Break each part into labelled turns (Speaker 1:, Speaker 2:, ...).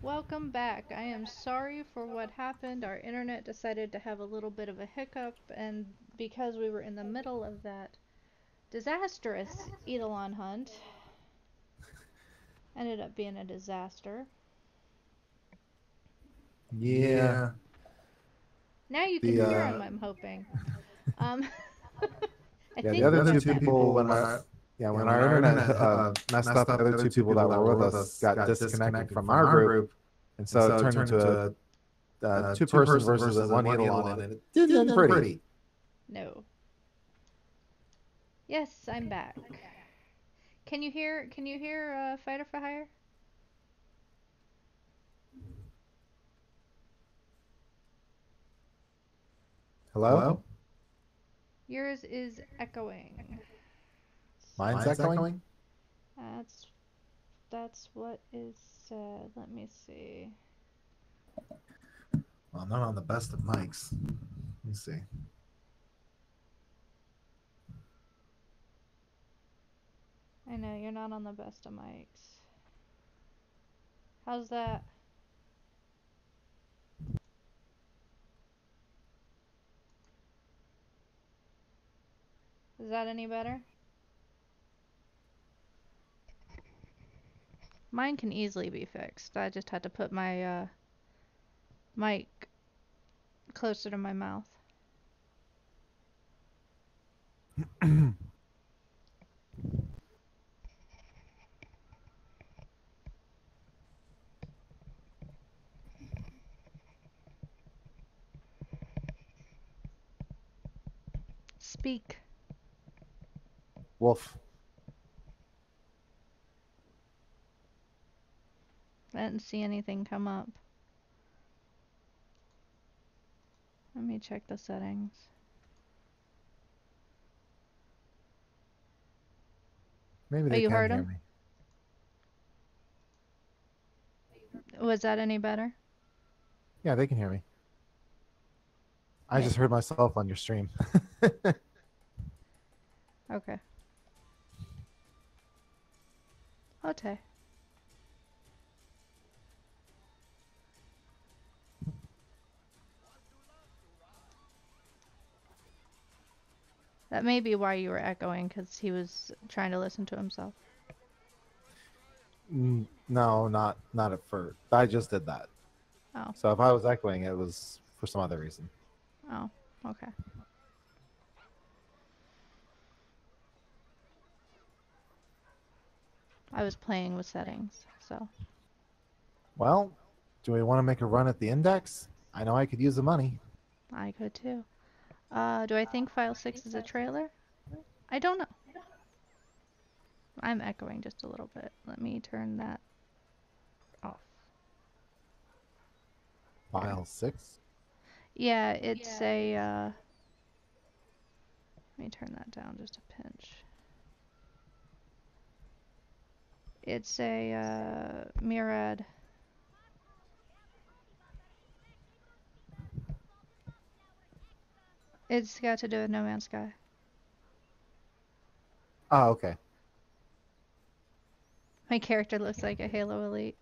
Speaker 1: Welcome back. I am sorry for what happened. Our internet decided to have a little bit of a hiccup, and because we were in the middle of that disastrous Eidolon hunt, ended up being a disaster.
Speaker 2: Yeah.
Speaker 1: Now you can
Speaker 2: The
Speaker 1: hear him, I'm hoping. Um, I
Speaker 2: yeah, the
Speaker 1: think we
Speaker 2: other two
Speaker 1: got that.
Speaker 2: people when our internet messed up, the other two people that were with us got disconnected from our group, and so it turned into a two-person versus a one Eidolon, and it didn't end pretty.
Speaker 1: No. Yes, I'm back. Can you hear Fighter for Hire?
Speaker 2: Hello?
Speaker 1: Yours is echoing.
Speaker 2: Mine's echoing?
Speaker 1: That's that's what is said. Let me see.
Speaker 2: Well, I'm not on the best of mics. Let me see.
Speaker 1: I know you're not on the best of mics. How's that? Is that any better? Mine can easily be fixed. I just had to put my mic closer to my mouth. Speak.
Speaker 2: Wolf.
Speaker 1: I didn't see anything come up. Let me check the settings.
Speaker 2: Maybe
Speaker 1: Oh,
Speaker 2: they
Speaker 1: you
Speaker 2: can
Speaker 1: heard
Speaker 2: hear
Speaker 1: him?
Speaker 2: me.
Speaker 1: Was that any better?
Speaker 2: Yeah, they can hear me. I
Speaker 1: Okay.
Speaker 2: just heard myself on your stream.
Speaker 1: Okay. Okay. That may be why you were echoing, because he was trying to listen to himself.
Speaker 2: No, not at first. I just did that.
Speaker 1: Oh.
Speaker 2: So if I was echoing, it was for some other reason.
Speaker 1: Oh. Okay. I was playing with settings, so.
Speaker 2: Well, do we want to make a run at the index? I know I could use the money.
Speaker 1: I could too. Do I think File 6 is a trailer? I don't know. I'm echoing just a little bit. Let me turn that off. There.
Speaker 2: File 6?
Speaker 1: Yeah, it's a, let me turn that down just a pinch. It's a, Mirad. It's got to do with No Man's Sky.
Speaker 2: Oh, okay.
Speaker 1: My character looks like a Halo Elite.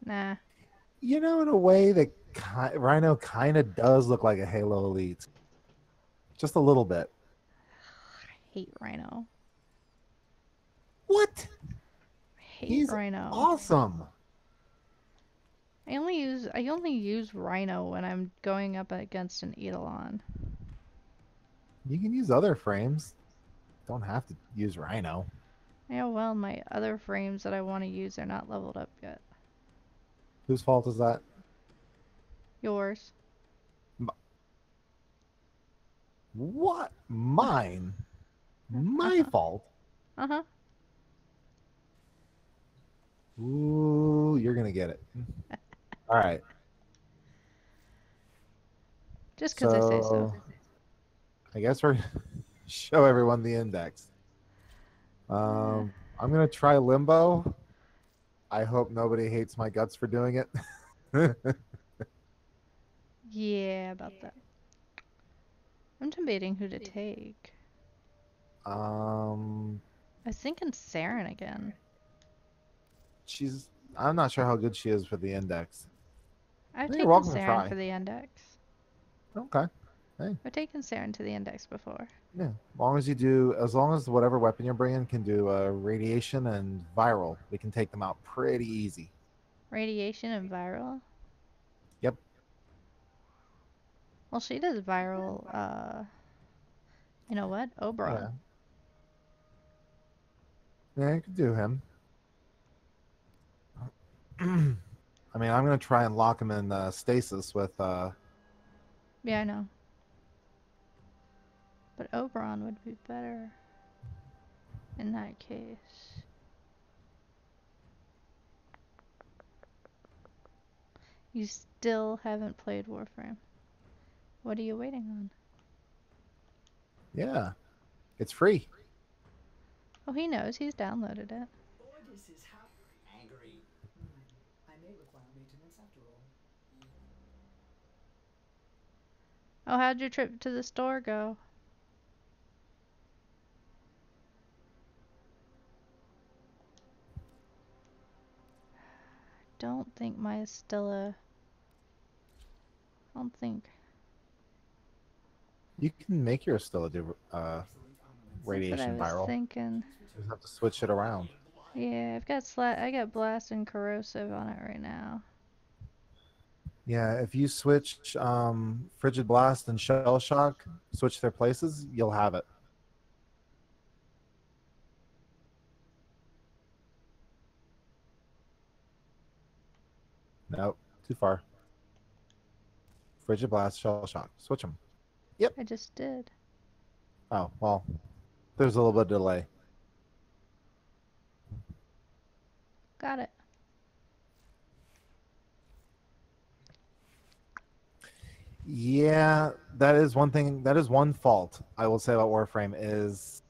Speaker 1: Nah.
Speaker 2: You know, in a way, Rhino kind of does look like a Halo Elite. Just a little bit.
Speaker 1: I hate Rhino.
Speaker 2: What?
Speaker 1: I hate
Speaker 2: He's
Speaker 1: Rhino.
Speaker 2: awesome.
Speaker 1: I only use Rhino when I'm going up against an Eidolon.
Speaker 2: You can use other frames. Don't have to use Rhino.
Speaker 1: Yeah, well, my other frames that I want to use are not leveled up yet.
Speaker 2: Whose fault is that?
Speaker 1: Yours.
Speaker 2: M- What? Mine? My
Speaker 1: Uh-huh.
Speaker 2: fault?
Speaker 1: Uh-huh.
Speaker 2: Ooh, you're gonna get it. All right.
Speaker 1: Just 'cause I say so.
Speaker 2: So I guess we're show everyone the index.
Speaker 1: Uh,
Speaker 2: I'm gonna try Limbo. I hope nobody hates my guts for doing it.
Speaker 1: yeah, about that. I'm debating who to take.
Speaker 2: um,
Speaker 1: I was thinking Saren again.
Speaker 2: she's. I'm not sure how good she is for the index.
Speaker 1: I've
Speaker 2: You're
Speaker 1: taken
Speaker 2: welcome to
Speaker 1: Saren
Speaker 2: try.
Speaker 1: for the index.
Speaker 2: Okay. Hey,
Speaker 1: I've taken Saren to the index before.
Speaker 2: yeah. As long as whatever weapon you're bringing can do radiation and viral, we can take them out pretty easy.
Speaker 1: Radiation and viral?
Speaker 2: Yep.
Speaker 1: Well, she does viral, you know what? Oberon.
Speaker 2: Yeah. Yeah, you could do him. I mean, I'm gonna try and lock him in stasis with.
Speaker 1: Yeah, I know. But Oberon would be better in that case. You still haven't played Warframe. What are you waiting on?
Speaker 2: Yeah, it's free.
Speaker 1: Oh, he knows. He's downloaded it. Oh, how'd your trip to the store go? Don't think my Estella. I don't think.
Speaker 2: You can make your Stella do
Speaker 1: That's what I
Speaker 2: radiation
Speaker 1: was
Speaker 2: viral.
Speaker 1: thinking.
Speaker 2: You just have to switch it around.
Speaker 1: Yeah, I got blast and corrosive on it right now.
Speaker 2: Yeah, if you switch frigid blast and shell shock, switch their places, you'll have it. Nope, too far. Frigid blast, shell shock, switch them. Yep.
Speaker 1: I just did.
Speaker 2: Oh well, there's a little bit of delay.
Speaker 1: Got it.
Speaker 2: Yeah, that is one thing. That is one fault I will say about Warframe is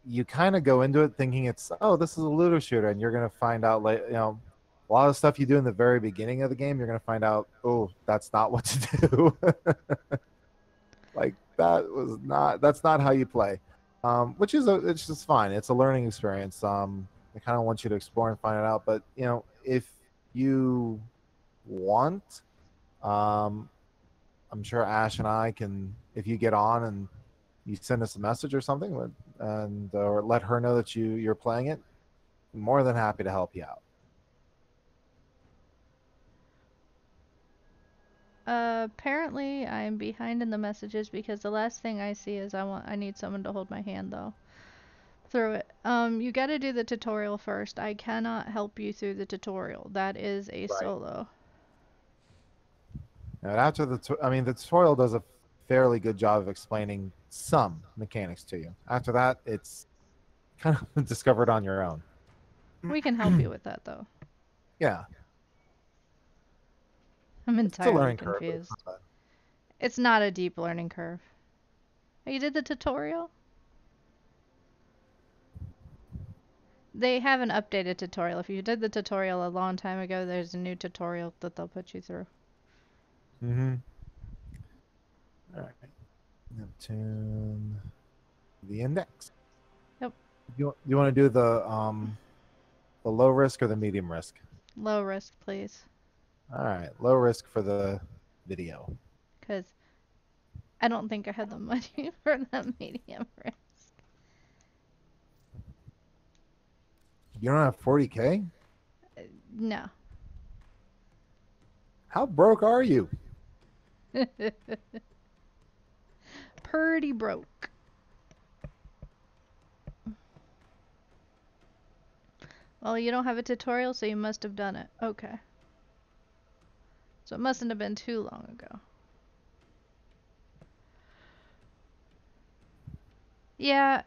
Speaker 2: you kind of go into it thinking it's this is a looter shooter, and you're gonna find out a lot of stuff you do in the very beginning of the game. You're gonna find out that's not what to do. Like that's not how you play, which is it's just fine. It's a learning experience. I kind of want you to explore and find it out, but if you want, um, I'm sure Ash and I can, if you get on and you send us a message or something, and or let her know that you're playing it. I'm more than happy to help you out.
Speaker 1: Apparently I'm behind in the messages because the last thing I see is I need someone to hold my hand though. Through it. You gotta do the tutorial first. I cannot help you through the tutorial. That is a
Speaker 2: Right.
Speaker 1: solo.
Speaker 2: And after the tutorial does a fairly good job of explaining some mechanics to you. After that, it's kind of discovered on your own.
Speaker 1: We can help you with that though.
Speaker 2: Yeah,
Speaker 1: I'm
Speaker 2: it's a
Speaker 1: entirely
Speaker 2: learning curve, but it's
Speaker 1: confused.
Speaker 2: not bad.
Speaker 1: It's not a deep learning curve. Oh, you did the tutorial? They have an updated tutorial. If you did the tutorial a long time ago, there's a new tutorial that they'll put you through.
Speaker 2: Mm-hmm. All right. Neptune. The index.
Speaker 1: Yep.
Speaker 2: You want to do the low risk or the medium risk?
Speaker 1: Low risk, please.
Speaker 2: All right, low risk for the video.
Speaker 1: Because I don't think I had the money for the medium risk.
Speaker 2: You don't have 40K?
Speaker 1: No.
Speaker 2: How broke are you?
Speaker 1: Pretty broke. Well, you don't have a tutorial, so you must have done it. Okay. So it mustn't have been too long ago. Yeah,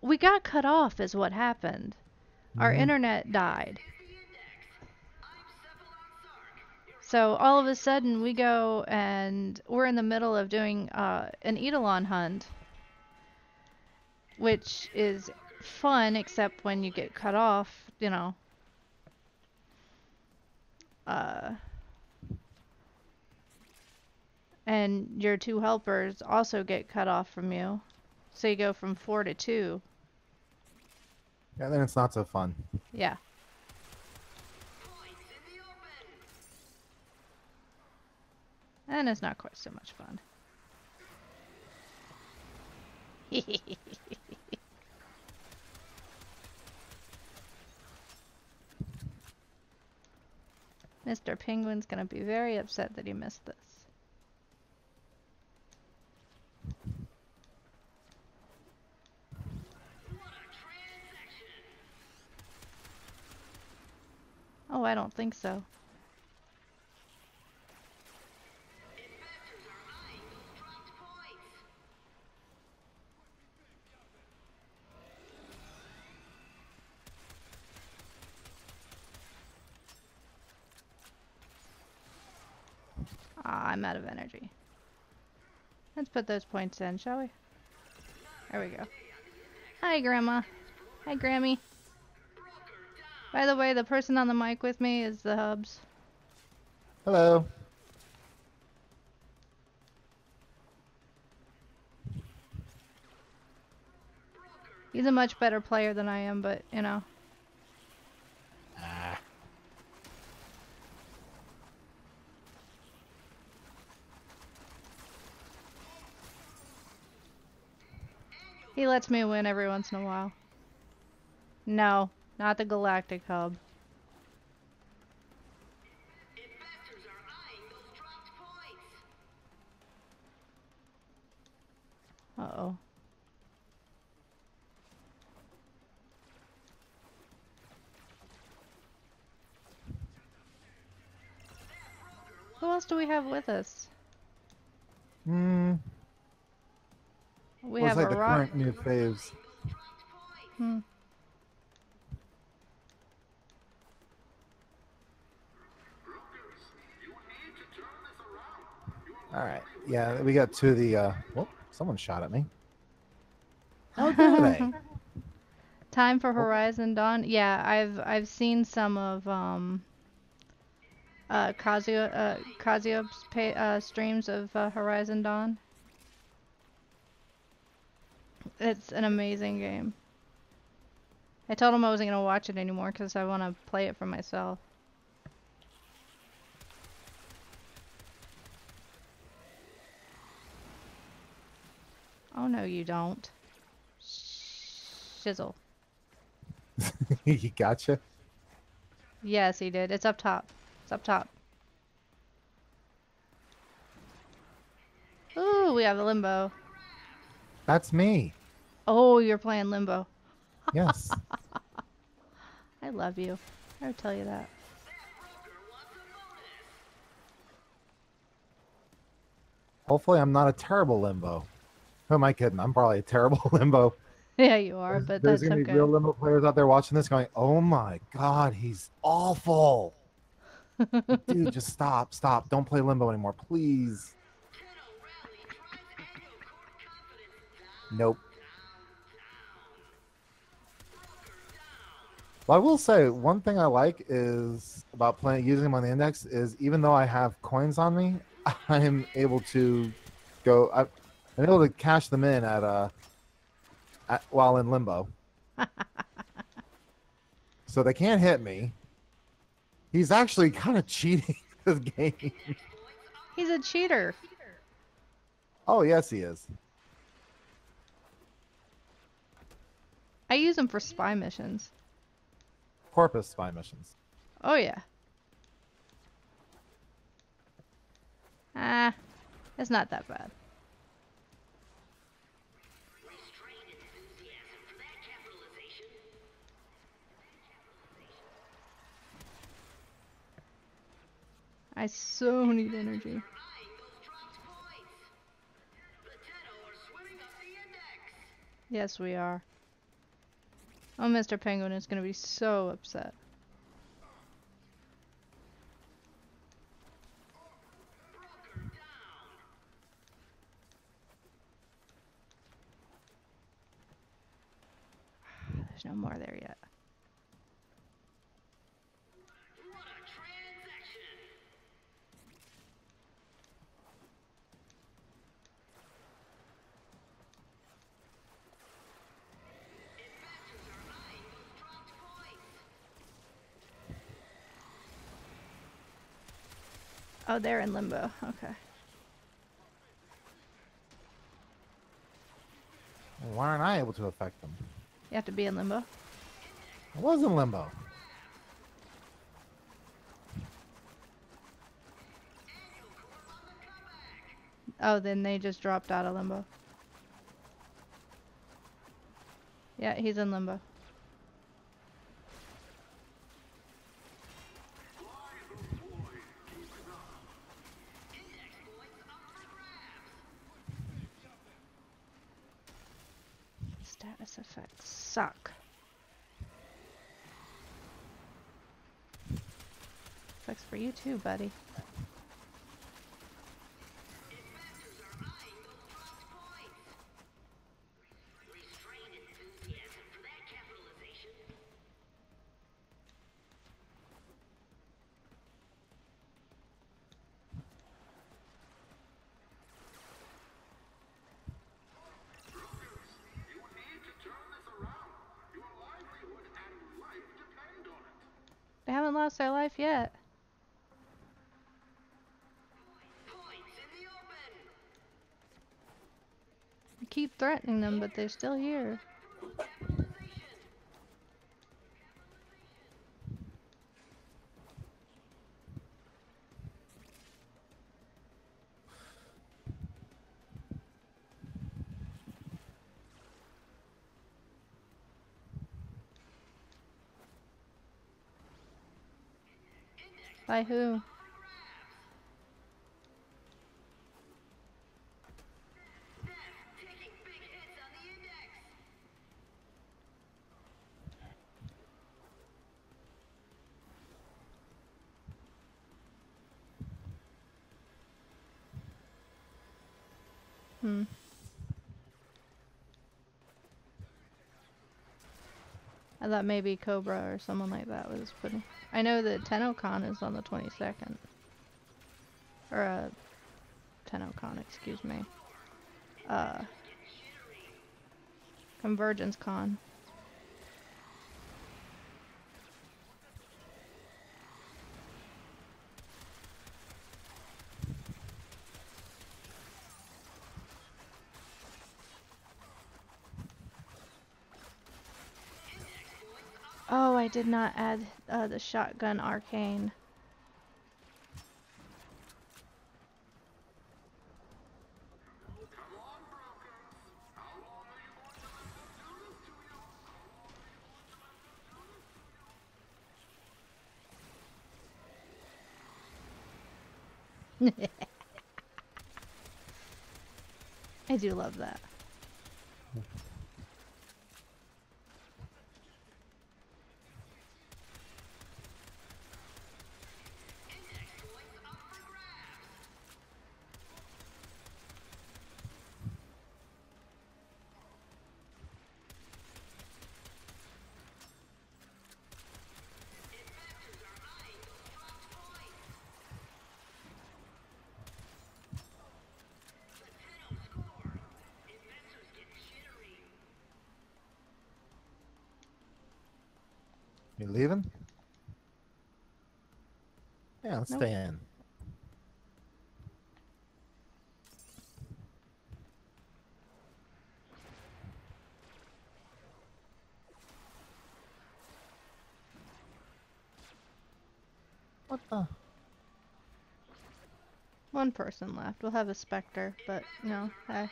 Speaker 1: we got cut off is what happened. Our
Speaker 2: Mm-hmm.
Speaker 1: internet died. So all of a sudden we go and we're in the middle of doing an Eidolon hunt, which is fun except when you get cut off, uh, and your two helpers also get cut off from you. So you go from 4 to 2.
Speaker 2: Yeah, then it's not so fun.
Speaker 1: Yeah. And it's not quite so much fun. Mr. Penguin's gonna be very upset that he missed this. Oh, I don't think so. Ah, I'm out of energy. Let's put those points in, shall we? There we go. Hi, Grandma. Hi, Grammy. By the way, the person on the mic with me is the Hubs.
Speaker 2: Hello.
Speaker 1: He's a much better player than I am, but, you know. He lets me win every once in a while. No, not the Galactic Hub. Uh-oh. Who else do we have with us? We
Speaker 2: Looks
Speaker 1: have
Speaker 2: like
Speaker 1: a
Speaker 2: the
Speaker 1: rock.
Speaker 2: current new faves. All right. Yeah, we got two of the. Whoop! Someone shot at me. How dare they?
Speaker 1: Time for Horizon Dawn. Yeah, I've seen some of Kazuo's streams of Horizon Dawn. It's an amazing game. I told him I wasn't gonna watch it anymore because I want to play it for myself. Oh no, you don't. Shizzle.
Speaker 2: He gotcha.
Speaker 1: Yes, he did. It's up top. It's up top. Ooh, we have a Limbo.
Speaker 2: That's me.
Speaker 1: Oh, you're playing Limbo.
Speaker 2: Yes.
Speaker 1: I love you. I would tell you that.
Speaker 2: Hopefully, I'm not a terrible limbo. Who am I kidding? I'm probably a terrible limbo.
Speaker 1: Yeah, you are, but
Speaker 2: There's
Speaker 1: that's
Speaker 2: gonna
Speaker 1: okay.
Speaker 2: be real limbo players out there watching this, going, "Oh my god, he's awful." Like, dude, just stop, stop! Don't play limbo anymore, please. Nope. Well, I will say one thing I like is about playing using them on the index is even though I have coins on me, I'm able to go. I'm able to cash them in while in limbo, so they can't hit me. He's actually kind of cheating this game.
Speaker 1: He's a cheater.
Speaker 2: Oh yes, he is.
Speaker 1: I use him for spy missions.
Speaker 2: Corpus spy missions.
Speaker 1: Oh yeah. Ah, it's not that bad. I so need energy. Yes, we are. Oh, Mr. Penguin is going to be so upset. There's no more there yet. Oh, they're in limbo. Okay.
Speaker 2: Why aren't I able to affect them?
Speaker 1: You have to be in limbo.
Speaker 2: I was in limbo.
Speaker 1: Oh, then they just dropped out of limbo. Yeah, he's in limbo. Status effects suck. Sucks for you too, buddy. They haven't lost their life yet. You keep threatening them, but they're still here. By who? I thought maybe Cobra or someone like that was putting... I know that TennoCon is on the 22nd. Or, TennoCon, excuse me. Convergence Con. Oh, I did not add the shotgun arcane. I do love that.
Speaker 2: You leaving? Yeah, let's
Speaker 1: Nope.
Speaker 2: stay in. What the?
Speaker 1: One person left. We'll have a Spectre, but no, hey.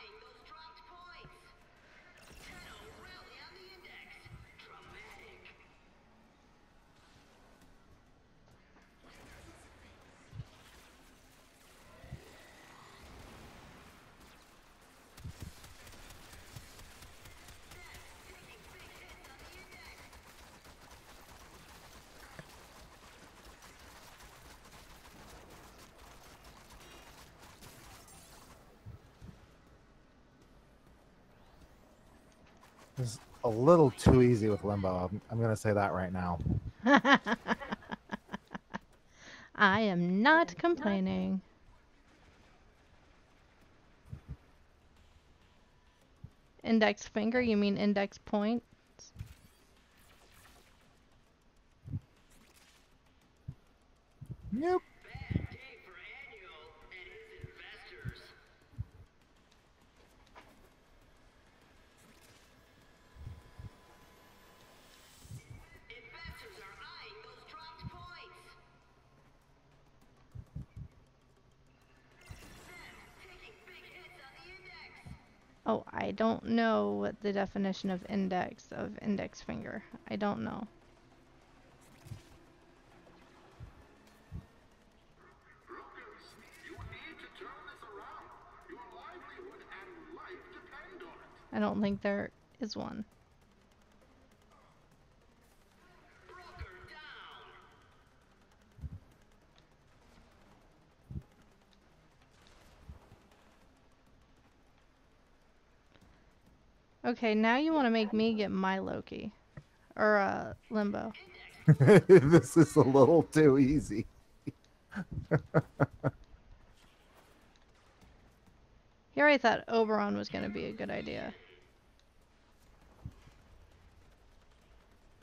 Speaker 2: It's a little too easy with limbo. I'm going to say that right now.
Speaker 1: I am not complaining. Index finger? You mean index point?
Speaker 2: Yep.
Speaker 1: Oh, I don't know what the definition of index finger. I don't know. I don't think there is one. Okay, now you want to make me get my Loki. Or, Limbo.
Speaker 2: This is a little too easy.
Speaker 1: Here I thought Oberon was going to be a good idea.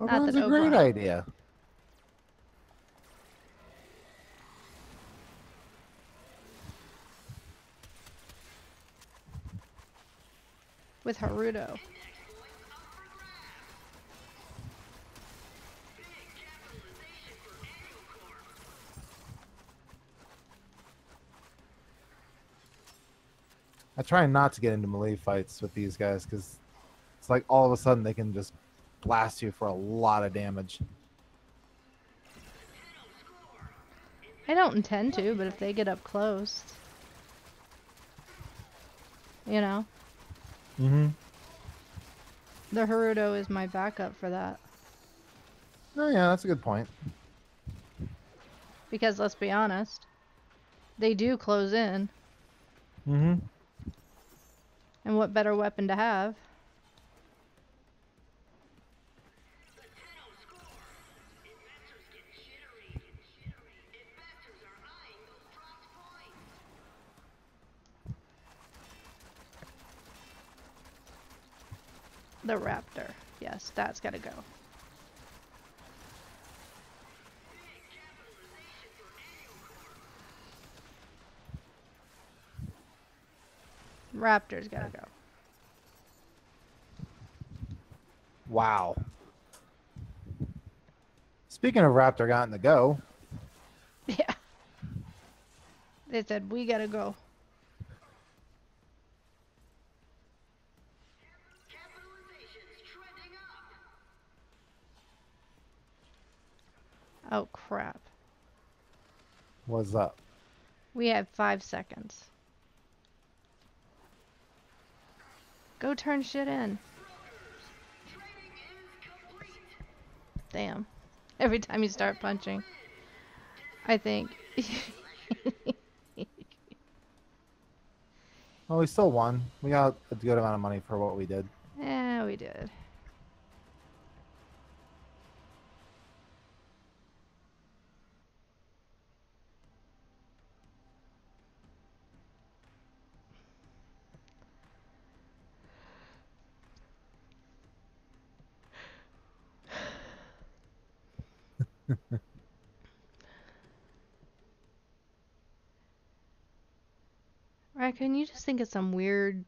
Speaker 2: Oberon's a great idea.
Speaker 1: With Haruto.
Speaker 2: I try not to get into melee fights with these guys because it's like all of a sudden they can just blast you for a lot of damage.
Speaker 1: I don't intend to, but if they get up close, you know.
Speaker 2: Mm-hmm.
Speaker 1: The Haruto is my backup for that.
Speaker 2: Oh yeah, that's a good point.
Speaker 1: Because let's be honest, they do close in.
Speaker 2: Mm-hmm.
Speaker 1: And what better weapon to have? The Raptor. Yes, that's gotta go. Raptor's gotta go.
Speaker 2: Wow. Speaking of Raptor gotten to go.
Speaker 1: Yeah. They said, we gotta go. Oh, crap.
Speaker 2: What's up?
Speaker 1: We have 5 seconds. Go turn shit in. Damn. Every time you start punching, I think.
Speaker 2: Well, we still won. We got a good amount of money for what we did.
Speaker 1: Yeah, we did. Raccoon, you just think of some weird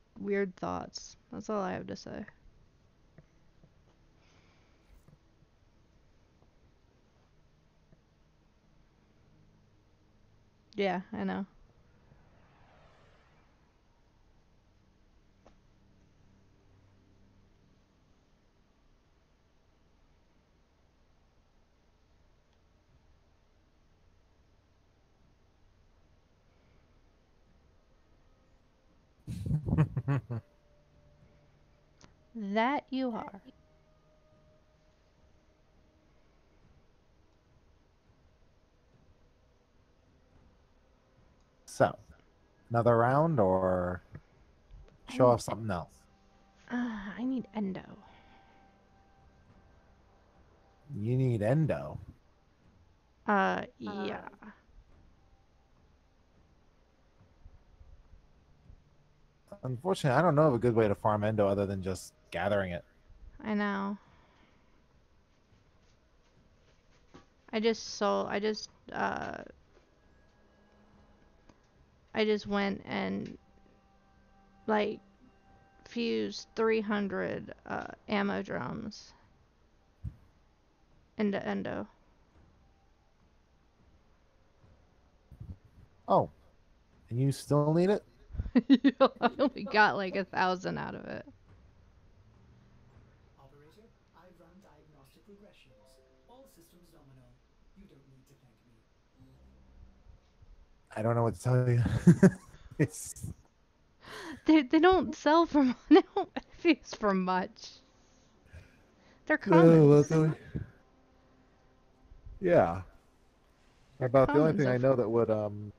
Speaker 1: thoughts. That's all I have to say. Yeah, I know. That you are.
Speaker 2: So, another round or show off something else?
Speaker 1: I need endo.
Speaker 2: You need endo.
Speaker 1: Yeah.
Speaker 2: Unfortunately, I don't know of a good way to farm endo other than just gathering it.
Speaker 1: I know. I just went and like fused 300 ammo drums into endo.
Speaker 2: Oh, and you still need it?
Speaker 1: I only got like 1,000 out of it.
Speaker 3: Operator, I've run diagnostic regressions. All systems nominal. You don't need to thank me.
Speaker 2: I don't know what to tell you. It's
Speaker 1: They don't sell for they don't fuse for much. They're
Speaker 2: well,
Speaker 1: commons.
Speaker 2: yeah. About the only
Speaker 1: Commons
Speaker 2: thing I
Speaker 1: of
Speaker 2: know that would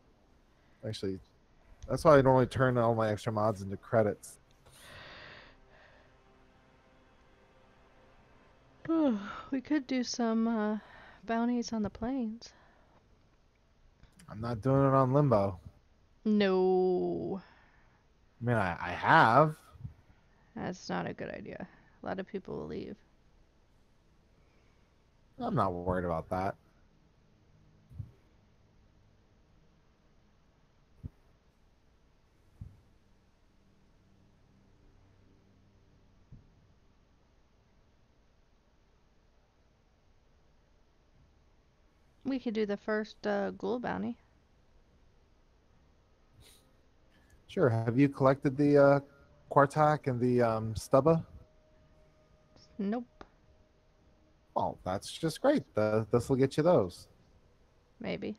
Speaker 2: actually, that's why I normally turn all my extra mods into credits.
Speaker 1: we could do some bounties on the plains.
Speaker 2: I'm not doing it on Limbo.
Speaker 1: No,
Speaker 2: I mean, I have.
Speaker 1: that's not a good idea. A lot of people will leave.
Speaker 2: I'm not worried about that.
Speaker 1: We could do the first ghoul bounty.
Speaker 2: Sure. Have you collected the Quartak and the Stubba?
Speaker 1: Nope,
Speaker 2: Oh, that's just great. This will get you those.
Speaker 1: maybe.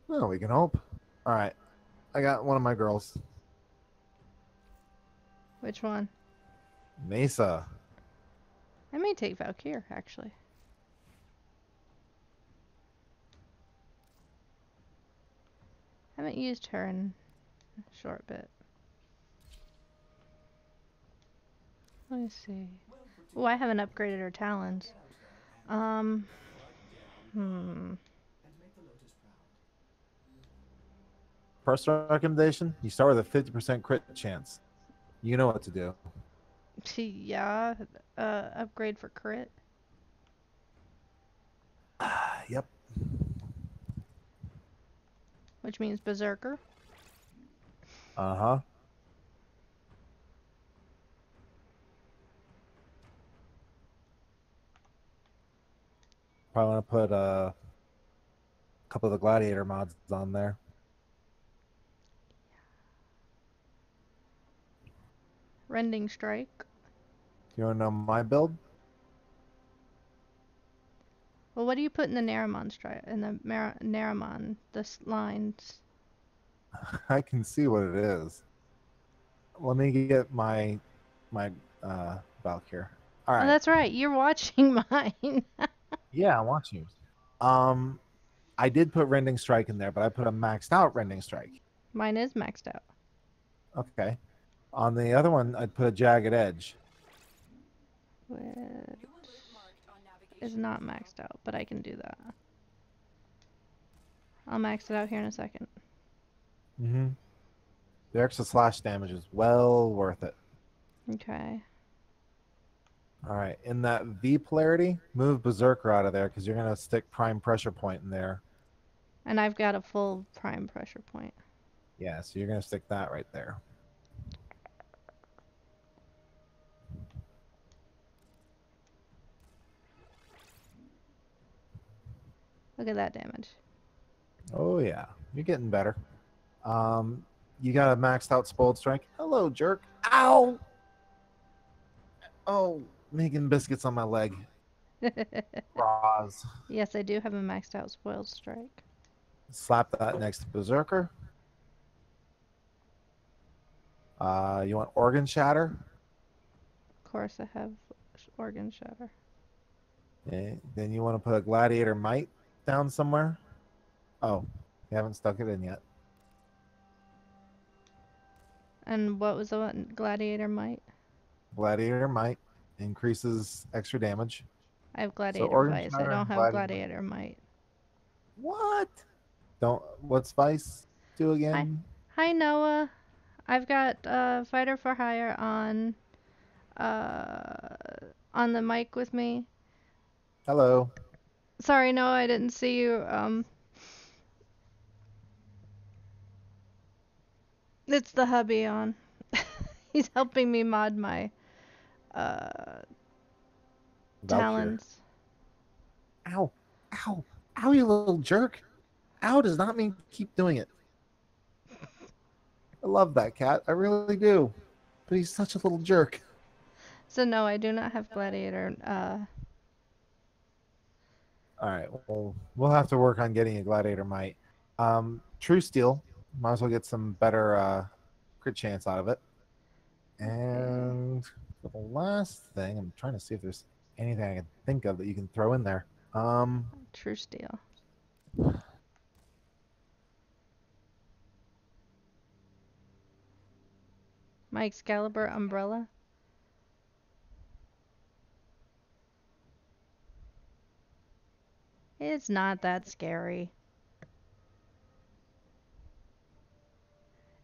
Speaker 2: Well, we can hope. All right. I got one of my girls.
Speaker 1: Which one?
Speaker 2: Mesa.
Speaker 1: I may take Valkyr, actually. Haven't used her in a short bit. Let me see. Oh, I haven't upgraded her talons. Um, hmm.
Speaker 2: Personal recommendation: you start with a 50% crit chance. You know what to do.
Speaker 1: Yeah, upgrade for crit.
Speaker 2: Yep.
Speaker 1: Which means Berserker.
Speaker 2: Uh huh. Probably want to put a couple of the gladiator mods on there.
Speaker 1: Rending Strike.
Speaker 2: You want to know my build?
Speaker 1: Well, what do you put in the Naramon strike? In the Naramon, the lines.
Speaker 2: I can see what it is. Let me get my Valkyr. All
Speaker 1: Oh,
Speaker 2: right.
Speaker 1: that's right. You're watching mine.
Speaker 2: Yeah, I'm watching you. I did put Rending Strike in there, but I put a maxed out Rending Strike.
Speaker 1: Mine is maxed out.
Speaker 2: Okay. On the other one, I'd put a Jagged Edge.
Speaker 1: Which is not maxed out, but I can do that. I'll max it out here in a second.
Speaker 2: Mm-hmm. The extra slash damage is well worth it.
Speaker 1: Okay.
Speaker 2: All right. In that V polarity, move Berserker out of there because you're going to stick Prime Pressure Point in there.
Speaker 1: And I've got a full prime pressure point.
Speaker 2: Yeah, so you're going to stick that right there.
Speaker 1: Look at that damage.
Speaker 2: Oh, yeah. You're getting better. You got a maxed out Spoiled Strike. Hello, jerk. Ow! Oh, making biscuits on my leg. Raws.
Speaker 1: Yes, I do have a maxed out spoiled strike.
Speaker 2: Slap that next to Berserker. You want Organ Shatter?
Speaker 1: Of course, I have organ shatter.
Speaker 2: Okay. Then you want to put a Gladiator Might down somewhere. Oh, you haven't stuck it in yet.
Speaker 1: And what was the one? Gladiator might?
Speaker 2: Gladiator Might increases extra damage.
Speaker 1: I have
Speaker 2: So
Speaker 1: gladiator
Speaker 2: Organ
Speaker 1: vice. I
Speaker 2: Shatter
Speaker 1: don't
Speaker 2: and
Speaker 1: have
Speaker 2: Gladiator.
Speaker 1: gladiator might.
Speaker 2: What? Don't. What's Vice do
Speaker 1: Hi,
Speaker 2: again?
Speaker 1: hi Noah. I've got fighter for hire uh on the mic with me.
Speaker 2: Hello.
Speaker 1: Sorry, Noah, I didn't see you. It's the hubby on. He's helping me mod my uh
Speaker 2: Valkyr.
Speaker 1: talons.
Speaker 2: Ow. Ow. Ow, you little jerk. Ow does not mean keep doing it. I love that cat. I really do. But he's such a little jerk.
Speaker 1: So no, I do not have gladiator.
Speaker 2: All right. Well, we'll have to work on getting a gladiator might. True steel. Might as well get some better crit chance out of it.
Speaker 1: Okay.
Speaker 2: And for the last thing, I'm trying to see if there's anything I can think of that you can throw in there.
Speaker 1: True steel. My Excalibur umbrella. It's not that scary.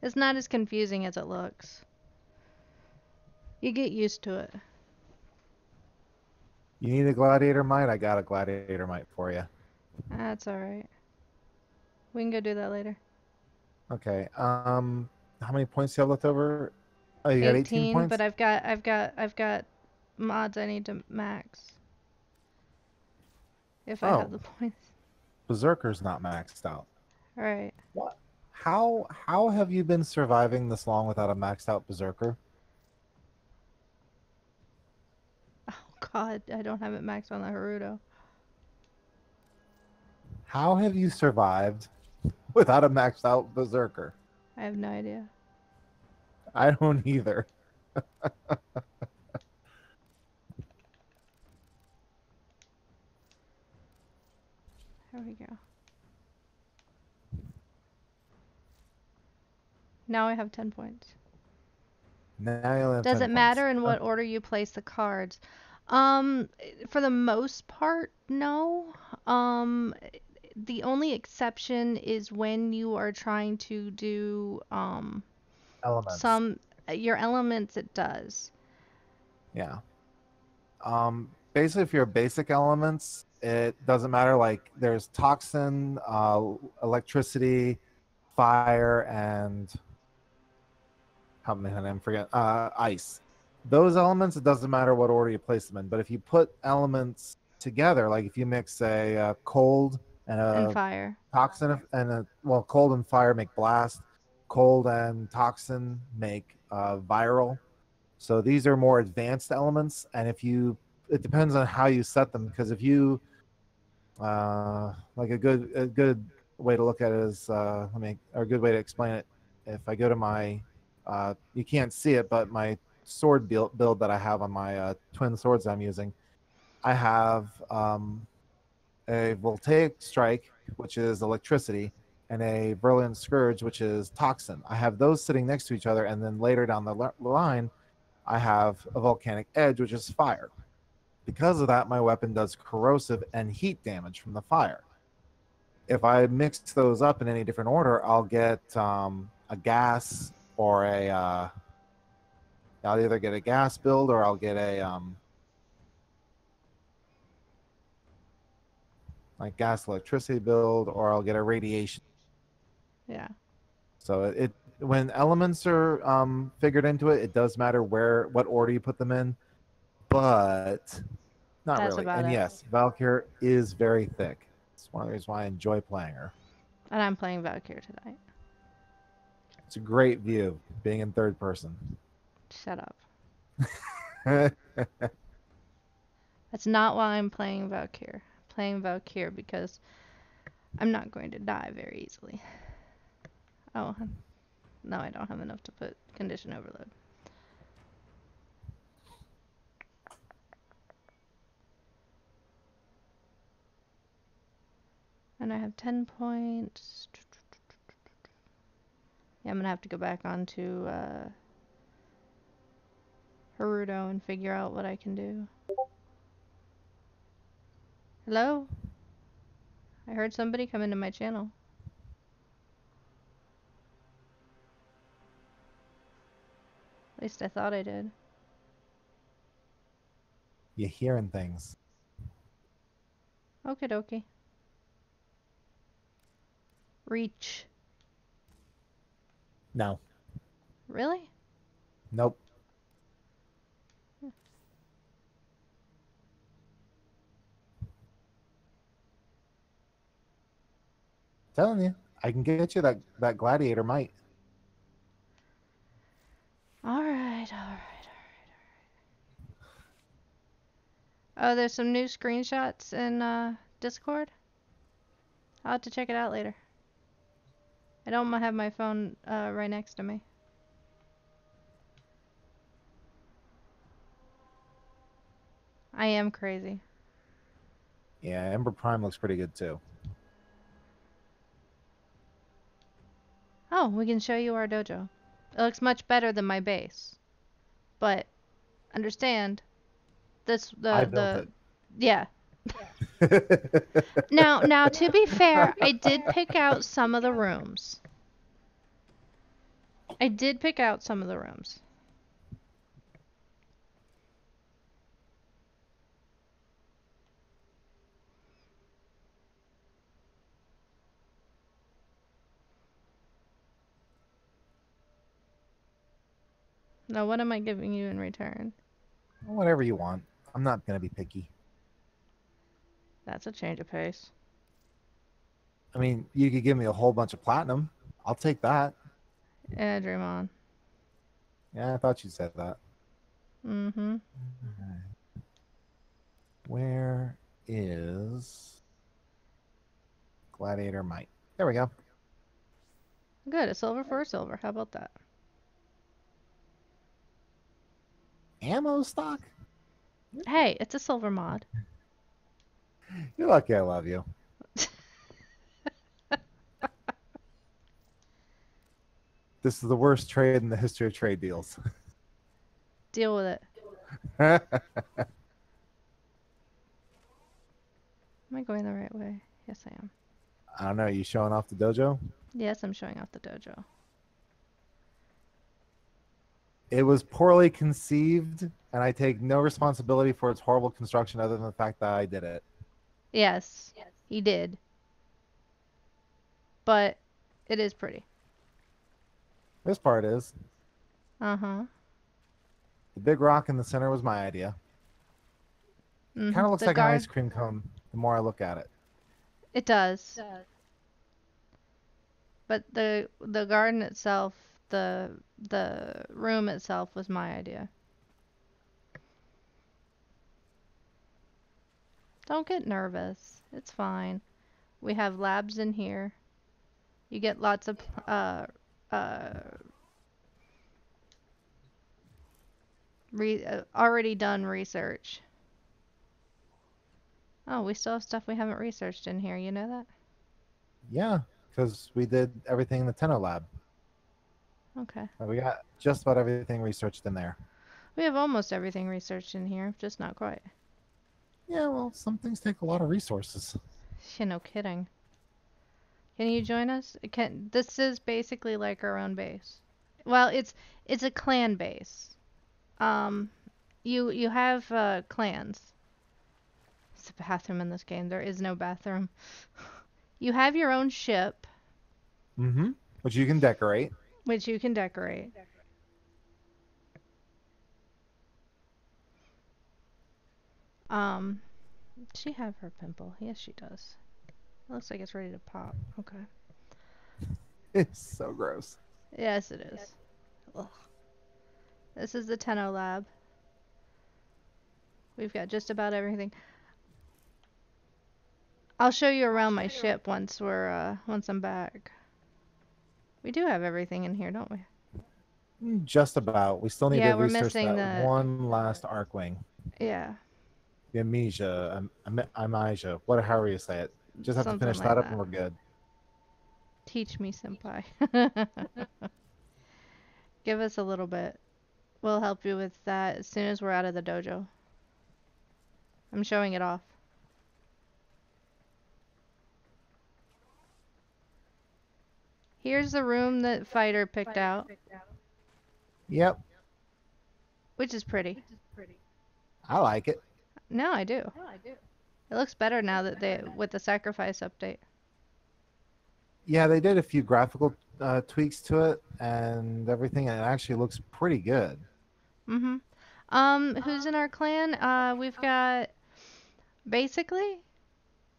Speaker 1: It's not as confusing as it looks. You get used to it.
Speaker 2: You need a gladiator might? I got a gladiator might for you.
Speaker 1: That's alright. We can go do that later.
Speaker 2: Okay. How many points do you have left over? Oh, you got 18
Speaker 1: 18,
Speaker 2: points?
Speaker 1: but I've got mods I need to max. If I have
Speaker 2: Oh,
Speaker 1: the points.
Speaker 2: Berserker's not maxed out.
Speaker 1: Alright.
Speaker 2: What? How have you been surviving this long without a maxed out Berserker?
Speaker 1: Oh god, I don't have it maxed on the Haruto.
Speaker 2: How have you survived without a maxed out Berserker?
Speaker 1: I have no idea.
Speaker 2: I don't either.
Speaker 1: There we go. Now I have 10 points.
Speaker 2: Now you only have
Speaker 1: Does
Speaker 2: 10
Speaker 1: it matter
Speaker 2: points.
Speaker 1: in what order you place the cards? For the most part, no. The only exception is when you are trying to do
Speaker 2: Elements.
Speaker 1: some your elements. It does.
Speaker 2: Yeah. Basically, if you're basic elements, it doesn't matter. Like there's toxin, electricity, fire, and how many I forget ice. Those elements, it doesn't matter what order you place them in. But if you put elements together, like if you mix a cold and
Speaker 1: And
Speaker 2: a
Speaker 1: fire.
Speaker 2: toxin and a well, cold and fire make blast, cold and toxin make viral. So these are more advanced elements, and if you, it depends on how you set them. Because if you, like a good way to look at it is, or a good way to explain it. If I go to my, you can't see it, but my sword build that I have on my twin swords I'm using, I have a voltaic strike, which is electricity, and a virulent scourge, which is toxin. I have those sitting next to each other, and then later down the line, I have a volcanic edge, which is fire. Because of that, my weapon does corrosive and heat damage from the fire. If I mix those up in any different order, I'll get a gas or a. I'll either get a gas build or I'll get a like gas electricity build, or I'll get a radiation.
Speaker 1: Yeah.
Speaker 2: So it when elements are figured into it, it does matter what order you put them in, but not
Speaker 1: That's
Speaker 2: really.
Speaker 1: about
Speaker 2: And
Speaker 1: it.
Speaker 2: yes, Valkyr is very thick. It's one of the reasons why I enjoy playing her.
Speaker 1: And I'm playing Valkyrie tonight.
Speaker 2: It's a great view being in third person.
Speaker 1: Shut up. That's not why I'm playing Valkyrie. I'm playing Valkyrie because I'm not going to die very easily. Oh, no, I don't have enough to put condition overload. And I have 10 points. Yeah, I'm gonna have to go back onto Haruto and figure out what I can do. Hello? I heard somebody come into my channel. At least I thought I did.
Speaker 2: You hearing things.
Speaker 1: Okie dokie. Reach.
Speaker 2: No.
Speaker 1: Really?
Speaker 2: Nope. Telling you, I can get you that gladiator might.
Speaker 1: Oh, there's some new screenshots in Discord. I'll have to check it out later. I don't have my phone right next to me. I am crazy.
Speaker 2: Yeah, Ember Prime looks pretty good too.
Speaker 1: Oh, we can show you our dojo. It looks much better than my base. But understand, this
Speaker 2: I built
Speaker 1: the yeah.
Speaker 2: it.
Speaker 1: Now to be fair, I did pick out some of the rooms. I did pick out some of the rooms. Now, what am I giving you in return?
Speaker 2: Whatever you want. I'm not gonna be picky.
Speaker 1: That's a change of pace.
Speaker 2: I mean, you could give me a whole bunch of platinum. I'll take that.
Speaker 1: Yeah, dream on.
Speaker 2: Yeah, I thought you said that.
Speaker 1: Mm-hmm.
Speaker 2: Where is Gladiator Might? There we go.
Speaker 1: Good, a silver for a silver. How about that?
Speaker 2: Ammo stock?
Speaker 1: Hey, it's a silver mod.
Speaker 2: You're lucky I love you. This is the worst trade in the history of trade deals.
Speaker 1: Deal with it.
Speaker 2: I
Speaker 1: Am I going the right way? Yes, I am.
Speaker 2: don't know. Are you showing off the dojo?
Speaker 1: Yes, I'm showing off the dojo.
Speaker 2: It was poorly conceived, and I take no responsibility for its horrible construction other than the fact that I did it.
Speaker 1: Yes, he did. But it is pretty.
Speaker 2: This part is.
Speaker 1: Uh-huh.
Speaker 2: The big rock in the center was my idea.
Speaker 1: Mm-hmm.
Speaker 2: Kind of looks like an ice cream cone the more I look at it.
Speaker 1: It does. But the garden itself, the room itself was my idea. Don't get nervous. It's fine. We have labs in here. You get lots of already done research. Oh, we still have stuff we haven't researched in here. You know that?
Speaker 2: Yeah, because we did everything in the Tenno lab.
Speaker 1: Okay.
Speaker 2: We got just about everything researched in there.
Speaker 1: We have almost everything researched in here, just not quite.
Speaker 2: Yeah, well, some things take a lot of resources.
Speaker 1: Yeah, no kidding. Can you join us? This is basically like our own base. Well, it's a clan base. You have clans. It's a bathroom in this game. There is no bathroom. You have your own ship,
Speaker 2: Mm-hmm. Which you can decorate.
Speaker 1: which you can decorate. Does she have her pimple? Yes, she does. It looks like it's ready to pop. Okay.
Speaker 2: It's so gross.
Speaker 1: Yes, it is. Ugh. This is the Tenno lab. We've got just about everything. I'll show you around my ship once I'm back. We do have everything in here, don't we?
Speaker 2: Just about. We still need
Speaker 1: Yeah,
Speaker 2: to
Speaker 1: we're
Speaker 2: research
Speaker 1: missing
Speaker 2: that one last arc wing.
Speaker 1: Yeah,
Speaker 2: The amnesia, amnesia, however you say it. Just have to
Speaker 1: something
Speaker 2: finish
Speaker 1: like
Speaker 2: that up
Speaker 1: that.
Speaker 2: and we're good.
Speaker 1: Teach me, senpai. Give us a little bit. We'll help you with that as soon as we're out of the dojo. I'm showing it off. Here's the room that Fighter picked out,
Speaker 2: Yep,
Speaker 1: which is pretty.
Speaker 2: I like it.
Speaker 1: No, I do. It looks better now that with the sacrifice update.
Speaker 2: Yeah, they did a few graphical tweaks to it and everything, and it actually looks pretty good.
Speaker 1: Mm-hmm. Who's in our clan? We've got basically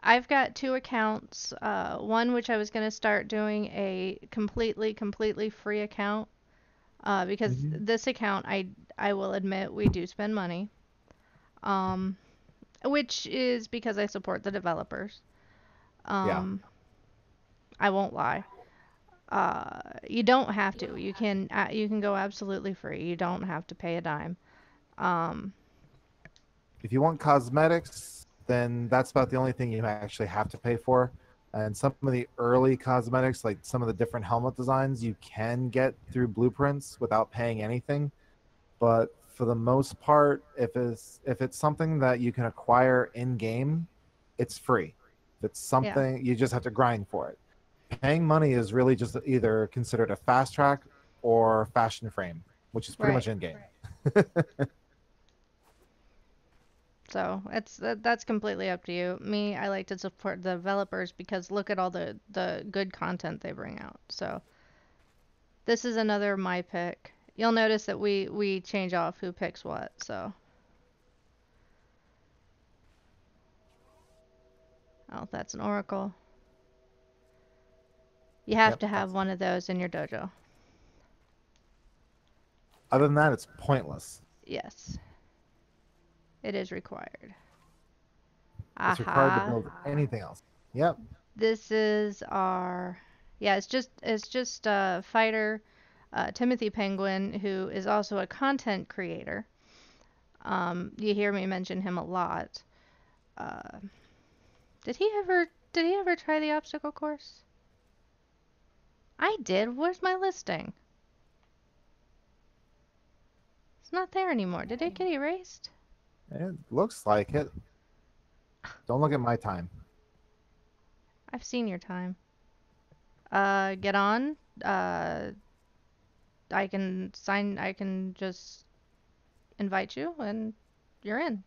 Speaker 1: I've got two accounts. One which I was gonna start doing a completely free account. Because
Speaker 2: Mhm.
Speaker 1: this account I will admit we do spend money. Um, which is because I support the developers.
Speaker 2: Yeah.
Speaker 1: I won't lie. You don't have to. You can go absolutely free. You don't have to pay a dime. Um,
Speaker 2: If you want cosmetics, then that's about the only thing you actually have to pay for. And some of the early cosmetics, like some of the different helmet designs, you can get through blueprints without paying anything. But for the most part, if it's something that you can acquire in game, it's free. If it's
Speaker 1: yeah,
Speaker 2: something you just have to grind for it. Paying money is really just either considered a fast track or fashion frame, which is pretty
Speaker 1: right.
Speaker 2: much in game.
Speaker 1: So that's completely up to you. Me, I like to support the developers because look at all the good content they bring out. So this is another my pick. You'll notice that we change off who picks what. So oh, that's an oracle. You have
Speaker 2: Yep.
Speaker 1: to have one of those in your dojo.
Speaker 2: Other than that, it's pointless.
Speaker 1: Yes, it is required.
Speaker 2: It's required to
Speaker 1: Aha.
Speaker 2: build anything else. Yep.
Speaker 1: This is our yeah, it's just a fighter, Timothy Penguin, who is also a content creator. You hear me mention him a lot. Uh, did he ever try the obstacle course? I did. Where's my listing? It's not there anymore. Did it get erased?
Speaker 2: It looks like it. Don't look at my time.
Speaker 1: I've seen your time. Get on. I can just invite you and you're in.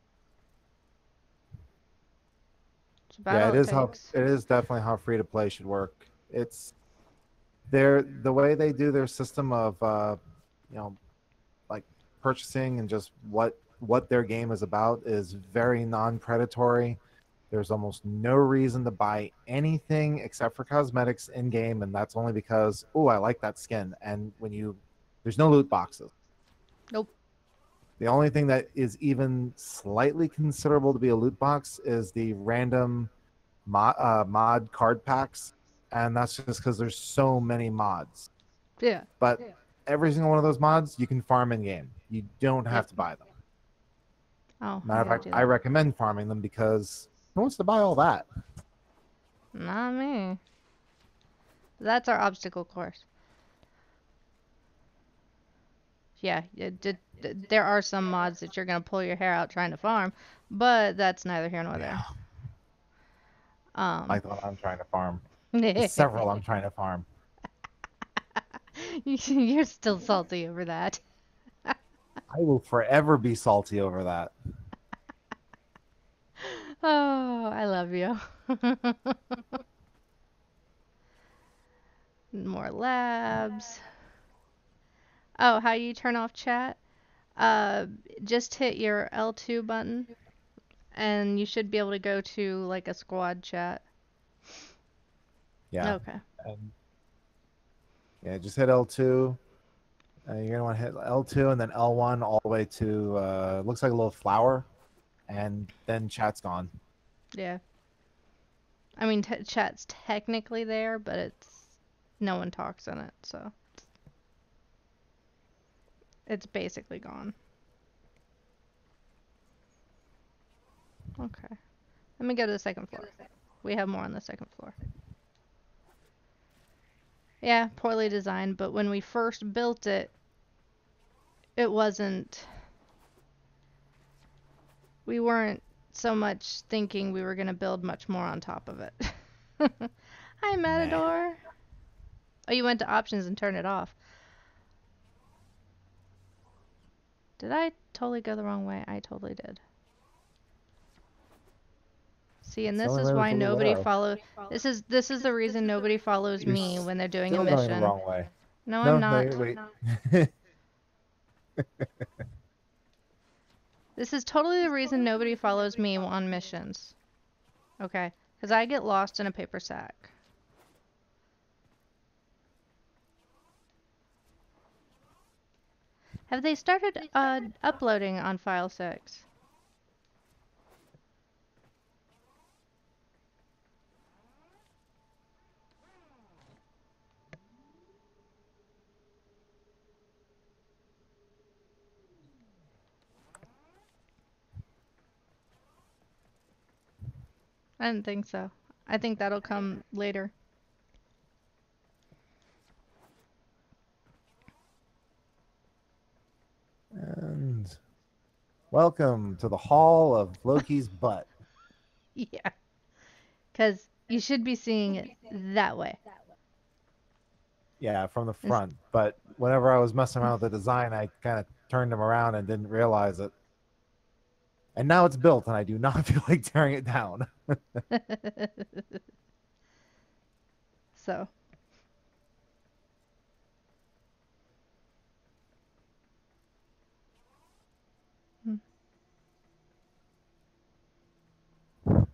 Speaker 1: It's about
Speaker 2: Yeah,
Speaker 1: all
Speaker 2: it
Speaker 1: it
Speaker 2: is how
Speaker 1: takes.
Speaker 2: it is definitely how free to play should work. It's the way they do their system of you know like purchasing and just what their game is about is very non-predatory. There's almost no reason to buy anything except for cosmetics in game, and that's only because oh I like that skin. And there's no loot boxes.
Speaker 1: Nope.
Speaker 2: The only thing that is even slightly considerable to be a loot box is the random mod card packs, and that's just because there's so many mods.
Speaker 1: Yeah.
Speaker 2: But every single one of those mods you can farm in game. You don't have
Speaker 1: Yep.
Speaker 2: to buy them.
Speaker 1: Oh,
Speaker 2: Matter
Speaker 1: I
Speaker 2: of
Speaker 1: gotta
Speaker 2: fact,
Speaker 1: do
Speaker 2: I
Speaker 1: that.
Speaker 2: recommend farming them because who wants to buy all that?
Speaker 1: Not me. That's our obstacle course. Yeah, there are some mods that you're gonna pull your hair out trying to farm, but that's neither here nor there.
Speaker 2: Yeah,
Speaker 1: Um,
Speaker 2: like the one I'm trying to farm. There's several I'm trying to farm.
Speaker 1: you're still salty over that.
Speaker 2: I will forever be salty over that.
Speaker 1: Oh, I love you. More labs. Oh, how you turn off chat? Uh, just hit your L2 button, and you should be able to go to like a squad chat.
Speaker 2: Yeah,
Speaker 1: Okay.
Speaker 2: and yeah, just hit L2. You're gonna want to hit L2 and then L1 all the way to looks like a little flower, and then chat's gone.
Speaker 1: Yeah. I mean, chat's technically there, but no one talks in it, so it's basically gone. Okay. Let me go to the second floor. We have more on the second floor. Yeah, poorly designed, but when we first built it, it wasn't. We weren't so much thinking we were going to build much more on top of it. Hi,
Speaker 2: Nah.
Speaker 1: Matador. Oh, you went to options and turned it off. Did I totally go the wrong way? I totally did. See, and
Speaker 2: It's the
Speaker 1: this
Speaker 2: only
Speaker 1: is
Speaker 2: way with
Speaker 1: why
Speaker 2: a little
Speaker 1: nobody
Speaker 2: arrow.
Speaker 1: follow. This is the reason nobody follows
Speaker 2: You're
Speaker 1: me when they're doing a
Speaker 2: still going the
Speaker 1: mission.
Speaker 2: wrong way.
Speaker 1: No, I'm
Speaker 2: No, no,
Speaker 1: not.
Speaker 2: wait.
Speaker 1: This is totally the reason nobody follows me on missions. Okay, because I get lost in a paper sack. Have they started uploading on File 6? I didn't think so. I think that'll come later.
Speaker 2: And welcome to the Hall of Loki's Butt.
Speaker 1: Yeah. Because you should be seeing it that way.
Speaker 2: Yeah, from the front. But whenever I was messing around with the design, I kind of turned them around and didn't realize it. And now it's built, and I do not feel like tearing it down.
Speaker 1: So.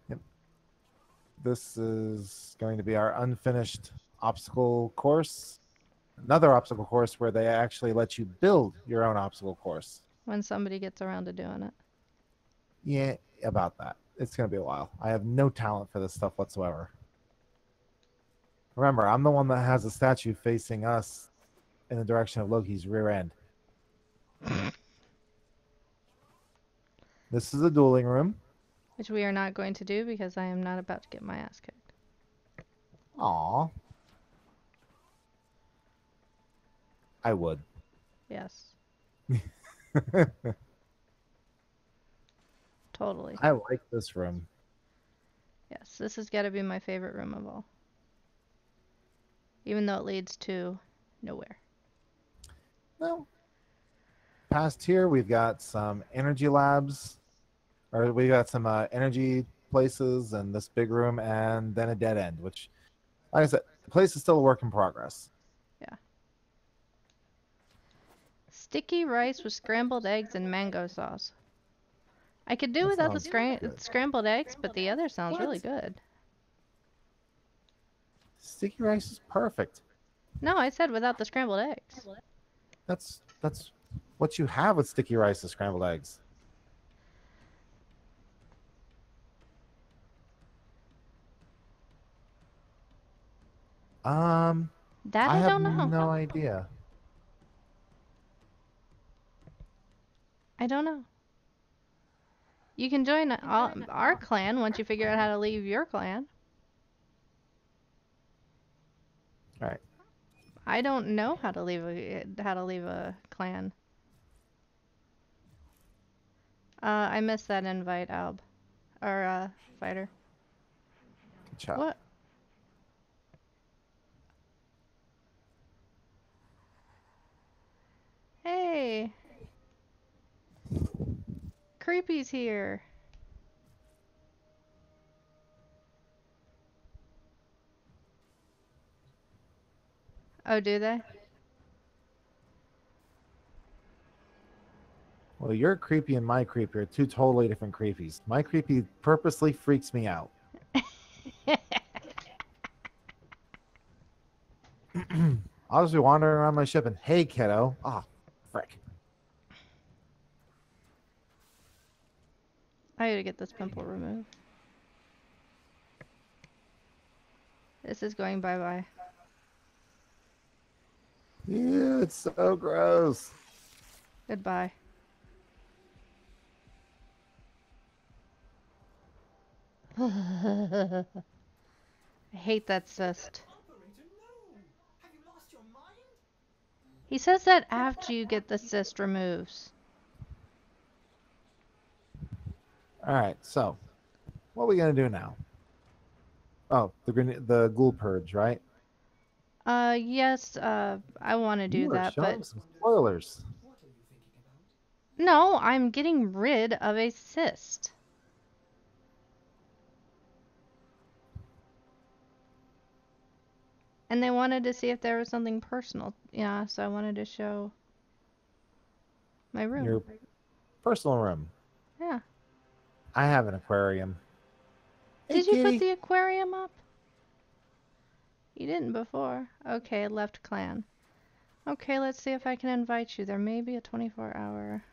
Speaker 2: Yep. This is going to be our unfinished obstacle course. Another obstacle course where they actually let you build your own obstacle course.
Speaker 1: When somebody gets around to doing it.
Speaker 2: Yeah, about that. It's going to be a while. I have no talent for this stuff whatsoever. Remember, I'm the one that has a statue facing us in the direction of Loki's rear end. This is a dueling room.
Speaker 1: Which we are not going to do because I am not about to get my ass kicked.
Speaker 2: Aw. I would.
Speaker 1: Yes. Totally.
Speaker 2: I like this room.
Speaker 1: Yes, this has got to be my favorite room of all. Even though it leads to nowhere.
Speaker 2: Well, past here, we've got some energy labs, or we got some energy places, and this big room, and then a dead end, which, like I said, the place is still a work in progress.
Speaker 1: Yeah. Sticky rice with scrambled eggs and mango sauce. I could do
Speaker 2: That
Speaker 1: without the
Speaker 2: sounds good.
Speaker 1: scrambled eggs, but the other sounds really good.
Speaker 2: Sticky rice is perfect.
Speaker 1: No, I said without the scrambled eggs.
Speaker 2: That's what you have with sticky rice is scrambled eggs.
Speaker 1: That
Speaker 2: I
Speaker 1: I
Speaker 2: have
Speaker 1: don't know.
Speaker 2: no idea.
Speaker 1: I don't know. You can join our clan once you figure out how to leave your clan.
Speaker 2: All right.
Speaker 1: I don't know how to leave a clan. I missed that invite, Alb. Or fighter.
Speaker 2: Good job.
Speaker 1: What? Hey. Creepy's here. Oh, do they?
Speaker 2: Well, your creepy and my creepy are two totally different creepies. My creepy purposely freaks me out. I'll just be wandering around my ship and, hey, kiddo. Oh, frick.
Speaker 1: I gotta get this pimple removed. This is going bye-bye.
Speaker 2: Yeah, it's so gross.
Speaker 1: Goodbye. I hate that cyst.
Speaker 3: Operator, no! Have you lost your mind?
Speaker 1: He says that after you get the cyst removed.
Speaker 2: All right, so what are we going to do now? Oh, the ghoul purge, right?
Speaker 1: Yes, I want to do
Speaker 2: You are
Speaker 1: that, but
Speaker 2: showing some spoilers.
Speaker 3: What are you thinking about?
Speaker 1: no, I'm getting rid of a cyst. And they wanted to see if there was something personal. Yeah, so I wanted to show my room.
Speaker 2: Your personal room.
Speaker 1: Yeah.
Speaker 2: I have an aquarium. Hey,
Speaker 1: Did you
Speaker 2: kitty.
Speaker 1: put the aquarium up? You didn't before. Okay, left clan. Okay, let's see if I can invite you. There may be a 24-hour.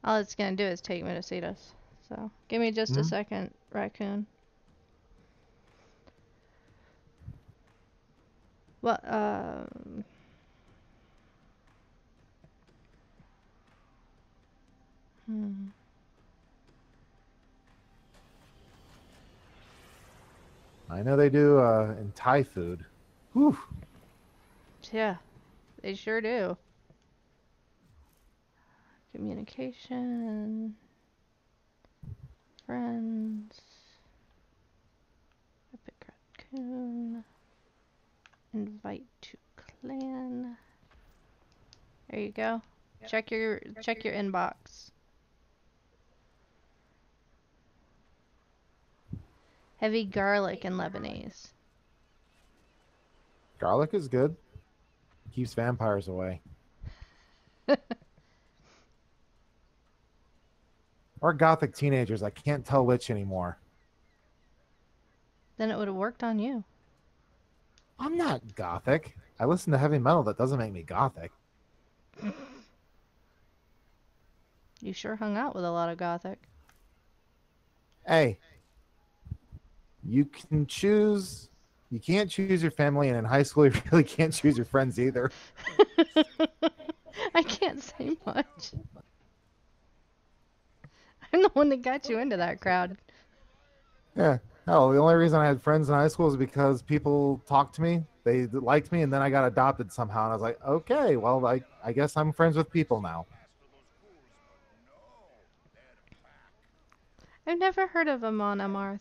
Speaker 1: All it's gonna do is take me to Cetus. So, give me just a second, raccoon. Well, Hmm.
Speaker 2: I know they do in Thai food. Whew.
Speaker 1: Yeah, they sure do. Communication, friends, epic raccoon, invite to clan. There you go. Check your inbox. Heavy garlic in Lebanese.
Speaker 2: Garlic is good. Keeps vampires away. Or gothic teenagers. I can't tell which anymore.
Speaker 1: Then it would have worked on you.
Speaker 2: I'm not gothic. I listen to heavy metal. That doesn't make me gothic.
Speaker 1: You sure hung out with a lot of gothic.
Speaker 2: Hey, you can choose. You can't choose your family, and in high school, you really can't choose your friends either.
Speaker 1: I can't say much. I'm the one that got you into that crowd.
Speaker 2: Yeah. Hell, the only reason I had friends in high school is because people talked to me. They liked me, and then I got adopted somehow. And I was like, okay, well, I guess I'm friends with people now.
Speaker 1: I've never heard of Amon Amarth.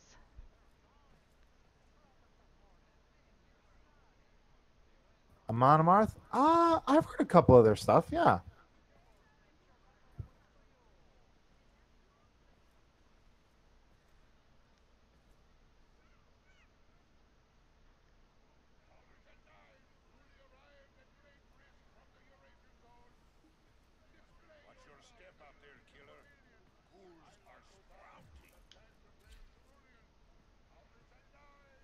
Speaker 2: Amon Amarth? I've heard a couple of their stuff, yeah.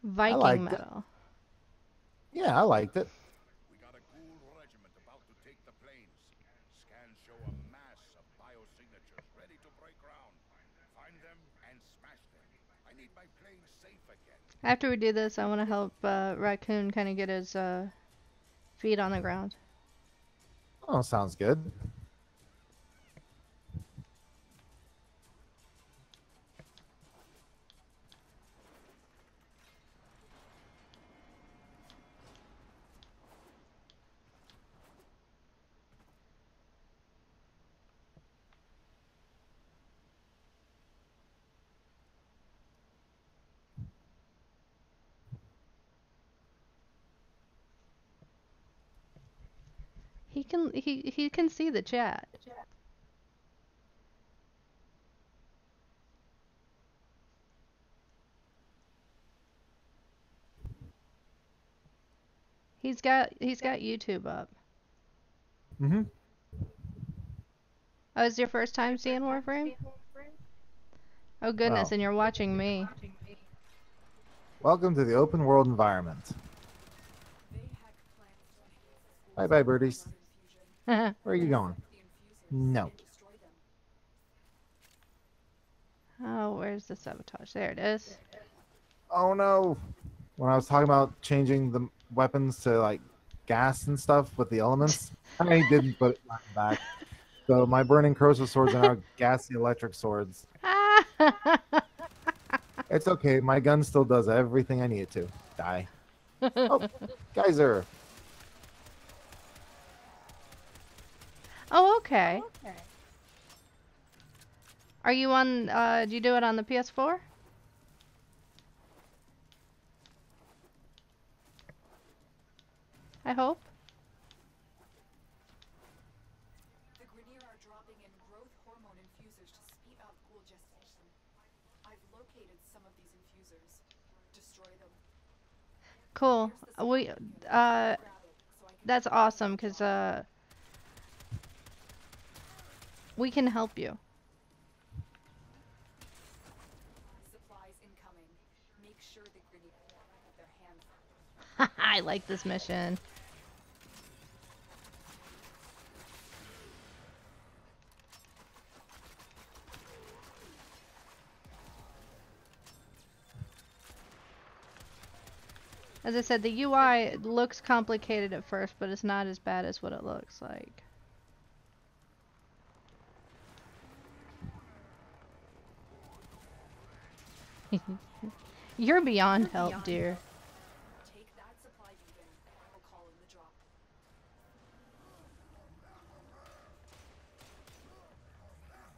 Speaker 2: I
Speaker 1: Viking
Speaker 2: liked it.
Speaker 1: metal.
Speaker 2: Yeah, I liked it.
Speaker 4: We got a ghoul regiment about to take the plains. Scans show a mass of biosignatures ready to break ground. Find them and smash them. I need my planes safe again.
Speaker 1: After we do this, I want to help Raccoon kind of get his feet on the ground.
Speaker 2: Oh, sounds good.
Speaker 1: He can see the chat. He's got YouTube up.
Speaker 2: Mm-hmm.
Speaker 1: Oh, is your first time seeing Warframe? Oh goodness,
Speaker 2: Oh.
Speaker 1: and you're watching me.
Speaker 2: Welcome to the open world environment. Bye-bye, birdies. Where are you going? No.
Speaker 1: Oh, where's the sabotage? There it is.
Speaker 2: Oh, no. When I was talking about changing the weapons to, like, gas and stuff with the elements, I didn't put it back. So my burning corrosive swords are now gassy electric swords. It's okay. My gun still does everything I need it to. Die. Oh, geyser.
Speaker 1: Oh, okay. Are you on, do you do it on the PS4? I hope.
Speaker 5: The Grenier are dropping in growth hormone infusers to speed up ghoul gestation. I've located some of these infusers. Destroy them.
Speaker 1: Cool. That's awesome, because, we can help you.
Speaker 5: Supplies incoming. Make sure the Grenier have their hands.
Speaker 1: I like this mission. As I said, the UI looks complicated at first, but it's not as bad as what it looks like. You're beyond help, dear.
Speaker 5: Take that supply beacon, and I will call in the drop.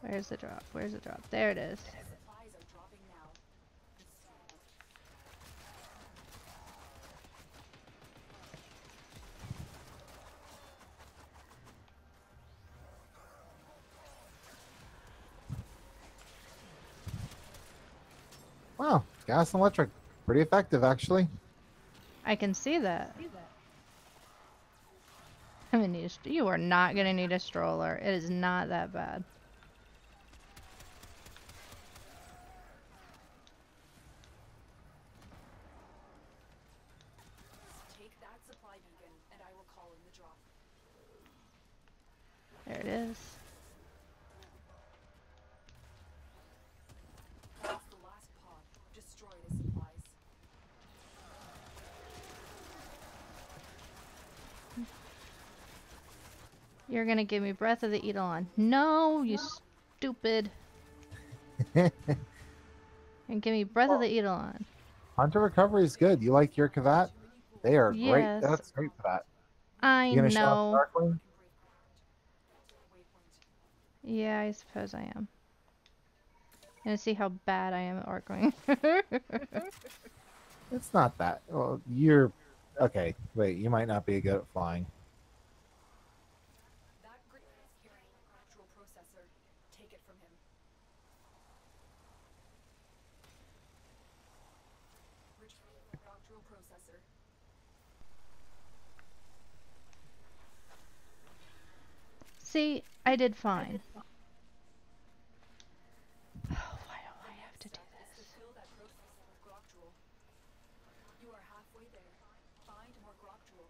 Speaker 1: Where's the drop? Where's the drop? There it is.
Speaker 5: Supplies are dropping now.
Speaker 2: Wow, gas and electric. Pretty effective, actually.
Speaker 1: I can see that. I'm gonna need you are not gonna need a stroller. It is not that bad.
Speaker 5: Take that supply beacon, and I will call in the drop.
Speaker 1: There it is.
Speaker 5: That's the last pod. Destroy the supplies.
Speaker 1: You're gonna give me Breath of the Eidolon. No, you stupid. And give me Breath of the Eidolon.
Speaker 2: Hunter recovery is good. You like your Kavat? They are great.
Speaker 1: Yes.
Speaker 2: That's great for that.
Speaker 1: I
Speaker 2: You gonna show off
Speaker 1: know.
Speaker 2: Darkling?
Speaker 5: Waypoint.
Speaker 1: Yeah, I suppose I am. And see how bad I am at Arcwing.
Speaker 2: It's not that. Well, you're okay. Wait, you might not be good at flying.
Speaker 5: That grid is carrying an actual processor. Take it from him. Retrieve the doctoral processor.
Speaker 1: See, I did fine. Why do I have to do
Speaker 5: Is
Speaker 1: this?
Speaker 5: to fill that processor with Groctool. You are halfway there. Find more Groctool.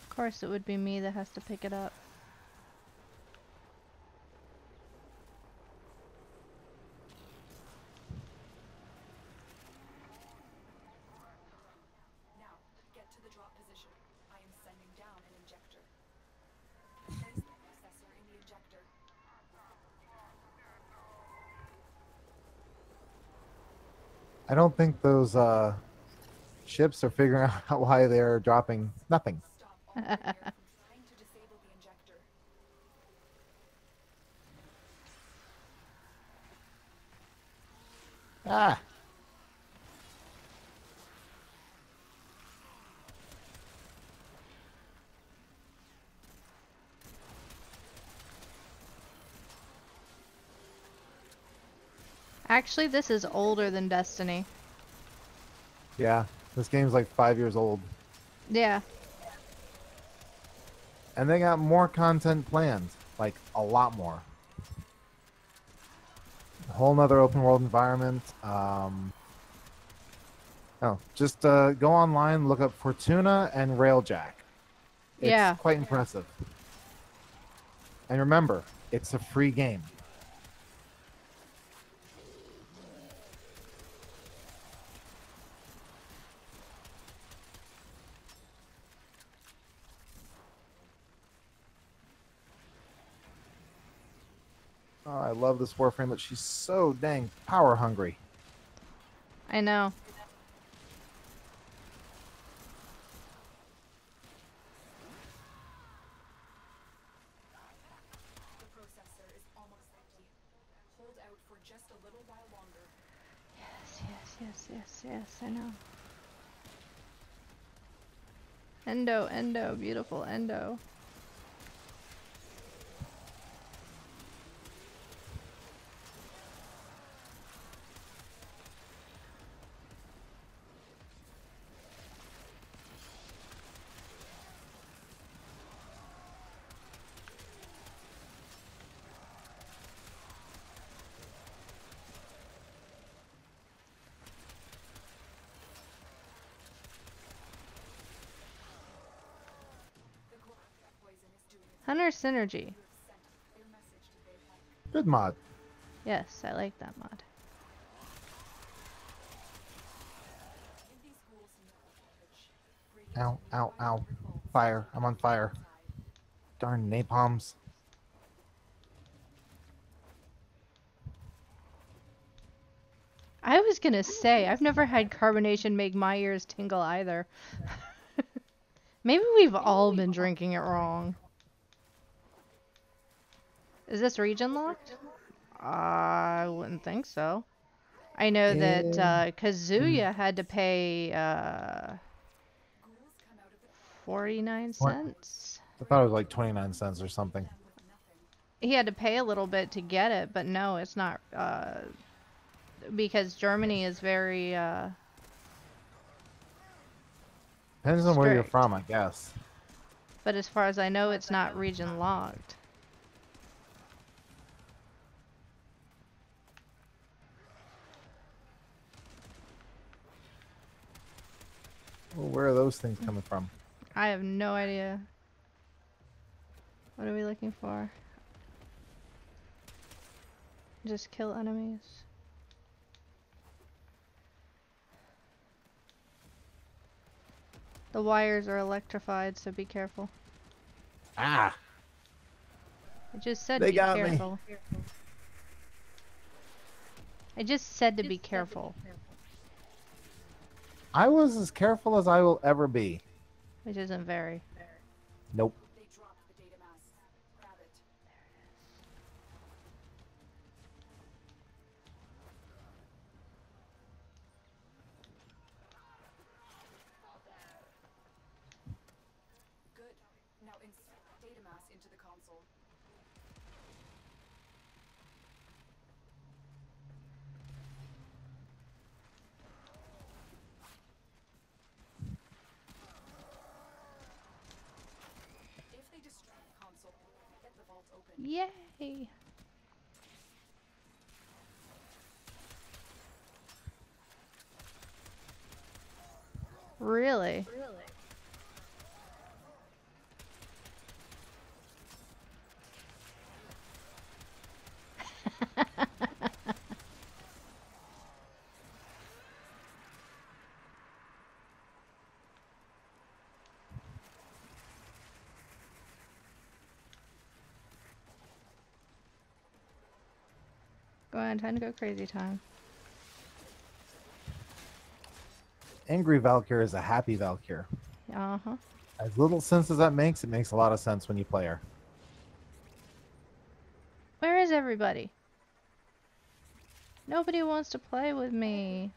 Speaker 1: Of course, it would be me that has to pick it up.
Speaker 5: Now, get to the drop position. I am sending down an injector. Place the processor in the injector.
Speaker 2: I don't think those ships are figuring out why they're dropping nothing.
Speaker 5: Stop all Grineer from trying to disable the injector.
Speaker 2: Ah.
Speaker 1: Actually, this is older than Destiny.
Speaker 2: Yeah, this game's like 5 years old.
Speaker 1: Yeah.
Speaker 2: And they got more content planned. Like, a lot more. A whole nother open world environment. Just go online, look up Fortuna and Railjack. It's
Speaker 1: Yeah.
Speaker 2: quite impressive. And remember, it's a free game. Oh, I love this Warframe, but she's so dang power hungry.
Speaker 1: I know.
Speaker 5: The processor is almost empty. Hold out for just a little while longer.
Speaker 1: Yes, I know. Endo, beautiful Endo.
Speaker 5: The poison is doing its
Speaker 1: Hunter Synergy.
Speaker 5: You have sent a clear message to Baypack.
Speaker 2: Good mod.
Speaker 1: Yes, I like that mod.
Speaker 5: Give these ghouls some advantage. Break
Speaker 2: Ow,
Speaker 5: into
Speaker 2: ow,
Speaker 5: nearby
Speaker 2: ow.
Speaker 5: waterfalls.
Speaker 2: Fire. I'm on fire.
Speaker 5: Tide.
Speaker 2: Darn napalms.
Speaker 1: I was gonna say, I've never had carbonation make my ears tingle either. Maybe we've all been drinking it wrong. Is this region locked? I wouldn't think so. I know that Kazuya had to pay
Speaker 5: Ghouls come out of the crowd
Speaker 1: 49
Speaker 2: What?
Speaker 1: cents.
Speaker 2: I thought it was like 29 cents or something.
Speaker 5: with nothing.
Speaker 1: He had to pay a little bit to get it, but no, it's not because Germany is very
Speaker 2: Depends on where you're
Speaker 1: strict.
Speaker 2: from, I guess.
Speaker 1: But as far as I know, it's not region locked.
Speaker 2: Well, where are those things coming from?
Speaker 1: I have no idea. What are we looking for? Just kill enemies. The wires are electrified, so be careful.
Speaker 2: Ah!
Speaker 1: I just said
Speaker 2: They
Speaker 1: be
Speaker 2: got me.
Speaker 1: careful. I just said to be careful,
Speaker 2: I was as careful as I will ever be.
Speaker 1: which isn't very.
Speaker 2: Nope.
Speaker 5: They dropped the data mass. Grab it. Good. Now insert data mass into the console. If they destroy the console, get the vault open.
Speaker 1: Yay! Really? Go on, time to go crazy time.
Speaker 2: Angry Valkyr is a happy Valkyr.
Speaker 1: Uh-huh.
Speaker 2: As little sense as that makes, it makes a lot of sense when you play her.
Speaker 1: Where is everybody? Nobody wants to play with me.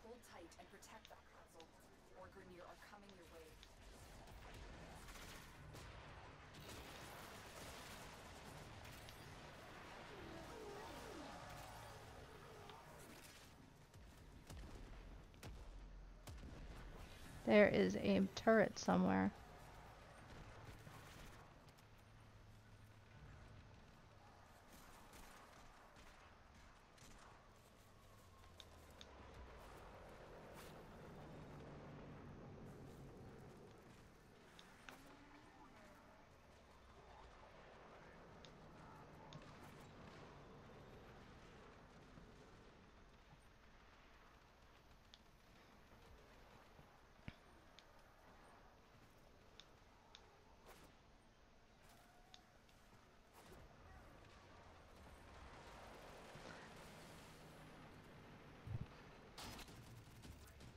Speaker 5: Hold tight and protect that console, or Grenier are coming your way.
Speaker 1: There is a turret somewhere.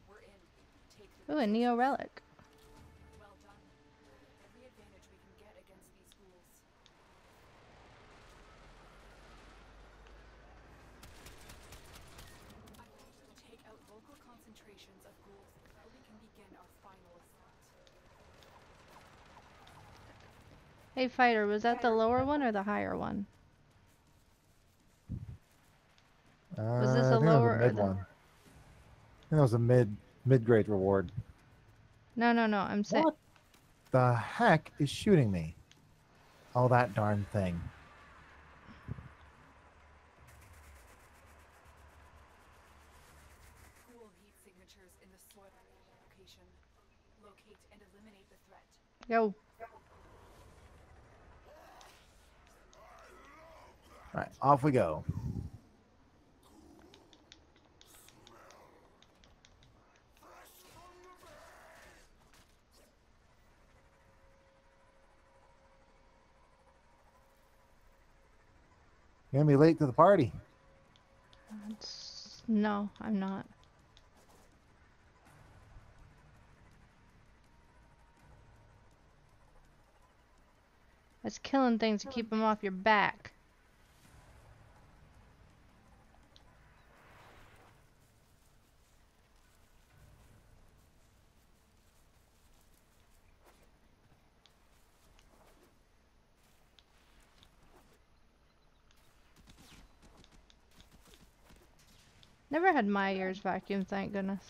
Speaker 5: We're in. Take the
Speaker 1: Ooh, a Neo Relic.
Speaker 5: well done. Every advantage we can get against these ghouls. I want you to take out local concentrations of ghouls before we can begin our final assault.
Speaker 1: Hey, fighter, was that the lower one or the higher one? Was this
Speaker 2: I
Speaker 1: a
Speaker 2: think that
Speaker 1: lower
Speaker 2: was a
Speaker 1: or
Speaker 2: mid
Speaker 1: the...
Speaker 2: one. I think that was a mid-grade reward.
Speaker 1: No, I'm saying...
Speaker 2: What the heck is shooting me? Oh, that darn thing.
Speaker 5: Ghoul heat signatures in the soil location. Locate and eliminate the threat.
Speaker 1: Yo.
Speaker 2: All right, off we go. You're gonna be late to the party.
Speaker 1: No, I'm not. That's killing things to keep them off your back. Never had my ears vacuumed, thank goodness.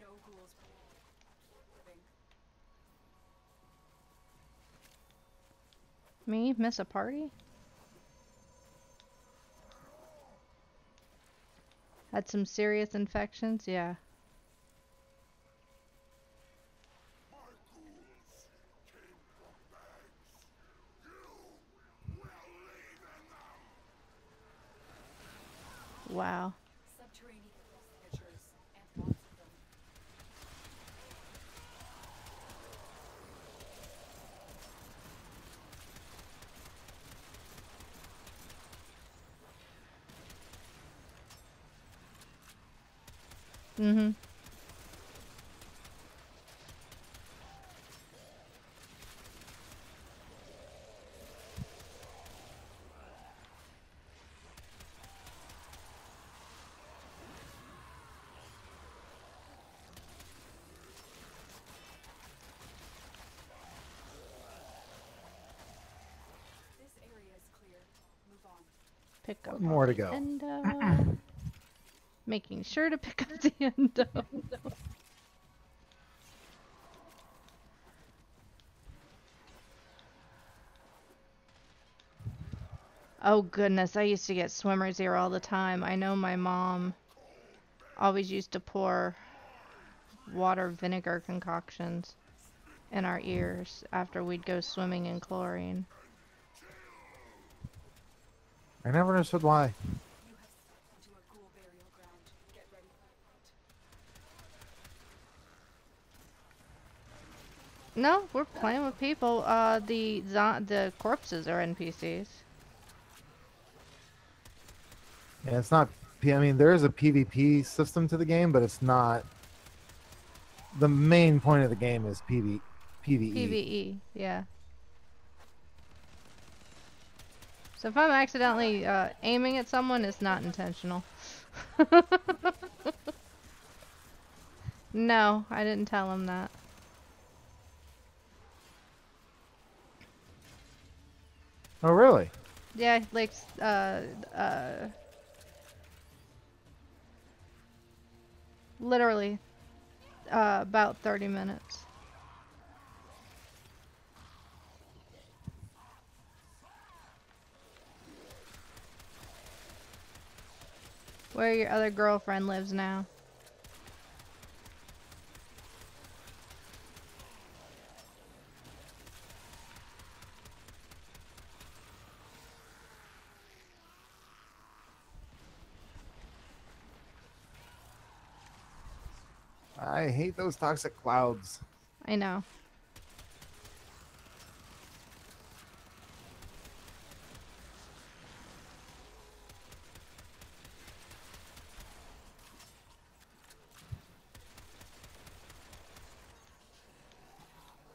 Speaker 5: No ghouls living.
Speaker 1: Me? Miss a party? Had some serious infections? Yeah. Wow.
Speaker 5: Subterranean signatures and lots of them.
Speaker 1: Mm-hmm.
Speaker 5: This area is clear. Move on.
Speaker 1: Pick up
Speaker 2: More to
Speaker 1: the
Speaker 2: go.
Speaker 1: endo. Making sure to pick up the endo. Oh goodness, I used to get swimmer's ear all the time. I know my mom always used to pour water vinegar concoctions in our ears after we'd go swimming in chlorine.
Speaker 2: I never understood why.
Speaker 5: You have stepped into a ghoul burial ground. Get ready for it.
Speaker 1: No, we're playing with people. The corpses are NPCs.
Speaker 2: Yeah, it's not. I mean, there is a PvP system to the game, but it's not. The main point of the game is PvE.
Speaker 1: PvE, yeah. So if I'm accidentally aiming at someone, it's not intentional. No, I didn't tell him that.
Speaker 2: Oh, really?
Speaker 1: Yeah, like, literally, about 30 minutes. Where your other girlfriend lives now.
Speaker 2: I hate those toxic clouds.
Speaker 1: I know.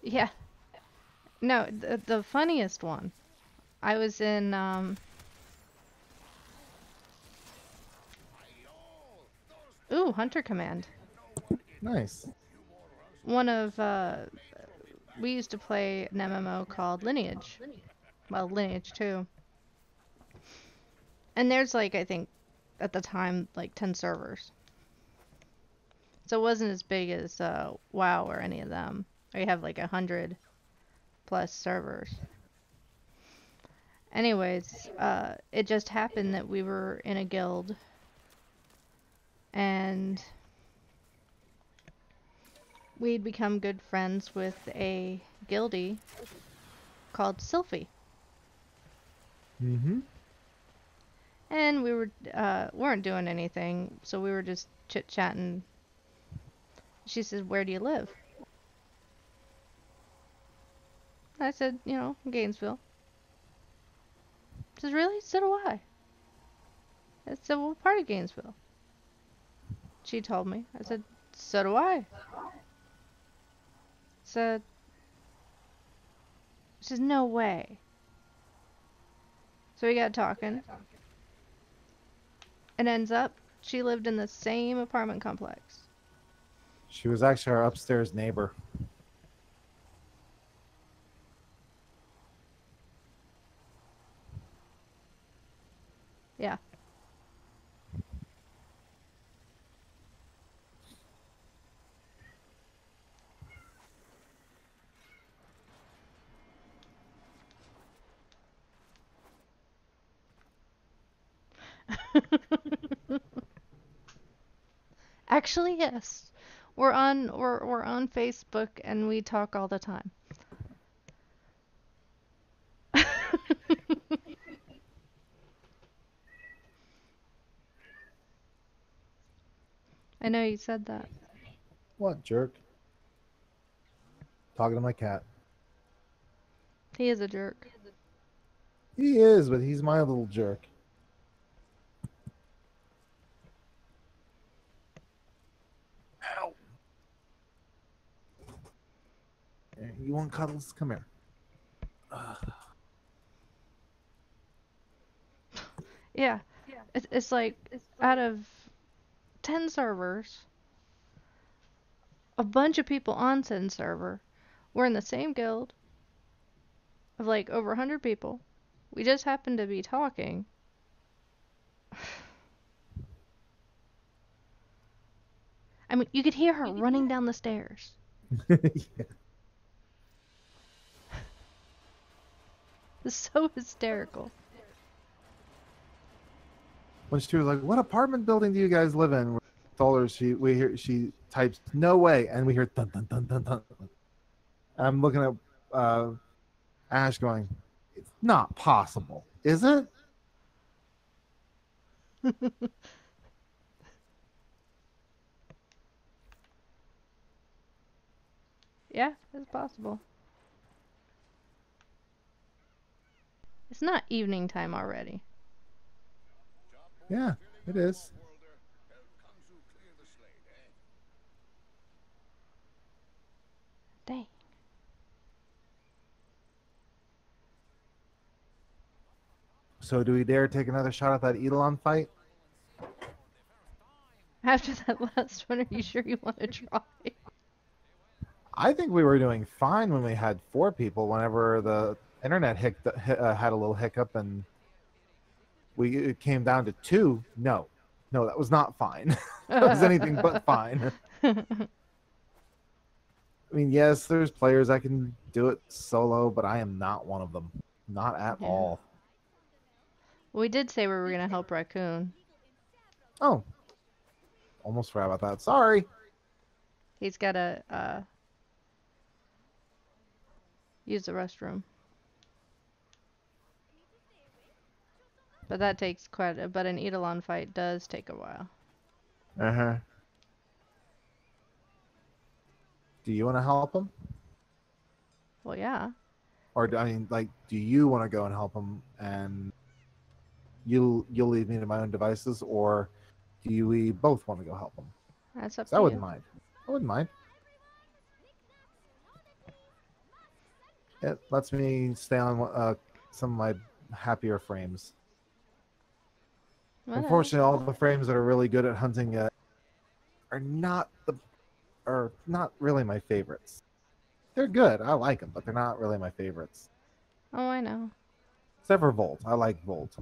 Speaker 1: Yeah. No, the funniest one. I was in, Ooh, Hunter Command.
Speaker 2: Nice.
Speaker 1: One of, we used to play an MMO called Lineage. Well, Lineage 2. And there's like, I think, at the time, like 10 servers. So it wasn't as big as WoW or any of them. We have like 100+ servers. Anyways, it just happened that we were in a guild, and we'd become good friends with a guildie called Sylphie.
Speaker 2: Mm-hmm.
Speaker 1: And we weren't doing anything, so we were just chit-chatting. She says, "Where do you live?" I said, Gainesville. She says, "Really?" So do I. I said, "Well, what part of Gainesville?" She told me. I said, "So do I." Said, she says, "No way." So we got talking. It ends up she lived in the same apartment complex.
Speaker 2: She was actually our upstairs neighbor.
Speaker 1: Yeah. Actually, yes. We're on Facebook and we talk all the time. I know you said that.
Speaker 2: What jerk? Talking to my cat.
Speaker 1: He is a jerk.
Speaker 2: He is, but he's my little jerk. Ow. You want cuddles? Come here.
Speaker 1: Yeah. It's like out of 10 servers, a bunch of people on said server, we're in the same guild of like over 100 people. We just happen to be talking. I mean, you could hear her running down the stairs.
Speaker 2: Yeah.
Speaker 1: It's so hysterical.
Speaker 2: When she was like, "What apartment building do you guys live in?" We told her she types "no way," and we hear dun dun dun dun dun. I'm looking at Ash going, "It's not possible, is it?"
Speaker 1: Yeah, it's possible. It's not evening time already.
Speaker 2: Yeah, it is.
Speaker 1: Dang.
Speaker 2: So, do we dare take another shot at that Eidolon fight?
Speaker 1: After that last one, are you sure you want to try?
Speaker 2: I think we were doing fine when we had 4 people. Whenever the internet had a little hiccup and it came down to 2, no, that was not fine. That was anything but fine. I mean, yes, there's players that can do it solo, but I am not one of them. Not at
Speaker 1: Yeah.
Speaker 2: all.
Speaker 1: We did say we were going to help Raccoon.
Speaker 2: Oh, almost forgot about that. Sorry.
Speaker 1: He's got to use the restroom. But that takes but an Eidolon fight does take a while.
Speaker 2: Uh-huh. Do you want to help him?
Speaker 1: Well, yeah.
Speaker 2: Or, do you want to go and help him and you'll leave me to my own devices, or do we both want to go help him?
Speaker 1: That's up
Speaker 2: 'Cause
Speaker 1: to
Speaker 2: I
Speaker 1: you.
Speaker 2: wouldn't mind. I wouldn't mind. It lets me stay on some of my happier frames.
Speaker 1: Whatever.
Speaker 2: Unfortunately, all the frames that are really good at hunting are not really my favorites. They're good. I like them, but they're not really my favorites.
Speaker 1: Oh, I know.
Speaker 2: Except for Volt. I like Volt.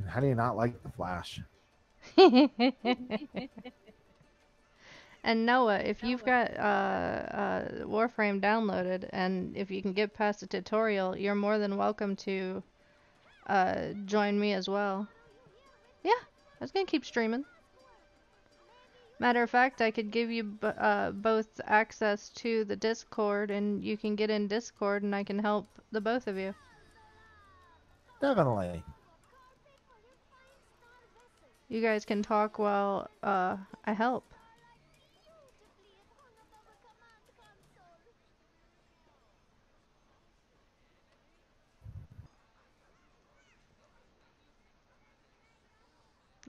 Speaker 2: How do you not like the Flash?
Speaker 1: And Noah, if you've got Warframe downloaded and if you can get past the tutorial, you're more than welcome to join me as well. Yeah, I was gonna keep streaming. Matter of fact, I could give you both access to the Discord, and you can get in Discord, and I can help the both of you.
Speaker 2: Definitely.
Speaker 1: You guys can talk while I help.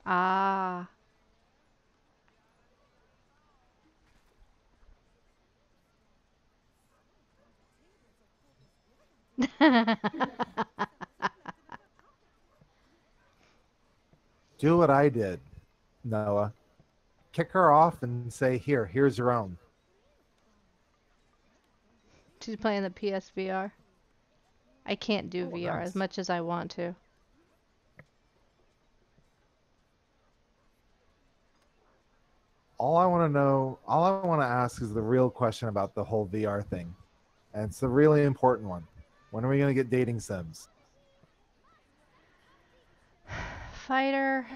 Speaker 1: Ah.
Speaker 2: Do what I did, Noah. Kick her off and say, here's your own.
Speaker 1: She's playing the PSVR. I can't do VR
Speaker 2: nice.
Speaker 1: as much as I want to.
Speaker 2: All I want to ask is the real question about the whole VR thing. And it's the really important one. When are we going to get dating sims?
Speaker 1: Fighter.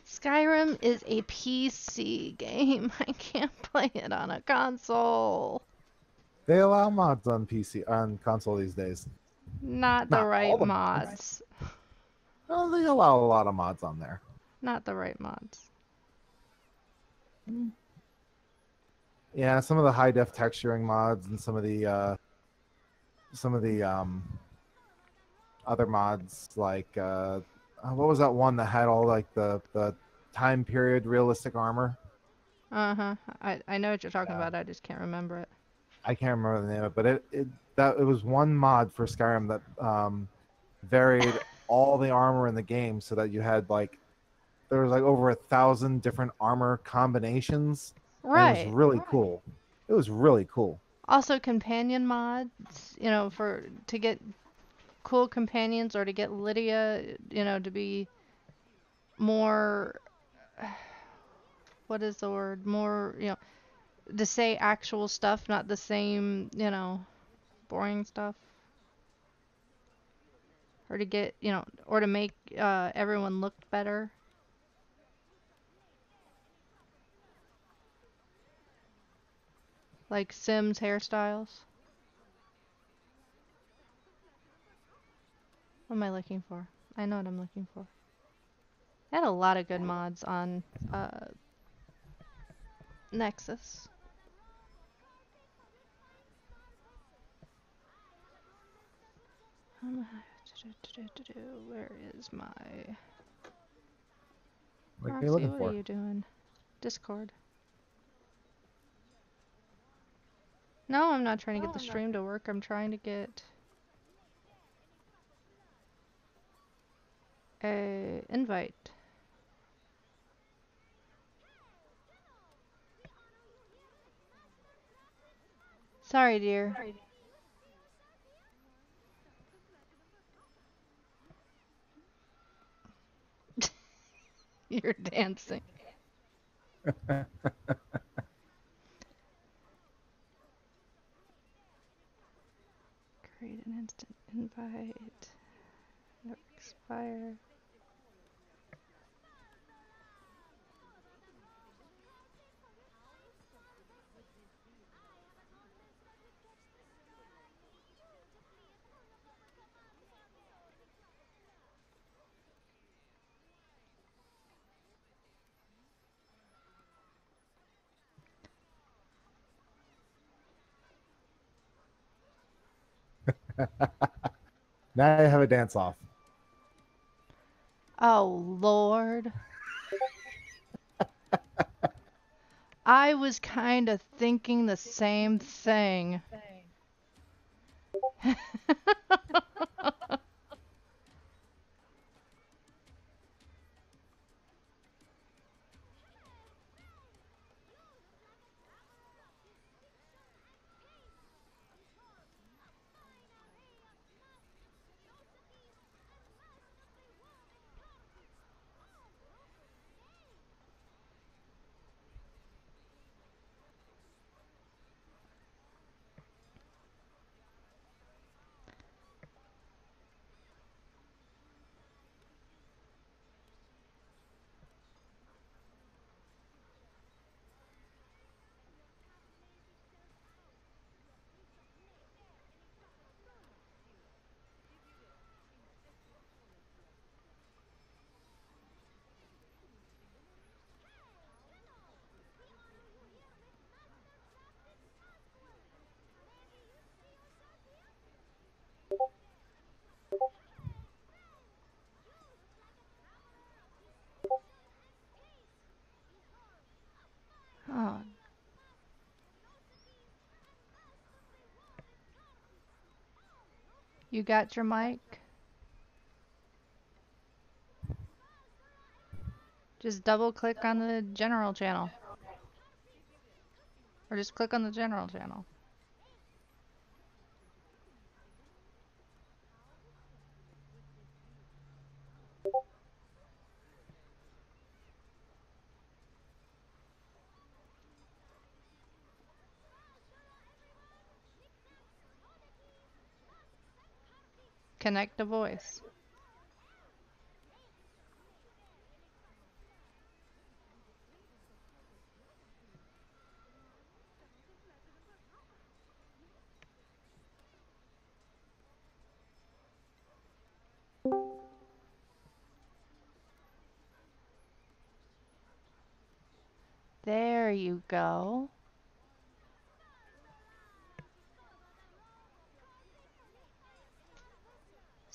Speaker 1: Skyrim is a PC game. I can't play it on a console.
Speaker 2: They allow mods on PC, on console these days.
Speaker 1: Not the right mods.
Speaker 2: No, they allow a lot of mods on there.
Speaker 1: Not the right mods.
Speaker 2: Yeah, some of the high def texturing mods and some of the other mods, like what was that one that had all like the time period realistic armor?
Speaker 1: I know what you're talking about. I just can't remember it.
Speaker 2: I can't remember the name of it, but it was one mod for Skyrim that varied all the armor in the game so that you had there was over 1,000 different armor combinations.
Speaker 1: Right.
Speaker 2: It was really cool. It was really cool.
Speaker 1: Also companion mods, to get cool companions, or to get Lydia, to be more, what is the word? More, to say actual stuff, not the same, boring stuff. Or to get, or to make everyone look better. Like Sims hairstyles. What am I looking for? I know what I'm looking for. I had a lot of good mods on Nexus. Where is my... Roxy, what are you doing? Discord. No, I'm not trying to get the stream to work. I'm trying to get a invite. Sorry, dear. You're dancing. Create an instant invite. Never expire.
Speaker 2: Now I have a dance off.
Speaker 1: Oh, Lord. I was kind of thinking the same thing. Oh. You got your mic? Just double click on the general channel. Or just click on the general channel. Connect to voice. There you go.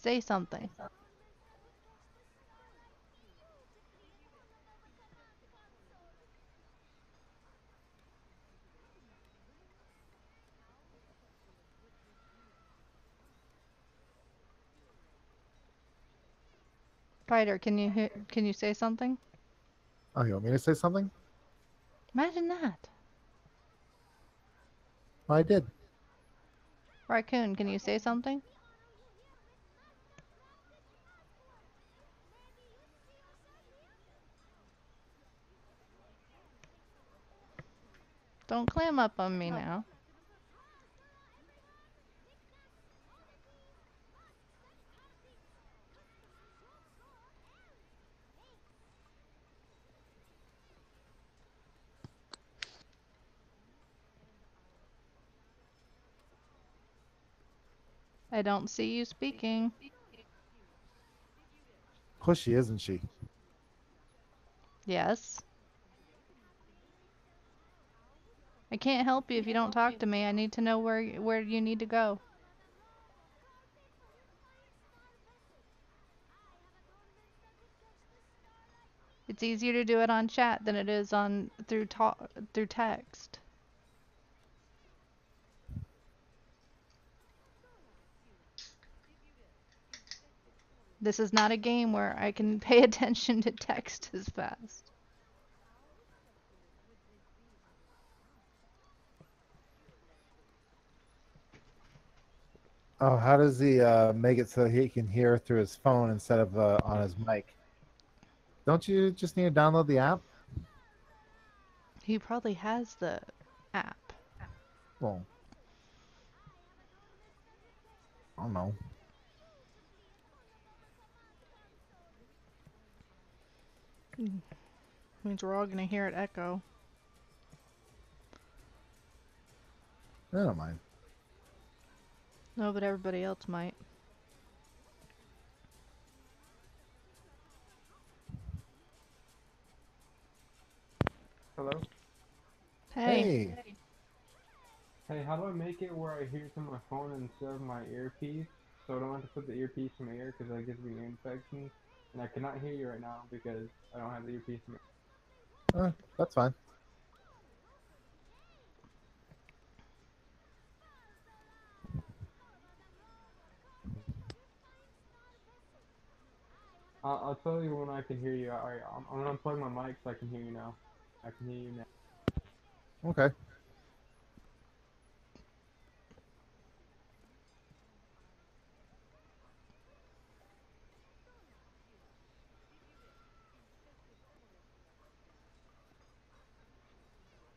Speaker 1: Say something. Spider, can you say something?
Speaker 2: Oh, you want me to say something?
Speaker 1: Imagine that.
Speaker 2: Well, I did.
Speaker 1: Raccoon, can you say something? Don't clam up on me now. I don't see you speaking.
Speaker 2: Pushy, isn't she?
Speaker 1: Yes. I can't help you if you don't talk to me. I need to know where you need to go. It's easier to do it on chat than it is on through text. This is not a game where I can pay attention to text as fast.
Speaker 2: Oh, how does he make it so he can hear through his phone instead of on his mic? Don't you just need to download the app?
Speaker 1: He probably has the app.
Speaker 2: Well, I don't know.
Speaker 1: Means we're all gonna hear it echo.
Speaker 2: I don't mind.
Speaker 1: No, but everybody else might.
Speaker 6: Hello?
Speaker 1: Hey.
Speaker 6: Hey, how do I make it where I hear through my phone instead of my earpiece? So I don't have to put the earpiece in my ear because that gives me ear infections. And I cannot hear you right now because I don't have the earpiece in my ear.
Speaker 2: That's fine.
Speaker 6: I'll tell you when I can hear you. Alright, I'm gonna unplug my mic so I can hear you now. I can hear you now.
Speaker 2: Okay.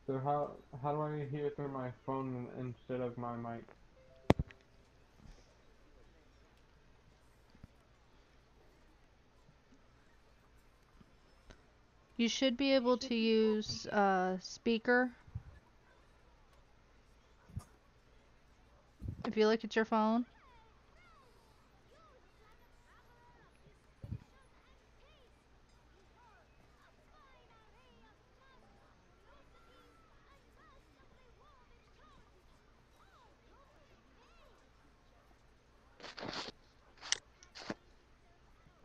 Speaker 6: So how do I hear through my phone instead of my mic?
Speaker 1: You should be able to use speaker. If you look at your phone.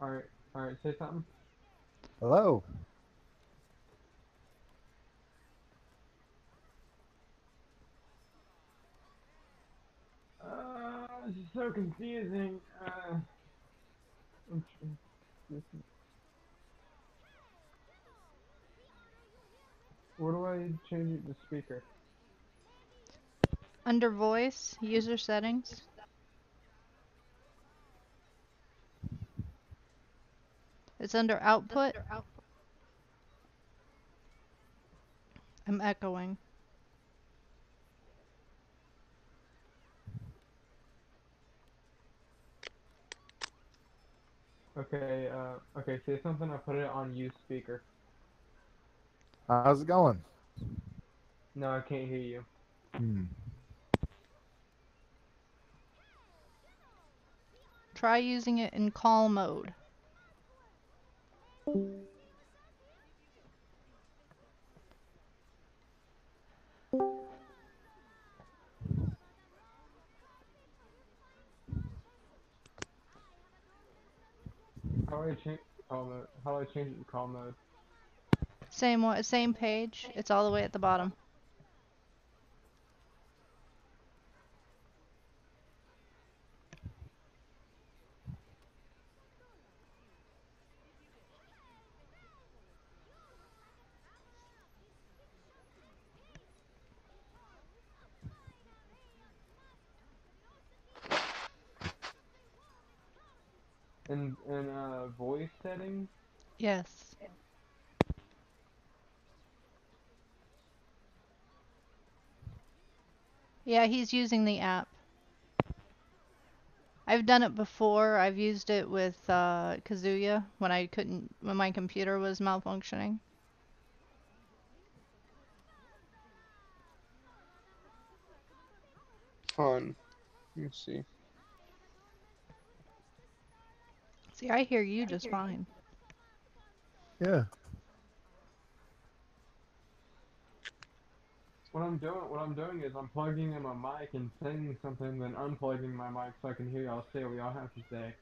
Speaker 6: Alright, say something.
Speaker 2: Hello.
Speaker 6: so confusing. This is- Where do I change it to speaker?
Speaker 1: Under voice, user settings. It's under output. I'm echoing.
Speaker 6: Okay, okay, say something, I put it on use speaker.
Speaker 2: How's it going?
Speaker 6: No, I can't hear you.
Speaker 1: Try using it in call mode.
Speaker 6: How do I change call mode? How do I change it to call mode?
Speaker 1: Same page. It's all the way at the bottom.
Speaker 6: In voice settings?
Speaker 1: Yes. Yeah, he's using the app. I've done it before. I've used it with Kazuya when my computer was malfunctioning.
Speaker 6: Fun. Let me see.
Speaker 1: See, I hear you just fine.
Speaker 2: Yeah.
Speaker 6: What I'm doing is I'm plugging in my mic and saying something, then unplugging my mic so I can hear y'all say what y'all have to say.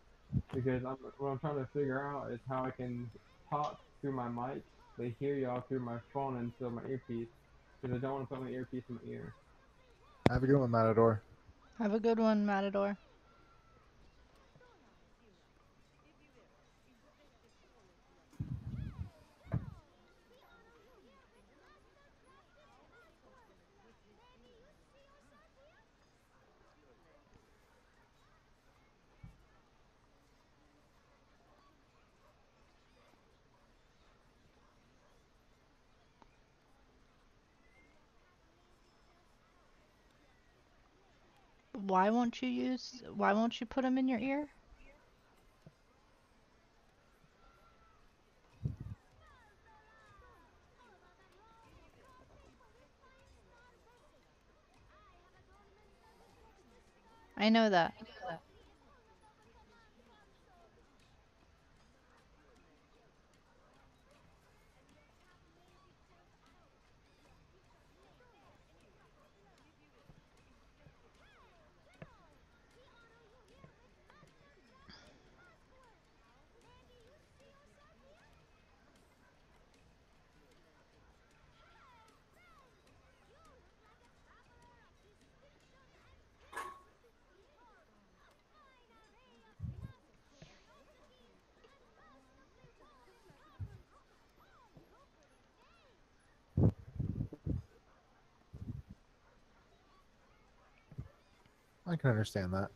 Speaker 6: Because what I'm trying to figure out is how I can talk through my mic, but hear y'all through my phone instead of my earpiece. Because I don't want to put my earpiece in my ear.
Speaker 2: Have a good one, Matador.
Speaker 1: Have a good one, Matador. Why won't you put them in your ear? I know that.
Speaker 2: I can understand that.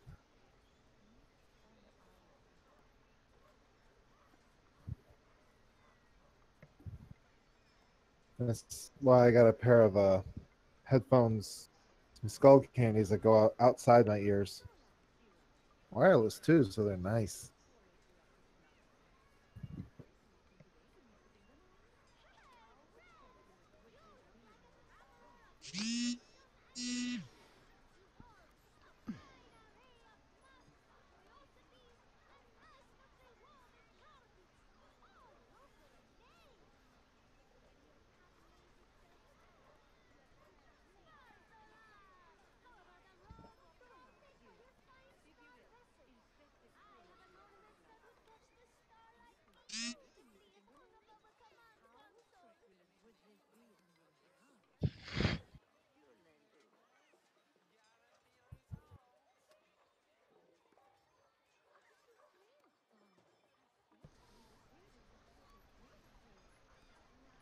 Speaker 2: That's why I got a pair of headphones, some skull candies that go outside my ears. Wireless too, so they're nice.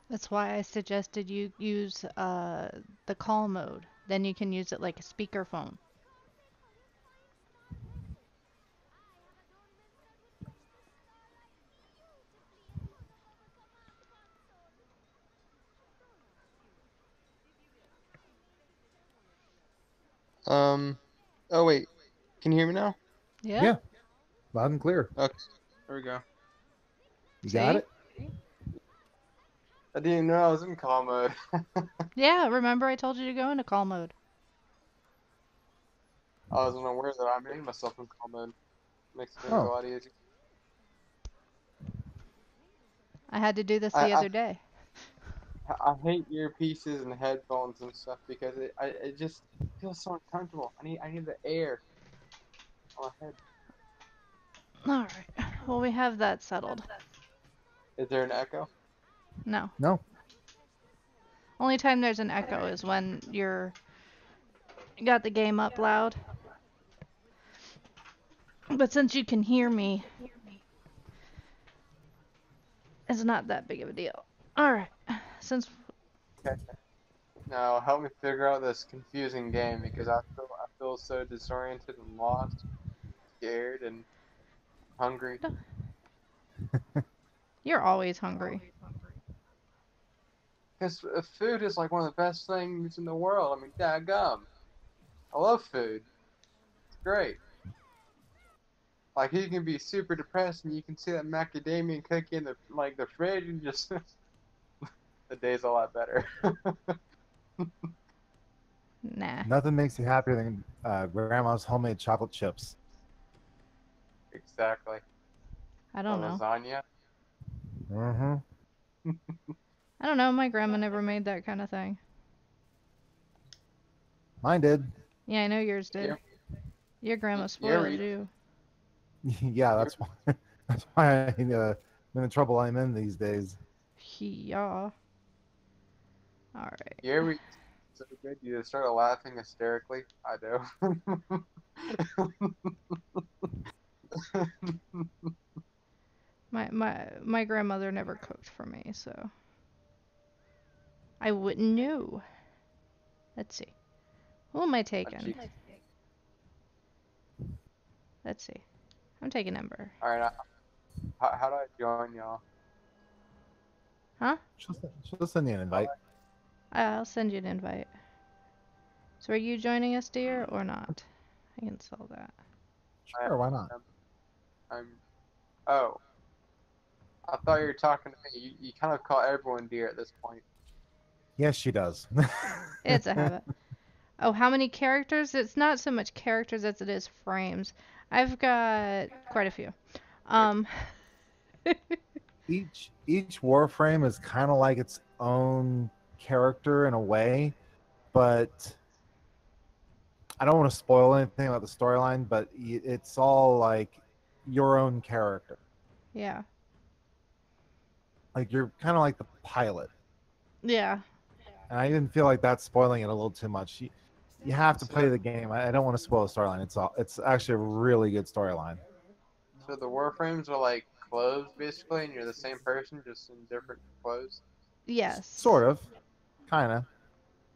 Speaker 1: That's why I suggested you use the call mode. Then you can use it like a speakerphone.
Speaker 6: Oh wait, can you hear me now?
Speaker 1: Yeah.
Speaker 2: Yeah, loud and clear.
Speaker 6: Okay, there we go.
Speaker 2: You got
Speaker 1: See?
Speaker 2: it?
Speaker 6: I didn't know I was in call mode.
Speaker 1: Yeah, remember I told you to go into call mode.
Speaker 6: I wasn't aware that I made myself in call mode. Makes things a
Speaker 2: Oh,
Speaker 6: lot easier.
Speaker 1: I had to do this
Speaker 6: I,
Speaker 1: the
Speaker 6: I
Speaker 1: other day.
Speaker 6: I hate earpieces and headphones and stuff because it just feels so uncomfortable. I need the air on my head.
Speaker 1: Alright. Well, we have that settled.
Speaker 6: Is there an echo?
Speaker 1: No.
Speaker 2: no.
Speaker 1: Only time there's an echo is when you got the game up loud. But since you can hear me, it's not that big of a deal. Alright. Since
Speaker 6: Okay. Now help me figure out this confusing game because I feel so disoriented and lost, scared and hungry.
Speaker 1: you're always hungry.
Speaker 6: Because food is like one of the best things in the world. I mean, dadgum. I love food. It's great. Like you can be super depressed and you can see that macadamia cookie in the fridge and just the day's a lot better.
Speaker 1: Nah.
Speaker 2: Nothing makes you happier than grandma's homemade chocolate chips.
Speaker 6: Exactly.
Speaker 1: I
Speaker 6: A
Speaker 1: don't know.
Speaker 6: lasagna.
Speaker 2: Mm-hmm.
Speaker 1: I don't know. My grandma never made that kind of thing.
Speaker 2: Mine did.
Speaker 1: Yeah, I know yours did.
Speaker 6: Yeah.
Speaker 1: Your grandma
Speaker 6: You ever
Speaker 1: spoiled
Speaker 6: eat?
Speaker 1: you.
Speaker 2: Yeah, that's why. That's why I'm in the trouble I'm in these days.
Speaker 1: Yeah. Alright.
Speaker 6: You ever eat so good you just start laughing hysterically? I do.
Speaker 1: My grandmother never cooked for me, so I wouldn't know. Let's see. Who am I taking? Let's see. I'm taking Ember.
Speaker 6: Alright, how do I join y'all?
Speaker 1: Huh?
Speaker 2: She'll send you an invite.
Speaker 1: I'll send you an invite. So are you joining us, dear, or not? I can sell that.
Speaker 2: Sure, why not?
Speaker 6: I'm. Oh, I thought you were talking to me. You kind of call everyone dear at this point.
Speaker 2: Yes, she does.
Speaker 1: It's a habit. Oh, how many characters? It's not so much characters as it is frames. I've got quite a few. Um,
Speaker 2: each Warframe is kind of like its own character in a way, but I don't want to spoil anything about the storyline. But it's all like your own character.
Speaker 1: yeah.
Speaker 2: Like you're kind of like the pilot,
Speaker 1: Yeah.
Speaker 2: and I even feel like that's spoiling it a little too much. You have to play
Speaker 6: So,
Speaker 2: the game. I don't want to spoil the storyline. It's actually a really good storyline.
Speaker 6: so the warframes are like clothes basically, and you're the same person just in different clothes.
Speaker 1: Yes.
Speaker 2: Sort of, kind of.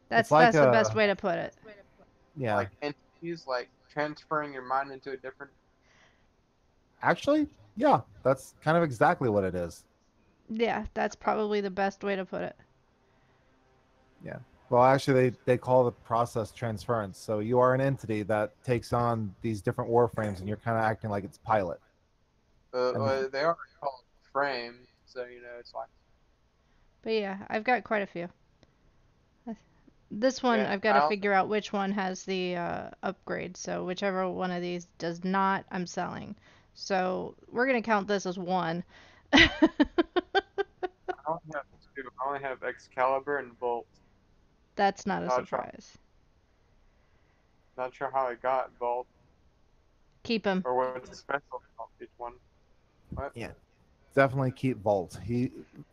Speaker 1: That's
Speaker 2: It's like
Speaker 1: the best way to put it.
Speaker 2: yeah.
Speaker 6: Like entities, like transferring your mind into a different.
Speaker 2: Actually, yeah, that's kind of exactly what it is.
Speaker 1: Yeah, that's probably the best way to put it.
Speaker 2: Yeah. Well, actually, they call the process transference. So you are an entity that takes on these different warframes, and you're kind of acting like its pilot. And
Speaker 6: They are called frames, so it's like.
Speaker 1: But yeah, I've got quite a few. This one,
Speaker 6: Yeah,
Speaker 1: I've got to figure out which one has the upgrade. So whichever one of these does not, I'm selling. So we're going to count this as one.
Speaker 6: I only have two. I only have Excalibur and Bolt.
Speaker 1: That's not a
Speaker 6: Not sure,
Speaker 1: surprise.
Speaker 6: not sure how I got Bolt
Speaker 1: Keep him.
Speaker 6: or what's the special about each one. What?
Speaker 2: yeah, definitely keep Volt.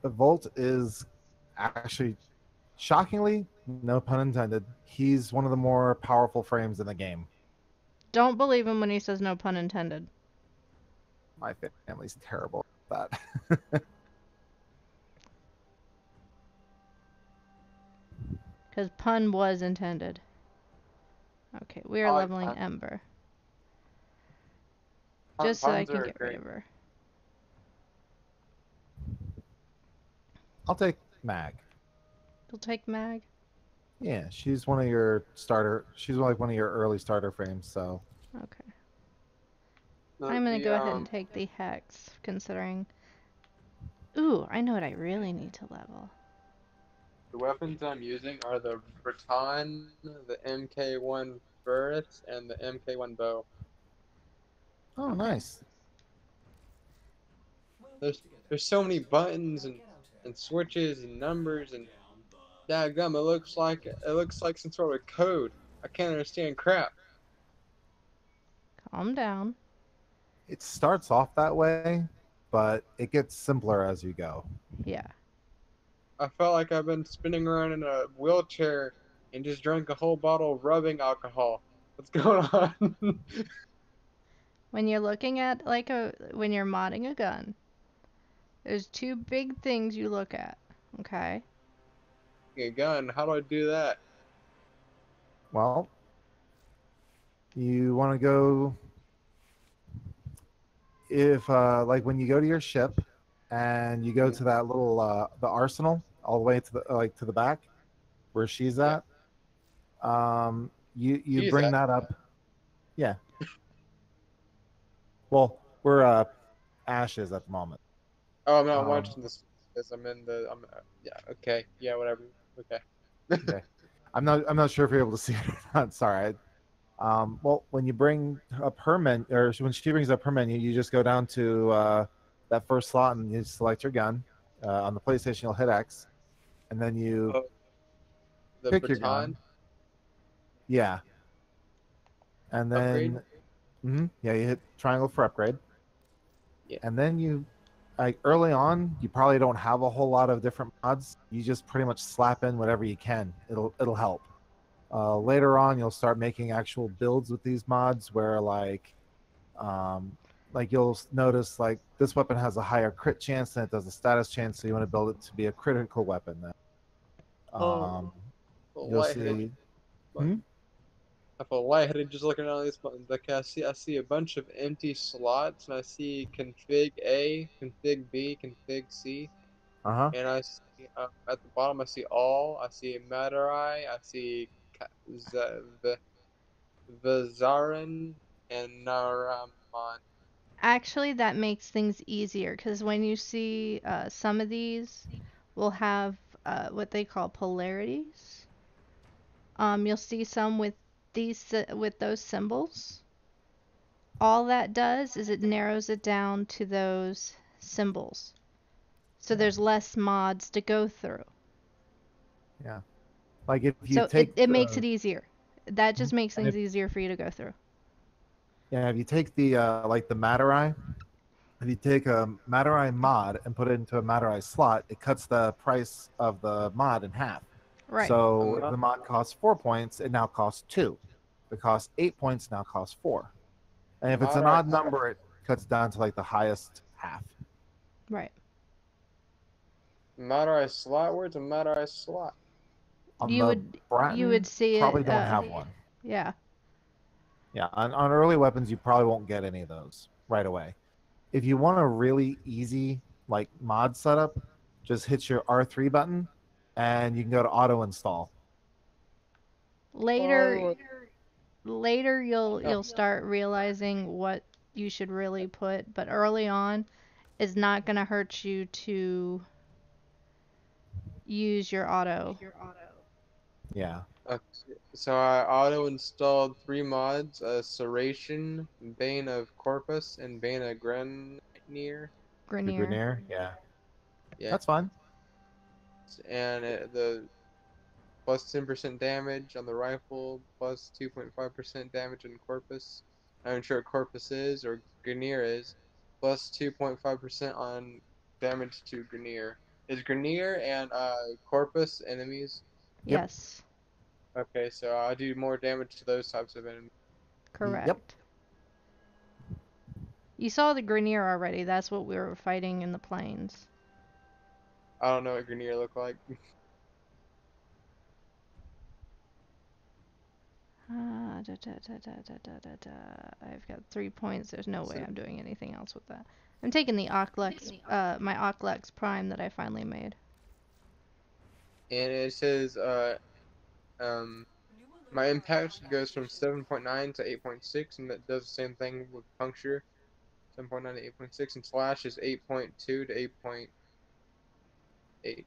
Speaker 2: Volt is actually shockingly, no pun intended, he's one of the more powerful frames in the game.
Speaker 1: Don't believe him when he says no pun intended.
Speaker 2: My family's terrible at that.
Speaker 1: Because pun was intended. Okay, we are
Speaker 6: I like
Speaker 1: leveling
Speaker 6: puns.
Speaker 1: Ember. Just so I
Speaker 6: Puns
Speaker 1: can
Speaker 6: are
Speaker 1: get rid
Speaker 6: great.
Speaker 1: of her.
Speaker 2: I'll take Mag.
Speaker 1: You'll take Mag?
Speaker 2: Yeah, she's one of your starter. She's like one of your early starter frames. So
Speaker 1: Okay.
Speaker 6: The,
Speaker 1: I'm gonna
Speaker 6: the
Speaker 1: go ahead and take the Hex, considering... Ooh, I know what I really need to level.
Speaker 6: the weapons I'm using are the Baton, the MK1 Burris, and the MK1 Bow.
Speaker 2: oh,
Speaker 1: Okay.
Speaker 2: nice.
Speaker 3: We'll work
Speaker 6: There's
Speaker 3: together.
Speaker 6: there's so many
Speaker 3: So,
Speaker 6: buttons
Speaker 3: now get out here.
Speaker 6: and switches and numbers and dadgum, it looks like some sort of code. I can't understand crap.
Speaker 1: Calm down.
Speaker 2: It starts off that way, but it gets simpler as you go.
Speaker 1: Yeah.
Speaker 6: I felt like I've been spinning around in a wheelchair and just drank a whole bottle of rubbing alcohol. What's going on?
Speaker 1: When you're looking at, when you're modding a gun, there's two big things you look at, okay?
Speaker 6: A gun, how do I do that?
Speaker 2: Well, you want to go if like when you go to your ship and you go to that little the arsenal all the way to the to the back where she's
Speaker 6: Yeah,
Speaker 2: at. You
Speaker 6: she's
Speaker 2: bring
Speaker 6: at.
Speaker 2: that up. Yeah. Well, we're ashes at the moment.
Speaker 6: Oh, I'm not
Speaker 2: Um,
Speaker 6: watching this because yeah, okay. Yeah, whatever. Okay.
Speaker 2: okay. I'm not sure if you're able to see it or not. Sorry. Well, when you bring up her menu, or when she brings up her menu, you just go down to that first slot and you select your gun. On the PlayStation, you'll hit X, and then you
Speaker 6: Oh, the
Speaker 2: pick your
Speaker 6: baton
Speaker 2: gun. Yeah, and
Speaker 6: upgrade?
Speaker 2: then yeah, you hit triangle for upgrade,
Speaker 6: Yeah.
Speaker 2: and then you like early on, you probably don't have a whole lot of different mods. You just pretty much slap in whatever you can. It'll help. Later on, you'll start making actual builds with these mods where um, you'll notice like this weapon has a higher crit chance than it does a status chance, so you want to build it to be a critical weapon. Then
Speaker 6: Oh,
Speaker 2: you'll
Speaker 6: lightheaded.
Speaker 2: see.
Speaker 6: Button.
Speaker 2: Hmm?
Speaker 6: I feel lightheaded just looking at all these buttons. Like I see a bunch of empty slots, and I see config A, config B, config C,
Speaker 2: Uh-huh.
Speaker 6: and I see at the bottom I see all. I see Madarai. I see Vizarin and Naraman.
Speaker 1: Actually, that makes things easier, because when you see some of these will have what they call polarities. You'll see some with with those symbols. All that does is it narrows it down to those symbols. So
Speaker 2: Yeah.
Speaker 1: there's less mods to go through.
Speaker 2: Yeah. Like if you
Speaker 1: So it,
Speaker 2: take
Speaker 1: it makes
Speaker 2: the
Speaker 1: it easier. That
Speaker 2: Mhm.
Speaker 1: just makes
Speaker 2: and
Speaker 1: things easier for you to go through.
Speaker 2: if you take the like the Madarai, if you take a Madarai mod and put it into a Madarai slot, it cuts the price of the mod in half.
Speaker 1: Right.
Speaker 2: So if the mod costs 4 points, it now costs 2. If it costs 8 points, it now costs 4. And if it's an
Speaker 6: Madarai,
Speaker 2: odd number, it cuts down to like the highest half.
Speaker 1: Right.
Speaker 6: Madarai slot. Where's a Madarai slot?
Speaker 2: On
Speaker 1: You
Speaker 2: the
Speaker 1: would you
Speaker 2: Bratton,
Speaker 1: would see
Speaker 2: probably
Speaker 1: it
Speaker 2: don't have one.
Speaker 1: yeah.
Speaker 2: Yeah, on early weapons, you probably won't get any of those right away. If you want a really easy like mod setup, just hit your R3 button, and you can go to auto install.
Speaker 1: Later
Speaker 6: Oh,
Speaker 1: later you'll
Speaker 6: yeah.
Speaker 1: you'll start realizing what you should really put, but early on is not going to hurt you to use your auto.
Speaker 2: Yeah.
Speaker 6: Okay, so I auto installed 3 mods: Serration, Bane of Corpus, and Bane of Grenier.
Speaker 2: The
Speaker 1: Grenier.
Speaker 2: Grenier, yeah,
Speaker 6: Yeah,
Speaker 2: that's fine.
Speaker 6: and the plus 10% damage on the rifle, plus 2.5% damage on Corpus. I'm not sure what Corpus is or Grenier is. Plus 2.5% on damage to Grenier. Is Grenier and Corpus enemies?
Speaker 2: Yep.
Speaker 1: Yes,
Speaker 6: Okay, so I do more damage to those types of enemies.
Speaker 2: Yep.
Speaker 1: correct. You saw the Grenier already. That's what we were fighting in the plains.
Speaker 6: I don't know what Grenier look like.
Speaker 1: I've got 3 points. There's no way I'm doing anything else with that. I'm taking the Oclex, my Oclex Prime that I finally made.
Speaker 6: And it says um my impact goes from 7.9 to 8.6, and that does the same thing with puncture. 7.9 to 8.6, and slash is 8.2 to 8.8.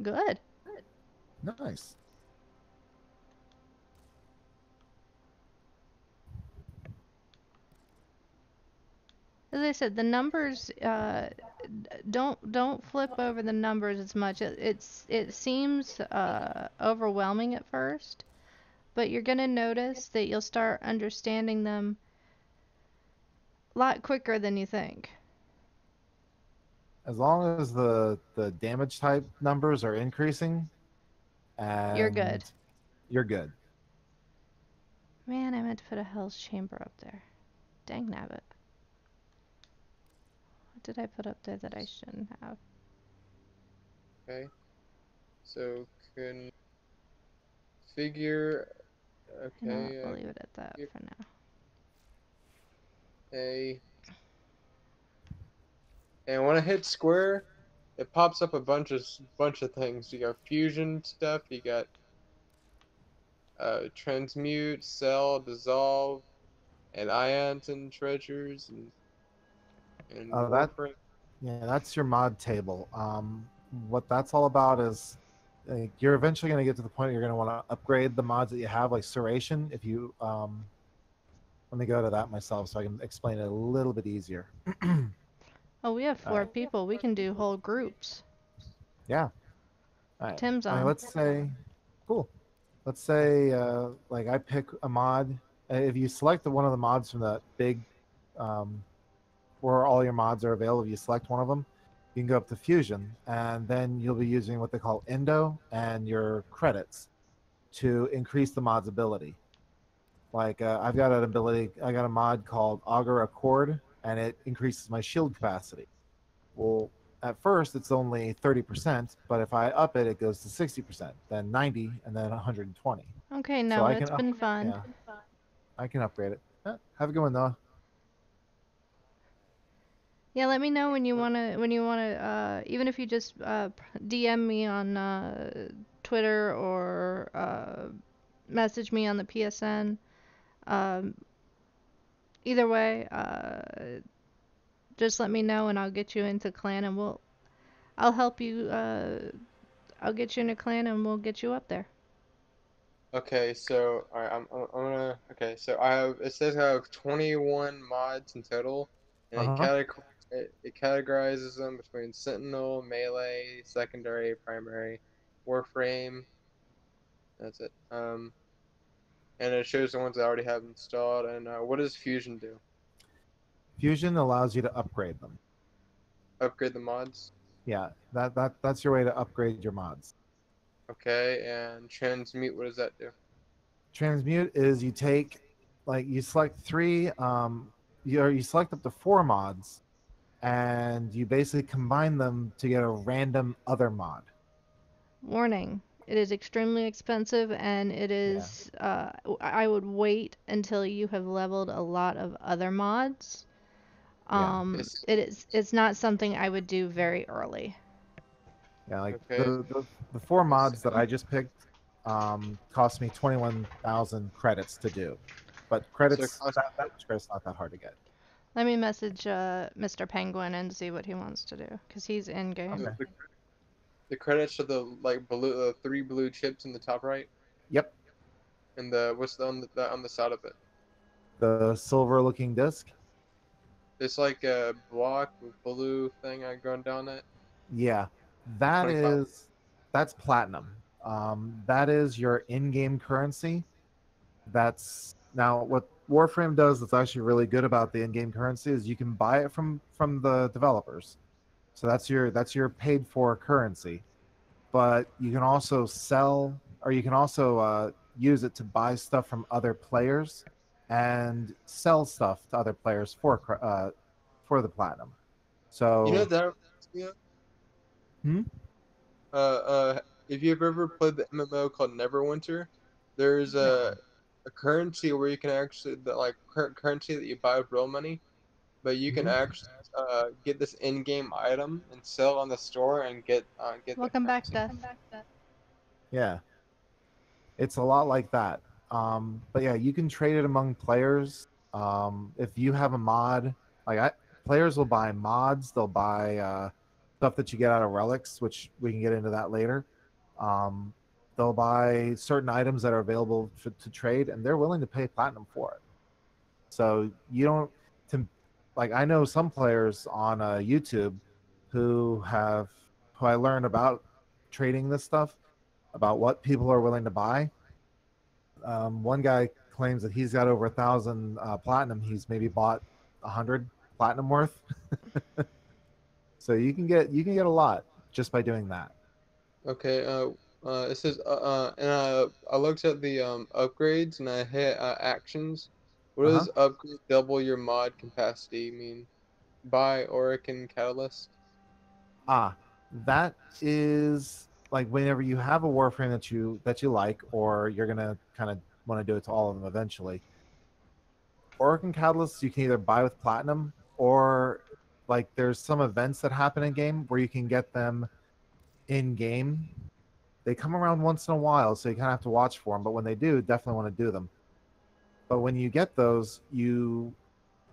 Speaker 1: Good.
Speaker 2: Nice.
Speaker 1: As I said, the numbers, don't flip over the numbers as much. It seems overwhelming at first, but you're gonna notice that you'll start understanding them a lot quicker than you think.
Speaker 2: As long as the damage type numbers are increasing,
Speaker 1: You're good.
Speaker 2: and you're good.
Speaker 1: Man, I meant to put a Hell's Chamber up there. Dang nabbit. What did I put up there that I shouldn't have?
Speaker 6: Okay. So configure.
Speaker 1: You know what?
Speaker 6: Okay.
Speaker 1: We'll leave it at that for now.
Speaker 6: And when I hit square, it pops up a bunch of things. You got fusion stuff. You got transmute, sell, dissolve, and ions and treasures and
Speaker 2: That
Speaker 6: warframe.
Speaker 2: Yeah, that's your mod table. What that's all about is you're eventually going to get to the point where you're going to want to upgrade the mods that you have, like Serration. If you let me go to that myself so I can explain it a little bit easier.
Speaker 1: Oh, we have 4
Speaker 2: Alright.
Speaker 1: people. We can do whole groups.
Speaker 2: Yeah. All right.
Speaker 1: Tim's
Speaker 2: I mean,
Speaker 1: on.
Speaker 2: let's say, cool. Let's say, like I pick a mod. If you select one of the mods from the big, where all your mods are available, if you select one of them, you can go up to Fusion, and then you'll be using what they call Indo and your credits to increase the mod's ability. Like I've got an ability, I got a mod called Augur Accord, and it increases my shield capacity. Well, at first it's only 30%, but if I up it, it goes to 60%, then 90, and then 120.
Speaker 1: Okay,
Speaker 2: So
Speaker 1: no,
Speaker 2: I
Speaker 1: it's
Speaker 2: can
Speaker 1: been fun.
Speaker 2: yeah, I can upgrade it. Have a good one, Noah.
Speaker 1: Yeah, let me know when you wanna even if you just DM me on Twitter or message me on the PSN. Um, Either way, just let me know and I'll get you into clan and I'll help you. I'll get you in a clan and we'll get you up there.
Speaker 6: Okay, so all right, I'm gonna. Okay, so I have. It says I have 21 mods in total, and
Speaker 2: Uh-huh.
Speaker 6: it categorizes them between Sentinel, melee, secondary, primary, Warframe. That's it. And it shows the ones I already have installed. And what does Fusion do?
Speaker 2: Fusion allows you to upgrade them.
Speaker 6: Upgrade the mods.
Speaker 2: Yeah, that's your way to upgrade your mods.
Speaker 6: Okay, and transmute. What does that do?
Speaker 2: Transmute is you take, like, you select three, you select up to 4 mods, and you basically combine them to get a random other mod.
Speaker 1: Warning. It is extremely expensive and it
Speaker 2: Yeah.
Speaker 1: is I would wait until you have leveled a lot of other mods.
Speaker 2: Yeah.
Speaker 1: It's not something I would do very early.
Speaker 2: Yeah, like
Speaker 6: Okay.
Speaker 2: the 4
Speaker 6: It's,
Speaker 2: mods that I just picked cost me 21,000 credits to do. But
Speaker 6: so it costs,
Speaker 2: that much credits not that hard to get.
Speaker 1: Let me message Mr. Penguin and see what he wants to do because he's in game.
Speaker 2: Okay.
Speaker 6: the credits are the like blue, the 3 blue chips in the top right,
Speaker 2: Yep.
Speaker 6: and the what's on the side of it?
Speaker 2: The silver looking disc.
Speaker 6: It's like a block with blue thing going down it.
Speaker 2: Yeah. That
Speaker 6: 25.
Speaker 2: is that's platinum. That is your in-game currency. That's now what Warframe does that's actually really good about the in-game currency is you can buy it from the developers. So that's your paid for currency. But you can also sell, or you can also use it to buy stuff from other players and sell stuff to other players for the platinum.
Speaker 6: You know
Speaker 2: So
Speaker 6: that. Yeah.
Speaker 2: hmm?
Speaker 6: If you've ever played the MMO called Neverwinter, there's
Speaker 2: No.
Speaker 6: a currency where you can actually like currency that you buy with real money, but you can actually get this in-game item and sell on the store and get the
Speaker 1: Welcome back,
Speaker 6: currency.
Speaker 1: Death.
Speaker 2: Yeah, it's a lot like that. But yeah, you can trade it among players. If you have a mod, players will buy mods. They'll buy stuff that you get out of relics, which we can get into that later. Um, they'll buy certain items that are available to trade, and they're willing to pay platinum for it. So you don't to like I know some players on YouTube who have who I learned about trading this stuff about what people are willing to buy. One guy claims that he's got over 1,000 platinum. He's maybe bought 100 platinum worth. So you can get a lot just by doing that.
Speaker 6: Okay. It says and I looked at the upgrades and I hit actions. What
Speaker 2: Uh huh.
Speaker 6: does upgrade double your mod capacity mean? Buy Orican Catalyst.
Speaker 2: Ah, that is like whenever you have a Warframe that you like, or you're gonna kind of want to do it to all of them eventually. Oricon Catalysts you can either buy with platinum, or like there's some events that happen in game where you can get them in game. They come around once in a while, so you kind of have to watch for them. But when they do, definitely want to do them. But when you get those, you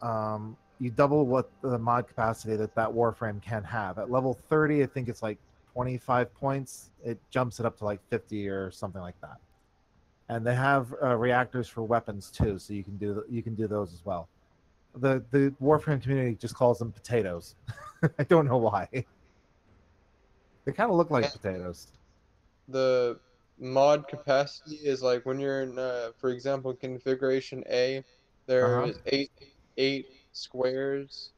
Speaker 2: double what the mod capacity that Warframe can have. At level 30, I think it's like 25 points. It jumps it up to like 50 or something like that. And they have reactors for weapons too, so you can do those as well. The Warframe community just calls them potatoes. I don't know why. They kind of look like potatoes.
Speaker 6: The mod capacity is like when you're in, for example, configuration A,
Speaker 2: Uh huh.
Speaker 6: there's eight squares.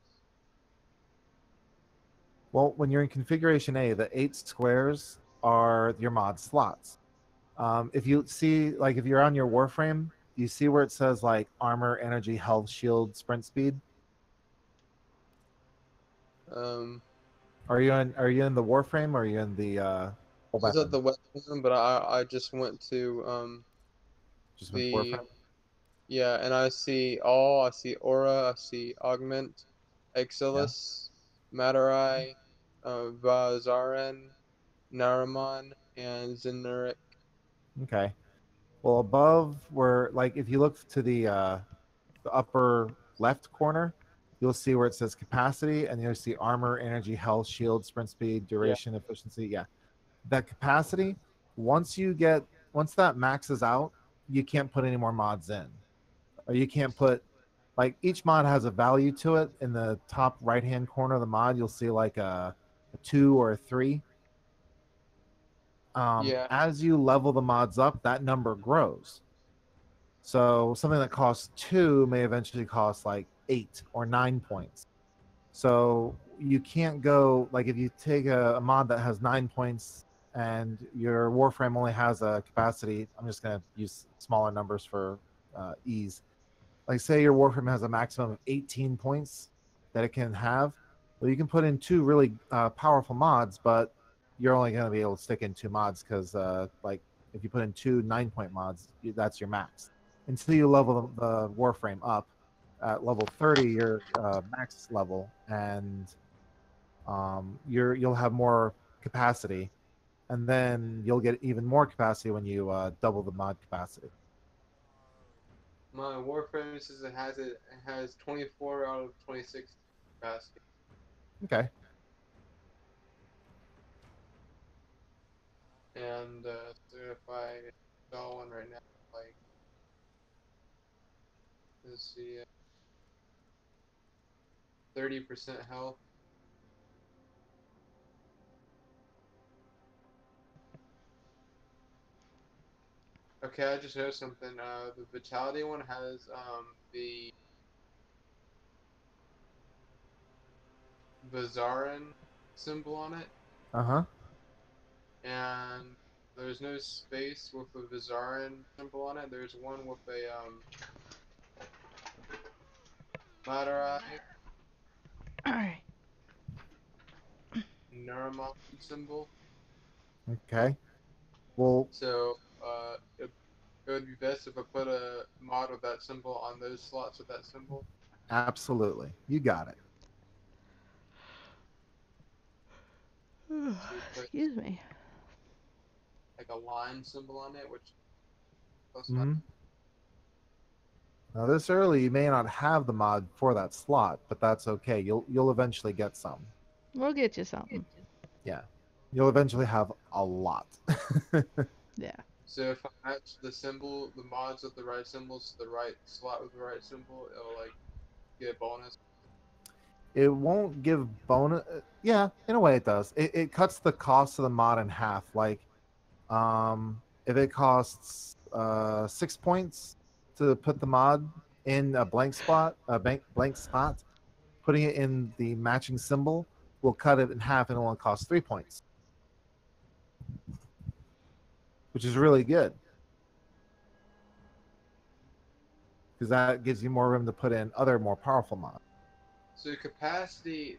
Speaker 2: Well, when you're in configuration A, the 8 squares are your mod slots. If you see, like, if you're on your Warframe, you see where it says like armor, energy, health, shield, sprint speed.
Speaker 6: Um,
Speaker 2: Are you in the Warframe, or are you in the
Speaker 6: is that
Speaker 2: weapon?
Speaker 6: the weapon? But I just went to
Speaker 2: Just went to
Speaker 6: the
Speaker 2: Warframe.
Speaker 6: yeah, and I see all. I see aura. I see augment,
Speaker 2: Yeah.
Speaker 6: Exilus, Materai, Vazaran, Naramon, and Zenuric.
Speaker 2: Okay. Well, above where, like, if you look to the upper left corner, you'll see where it says capacity, and you'll see armor, energy, health, shield, sprint speed,
Speaker 6: Yeah,
Speaker 2: duration, efficiency. Yeah, that capacity. Once that maxes out, you can't put any more mods in, or you can't put like each mod has a value to it. In the top right hand corner of the mod, you'll see like a 2 or a 3.
Speaker 6: yeah,
Speaker 2: As you level the mods up, that number grows. So something that costs 2 may eventually cost like 8 or 9 points. So you can't go like if you take a mod that has 9 points and your Warframe only has a capacity. I'm just going to use smaller numbers for ease. Like say your Warframe has a maximum of 18 points that it can have. Well, you can put in 2 really powerful mods, but you're only going to be able to stick in 2 mods because like if you put in 2 9-point mods, that's your max. Until you level the Warframe up at level 30, your max level, and you'll have more capacity, and then you'll get even more capacity when you double the mod capacity.
Speaker 6: my Warframe says it has 24 out of 26 capacity.
Speaker 2: Okay.
Speaker 6: And so if I install one right now, like let's see, 30% health. Okay, I just heard something. The Vitality one has the Vazaran symbol on it,
Speaker 2: Uh huh.
Speaker 6: and there's no space with a Vazaran symbol on it. There's one with a Materai
Speaker 1: All right.
Speaker 6: Naramon symbol.
Speaker 2: Okay. Well,
Speaker 6: So it would be best if I put a mod with that symbol on those slots with that symbol.
Speaker 2: Absolutely. You got it.
Speaker 6: So you put
Speaker 1: Excuse me.
Speaker 6: like a line symbol on it, which plus
Speaker 2: Hmm. Now this early, you may not have the mod for that slot, but that's okay. You'll eventually get some.
Speaker 1: We'll get you something.
Speaker 2: Yeah. You'll eventually have a lot.
Speaker 1: Yeah.
Speaker 6: So if I match the symbol, the mods with the right symbols to the right slot with the right symbol, it'll like get a bonus.
Speaker 2: It won't give bonus. Yeah, in a way it does. It cuts the cost of the mod in half. Like, if it costs 6 points to put the mod in a blank spot, blank spot, putting it in the matching symbol will cut it in half and it only costs 3 points, which is really good because that gives you more room to put in other more powerful mods.
Speaker 6: So the capacity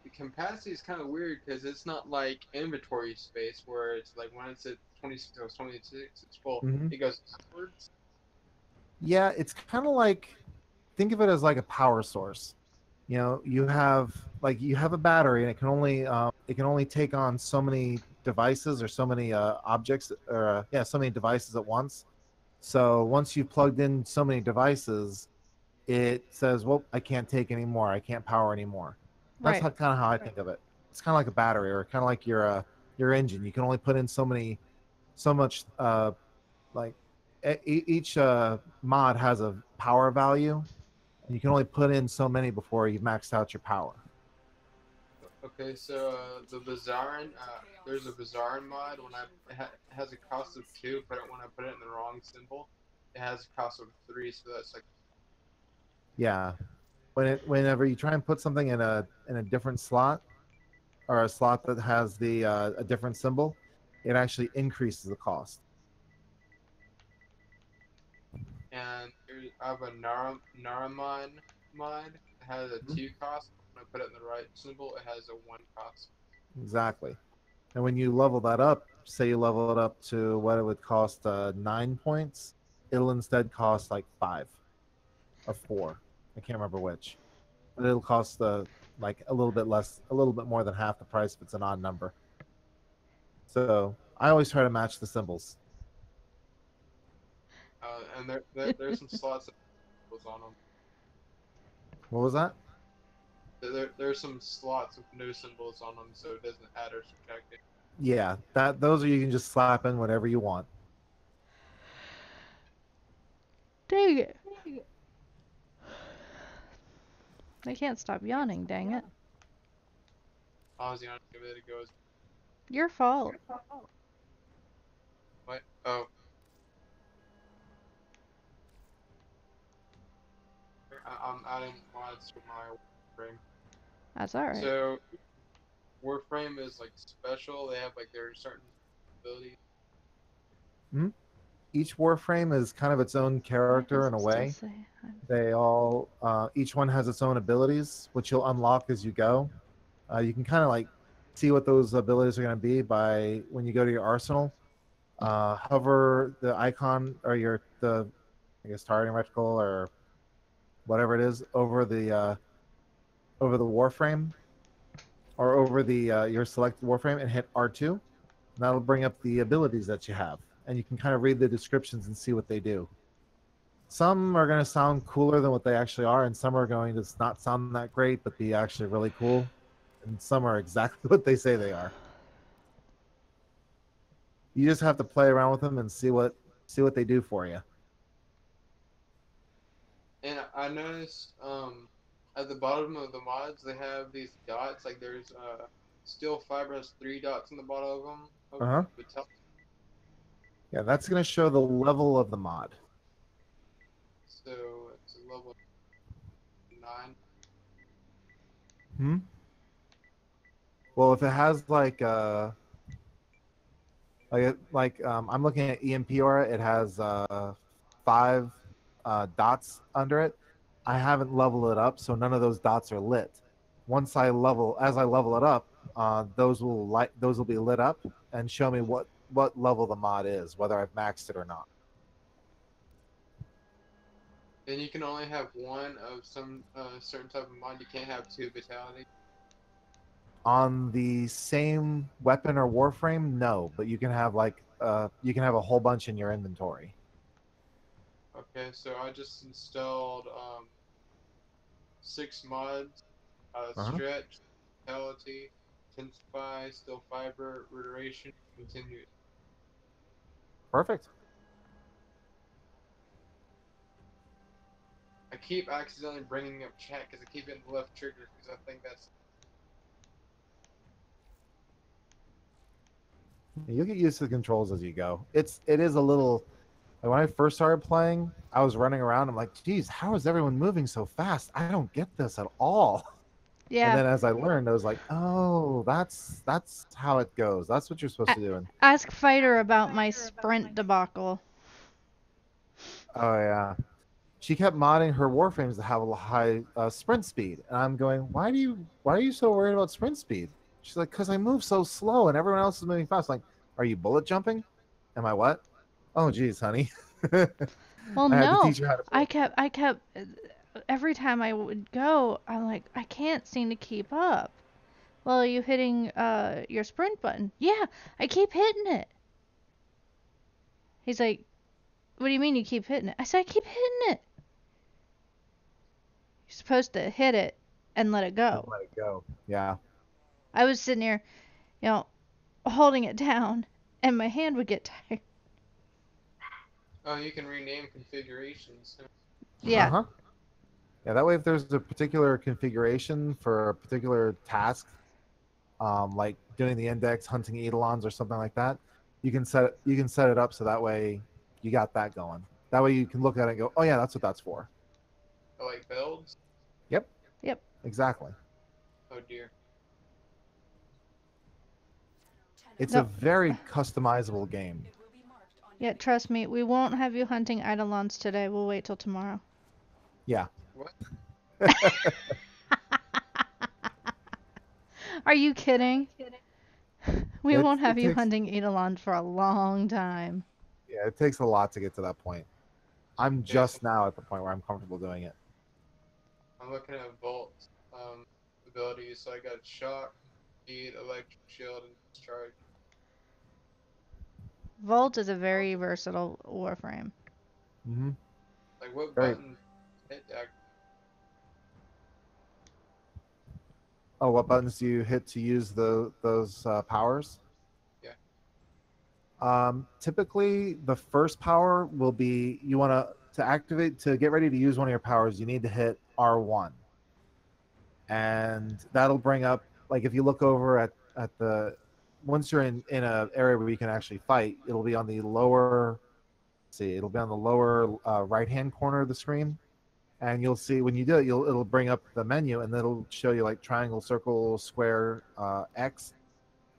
Speaker 6: is kind of weird because it's not like inventory space where it's like when it's at 26 or 26, it's full.
Speaker 2: Mm-hmm.
Speaker 6: It goes upwards.
Speaker 2: Yeah, it's kind of like, think of it as like a power source. You have a battery and it can only take on so many devices or so many objects, or so many devices at once. So once you've plugged in so many devices, it says, well, I can't take any more, I can't power anymore. That's
Speaker 1: Right.
Speaker 2: kind of how I think of it. It's kind of like a battery, or kind of like your engine. You can only put in so much like each mod has a power value, and you can only put in so many before you've maxed out your power.
Speaker 6: Okay, so the Bazarin, there's a Bazarin mod. It has a cost of 2, but when I put it in the wrong symbol, it has a cost of 3. So that's like
Speaker 2: Yeah, whenever you try and put something in a different slot, or a slot that has the a different symbol, it actually increases the cost.
Speaker 6: and I have a Naramon mod. It has a
Speaker 2: Mhm.
Speaker 6: 2 cost. When I put it in the right symbol, it has a 1 cost.
Speaker 2: Exactly. And when you level that up, say you level it up to what it would cost 9 points, it'll instead cost like 5 or 4. I can't remember which, but it'll cost like a little bit less, a little bit more than half the price if it's an odd number. So I always try to match the symbols.
Speaker 6: And there's some slots that goes on them.
Speaker 2: What was that?
Speaker 6: There's some slots with no symbols on them, so it doesn't add or subtract it.
Speaker 2: Yeah, that those are, you can just slap in whatever you want.
Speaker 1: Dang it. I can't stop yawning, dang it.
Speaker 6: I was gonna give it a go.
Speaker 1: Your fault.
Speaker 6: What? Oh, I'm adding mods to my Warframe.
Speaker 1: That's alright.
Speaker 6: So Warframe is like special. They have like their certain abilities.
Speaker 2: Hmm. Each Warframe is kind of its own
Speaker 1: Why
Speaker 2: character
Speaker 1: does
Speaker 2: in a
Speaker 1: it still
Speaker 2: way.
Speaker 1: say?
Speaker 2: They all, each one has its own abilities, which you'll unlock as you go. You can kind of like see what those abilities are going to be by when you go to your arsenal. Hover the icon or the I guess targeting reticle or whatever it is over the Warframe, or over the your selected Warframe, and hit R2. And that'll bring up the abilities that you have, and you can kind of read the descriptions and see what they do. Some are going to sound cooler than what they actually are, and some are going to not sound that great but be actually really cool, and some are exactly what they say they are. You just have to play around with them and see what they do for you.
Speaker 6: And I noticed at the bottom of the mods they have these dots. Like there's steel fiber has 3 dots in the bottom of them.
Speaker 2: Uh-huh. Yeah, that's going to show the level of the mod.
Speaker 6: So it's a level 9.
Speaker 2: Hmm. Well, if it has I'm looking at EMP aura, it has 5 dots under it. I haven't leveled it up, so none of those dots are lit. As I level it up, those will be lit up and show me what level the mod is, whether I've maxed it or not.
Speaker 6: Then you can only have one of some certain type of mod. You can't have two vitality.
Speaker 2: On the same weapon or warframe, no, but you can have you can have a whole bunch in your inventory.
Speaker 6: Okay, so I just installed 6 mods:
Speaker 2: Uh-huh.
Speaker 6: stretch, vitality, intensify, still fiber, reiteration, continue.
Speaker 2: Perfect.
Speaker 6: I keep accidentally bringing up chat because I keep hitting the left trigger because I think that's.
Speaker 2: You'll get used to the controls as you go. It is a little like when I first started playing, I was running around. I'm like, geez, how is everyone moving so fast? I don't get this at all. And
Speaker 1: Yeah.
Speaker 2: then as I learned, I was like, oh, that's how it goes. That's what you're supposed
Speaker 1: A-
Speaker 2: to do. And
Speaker 1: Ask Fighter about my sprint debacle.
Speaker 2: oh yeah, she kept modding her warframes to have a high sprint speed, and I'm going, why are you so worried about sprint speed? She's like, because I move so slow and everyone else is moving fast. Like, are you bullet jumping? Am I what? Oh, geez, honey. I
Speaker 1: Well,
Speaker 2: had to
Speaker 1: no.
Speaker 2: teach her how to
Speaker 1: I
Speaker 2: bullet.
Speaker 1: kept, I kept, every time I would go, I'm like, I can't seem to keep up. Well, are you hitting your sprint button? Yeah, I keep hitting it. He's like, what do you mean you keep hitting it? I said, I keep hitting it. You're supposed to hit it and let it
Speaker 2: And
Speaker 1: go.
Speaker 2: let it go. Yeah.
Speaker 1: I was sitting here, you know, holding it down, and my hand would get tired.
Speaker 6: Oh, you can rename configurations.
Speaker 2: Uh
Speaker 1: Yeah.
Speaker 2: huh. Yeah. That way, if there's a particular configuration for a particular task, like doing the index, hunting eidolons, or something like that, you can set it up so that way you got that going. That way you can look at it and go, oh yeah, that's what that's for.
Speaker 6: I like builds.
Speaker 2: Yep,
Speaker 1: Yep.
Speaker 2: exactly.
Speaker 6: Oh dear.
Speaker 2: It's a
Speaker 1: No.
Speaker 2: very customizable game.
Speaker 1: Yeah, trust me, we won't have you hunting eidolons today. We'll wait till tomorrow.
Speaker 2: Yeah.
Speaker 6: What?
Speaker 1: Are you kidding? We won't have
Speaker 2: It
Speaker 1: you
Speaker 2: takes
Speaker 1: hunting eidolons for a long time.
Speaker 2: yeah, it takes a lot to get to that point. I'm
Speaker 6: Okay, so
Speaker 2: just now at the point where I'm comfortable doing it.
Speaker 6: I'm looking at Volt's abilities. So I got shock, speed, electric shield, and discharge.
Speaker 1: Volt is a very versatile warframe.
Speaker 2: Mm-hmm.
Speaker 6: Like what
Speaker 2: Very.
Speaker 6: button hit to act?
Speaker 2: Oh, what buttons do you hit to use those powers?
Speaker 6: Yeah.
Speaker 2: Typically, the first power will be you want to activate to get ready to use one of your powers. You need to hit R1, and that'll bring up like if you look over at the once you're in a area where you can actually fight, it'll be on the lower. See, it'll be on the lower right hand corner of the screen, and you'll see when you do it, it'll bring up the menu, and it'll show you like triangle, circle, square, X,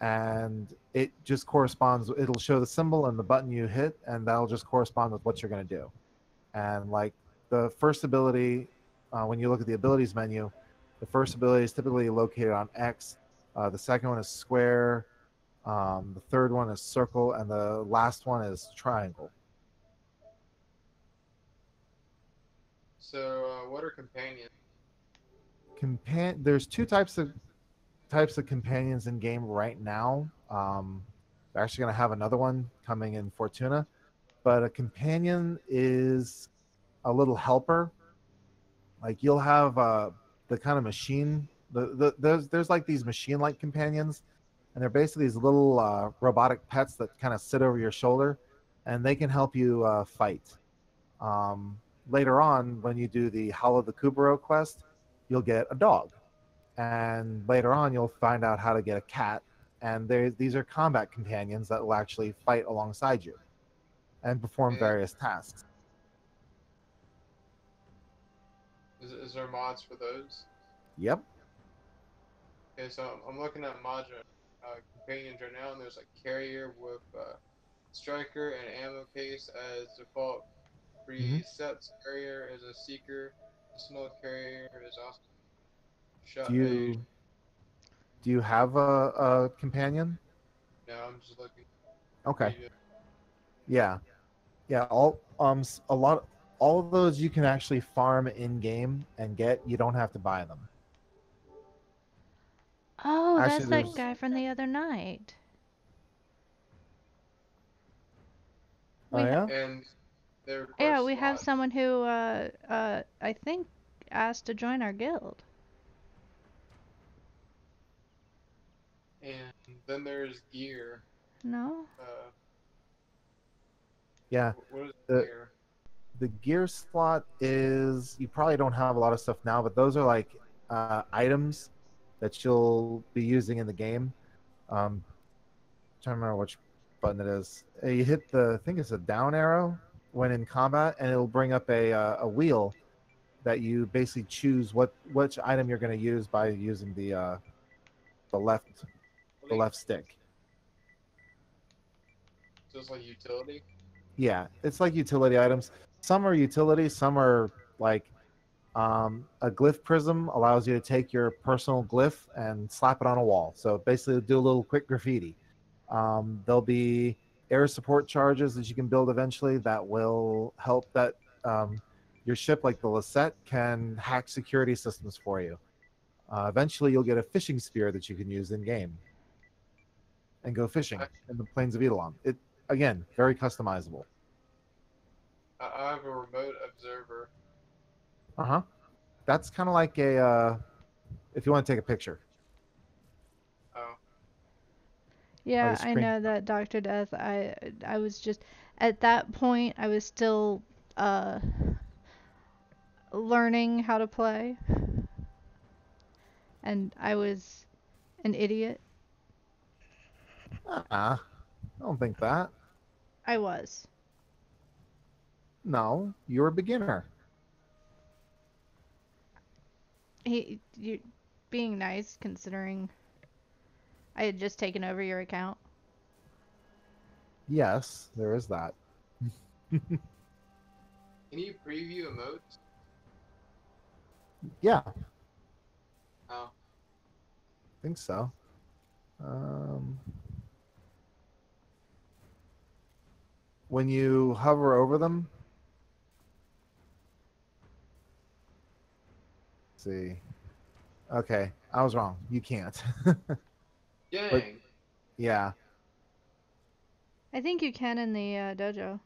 Speaker 2: and it just corresponds. It'll show the symbol and the button you hit, and that'll just correspond with what you're going to do. And like the first ability, when you look at the abilities menu, the first ability is typically located on X. The second one is square. The third one is circle, and the last one is triangle.
Speaker 6: So what are companions?
Speaker 2: There's two types of companions in game right now. They're actually going to have another one coming in Fortuna, but a companion is a little helper. Like you'll have the kind of machine. There's like these machine-like companions, and they're basically these little robotic pets that kind of sit over your shoulder, and they can help you fight. Later on, when you do the Hollow the Kubero quest, you'll get a dog, and later on you'll find out how to get a cat. And these are combat companions that will actually fight alongside you and perform
Speaker 6: Okay.
Speaker 2: various tasks.
Speaker 6: Is there mods for those?
Speaker 2: Yep.
Speaker 6: Okay, so I'm looking at mods companions right now, and there's like carrier with striker and ammo case as default
Speaker 2: Mm-hmm.
Speaker 6: presets. Carrier is a seeker. Sentinel carrier is also
Speaker 2: Do
Speaker 6: shot.
Speaker 2: you have a companion?
Speaker 6: No, I'm just looking.
Speaker 2: Okay.
Speaker 6: You
Speaker 2: Yeah. Yeah. all of those you can actually farm in game and get. You don't have to buy them.
Speaker 1: Oh,
Speaker 2: Actually,
Speaker 1: that's that
Speaker 2: there's
Speaker 1: guy from the other night.
Speaker 2: oh
Speaker 1: We ha-
Speaker 2: yeah,
Speaker 6: And they require
Speaker 1: yeah, we have
Speaker 6: slots.
Speaker 1: someone who I think asked to join our guild.
Speaker 6: And then there's gear.
Speaker 1: No?
Speaker 2: yeah.
Speaker 6: What is
Speaker 2: The
Speaker 6: gear?
Speaker 2: the gear slot is, you probably don't have a lot of stuff now, but those are like items that you'll be using in the game. Trying to remember which button it is. You hit the, I think it's a down arrow when in combat, and it'll bring up a wheel that you basically choose which item you're going to use by using the left the left stick.
Speaker 6: Just like utility.
Speaker 2: Yeah, it's like utility items. Some are utility, some are like a glyph prism allows you to take your personal glyph and slap it on a wall. So basically, do a little quick graffiti. There'll be air support charges that you can build eventually that will help that your ship, like the Lisette, can hack security systems for you. Eventually, you'll get a fishing spear that you can use in game and go fishing in the plains of Eidolon. It again, very customizable.
Speaker 6: I have a remote observer.
Speaker 2: Uh-huh. That's kind of like a if you want to take a picture.
Speaker 6: Oh.
Speaker 1: Yeah,
Speaker 2: Like a
Speaker 1: I
Speaker 2: screen.
Speaker 1: know that Dr. Death. I was just at that point I was still uh learning how to play and I was an idiot.
Speaker 2: I don't think that.
Speaker 1: I was.
Speaker 2: No, you're a beginner.
Speaker 1: You being nice considering I had just taken over your account.
Speaker 2: Yes, there is that.
Speaker 6: Can you preview emotes?
Speaker 2: Yeah,
Speaker 6: Oh.
Speaker 2: I think so. Um, when you hover over them, let's see. Okay, I was wrong. You can't. But
Speaker 6: Dang.
Speaker 2: yeah,
Speaker 1: I think you can in the dojo.